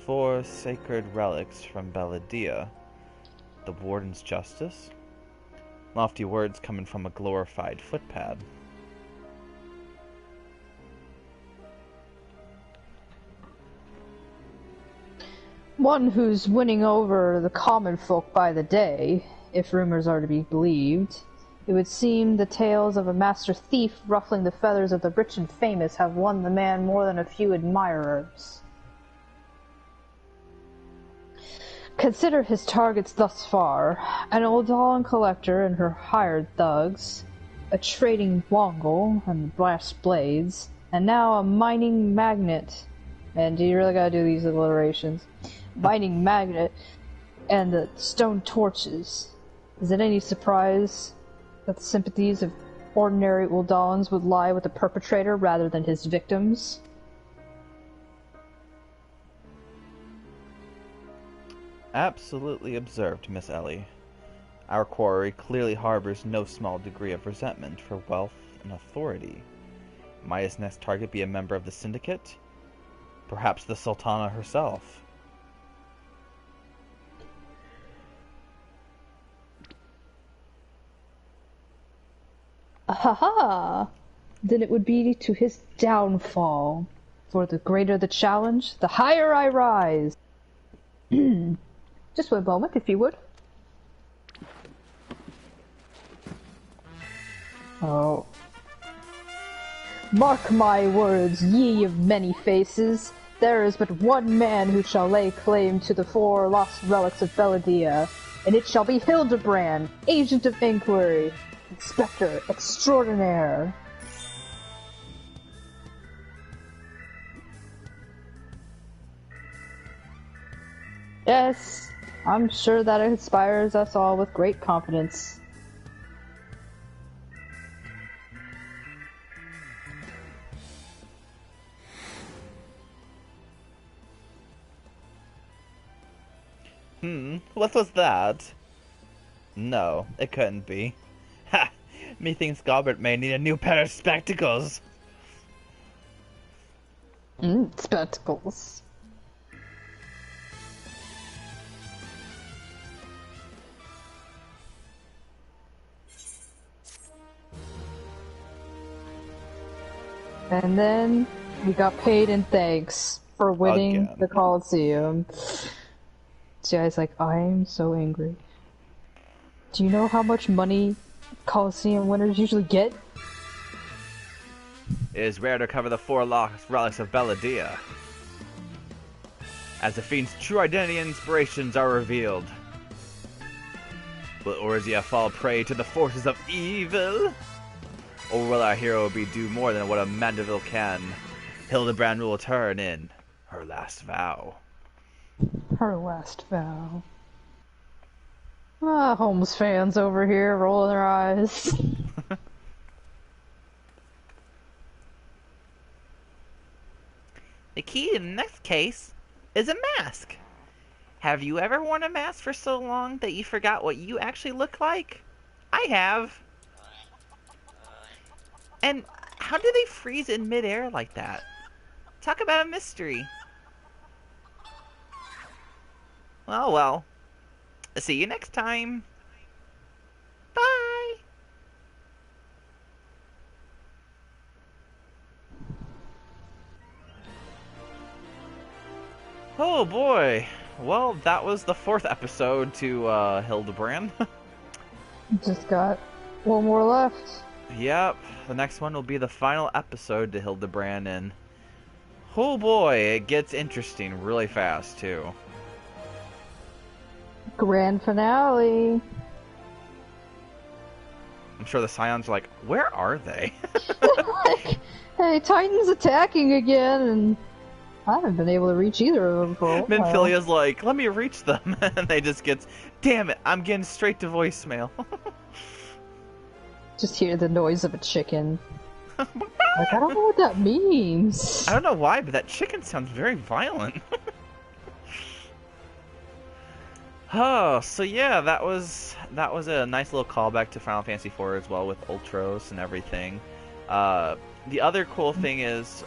Speaker 3: Four sacred relics from Belladia. The Warden's justice? Lofty words coming from a glorified footpad.
Speaker 2: One who's winning over the common folk by the day, if rumors are to be believed. It would seem the tales of a master thief ruffling the feathers of the rich and famous have won the man more than a few admirers. Consider his targets thus far: an Oldalan collector and her hired thugs, a trading Wongle and brass blades, and now a mining magnate. And do you really gotta do these alliterations? Mining magnate and the stone torches. Is it any surprise that the sympathies of ordinary Uldalans would lie with the perpetrator rather than his victims?
Speaker 3: Absolutely observed, Miss Ellie. Our quarry clearly harbors no small degree of resentment for wealth and authority. Might his next target be a member of the syndicate? Perhaps the Sultana herself?
Speaker 2: Ahaha! Then it would be to his downfall. For the greater the challenge, the higher I rise. Just 1 moment, if you would. Oh. Mark my words, ye of many faces. There is but one man who shall lay claim to the 4 lost relics of Belladia, and it shall be Hildibrand, Agent of Inquiry, Inspector Extraordinaire. Yes, I'm sure that inspires us all with great confidence.
Speaker 3: What was that? No, it couldn't be. Ha! Methinks Gobert may need a new pair of spectacles.
Speaker 2: Spectacles. And then we got paid in thanks for winning
Speaker 3: Again.
Speaker 2: the Coliseum. This guy's like, I'm so angry. Do you know how much money Coliseum winners usually get?
Speaker 1: It is rare to cover the 4 lost relics of Belladia, as the fiend's true identity and inspirations are revealed. Will Orzia fall prey to the forces of evil? Or will our hero do more than what a Mandeville can? Hildibrand will return in her last vow.
Speaker 2: Her last vow. Ah, Holmes fans over here rolling their eyes.
Speaker 3: The key to the next case is a mask. Have you ever worn a mask for so long that you forgot what you actually look like? I have. And how do they freeze in midair like that? Talk about a mystery. Well. See you next time. Bye.
Speaker 1: Oh boy. Well, that was the 4th episode to Hildibrand.
Speaker 2: Just got 1 more left.
Speaker 1: Yep, the next one will be the final episode to Hildibrand, and oh boy, it gets interesting really fast too.
Speaker 2: Grand finale.
Speaker 1: I'm sure the Scions are like, where are they?
Speaker 2: Like, hey, Titan's attacking again, and I haven't been able to reach either of them for a while.
Speaker 1: Minfilia's like, let me reach them, and they just get, damn it, I'm getting straight to voicemail.
Speaker 2: Just hear the noise of a chicken. Like, I don't know what that means.
Speaker 1: I don't know why, but that chicken sounds very violent. Oh, so yeah, that was a nice little callback to Final Fantasy IV as well, with Ultros and everything. The other cool thing is,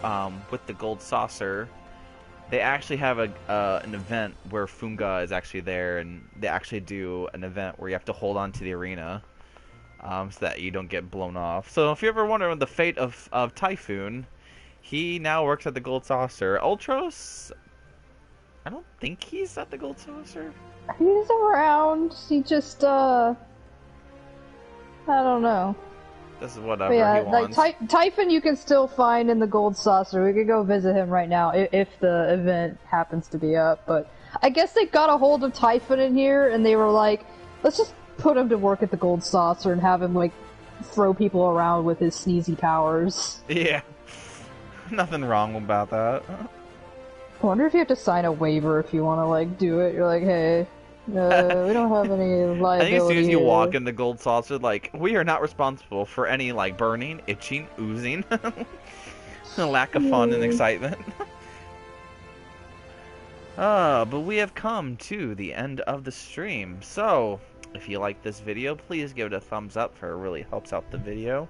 Speaker 1: with the Gold Saucer, they actually have an event where Funga is actually there, and they actually do an event where you have to hold on to the arena, so that you don't get blown off. So if you ever wonder the fate of Typhoon, he now works at the Gold Saucer. Ultros, I don't think he's at the Gold Saucer.
Speaker 2: He's around. He just, I don't know.
Speaker 1: This is whatever
Speaker 2: But yeah,
Speaker 1: he wants.
Speaker 2: like Typhon you can still find in the Gold Saucer. We could go visit him right now if the event happens to be up. But I guess they got a hold of Typhon in here, and they were like, let's just put him to work at the Gold Saucer and have him, like, throw people around with his sneezy powers.
Speaker 1: Yeah. Nothing wrong about that.
Speaker 2: I wonder if you have to sign a waiver if you want to, like, do it. You're like, hey, we don't have any liability.
Speaker 1: I think as soon as you
Speaker 2: here.
Speaker 1: walk in the Gold Saucer, like, we are not responsible for any, like, burning, itching, oozing, lack of fun and excitement. But we have come to the end of the stream. So, if you liked this video, please give it a thumbs up, for it really helps out the video.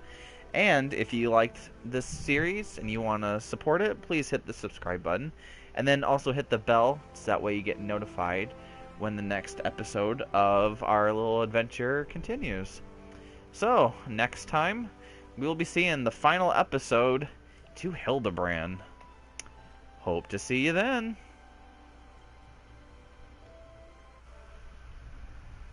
Speaker 1: And if you liked this series and you want to support it, please hit the subscribe button. And then also hit the bell, so that way you get notified when the next episode of our little adventure continues. So, next time, we will be seeing the final episode to Hildibrand. Hope to see you then.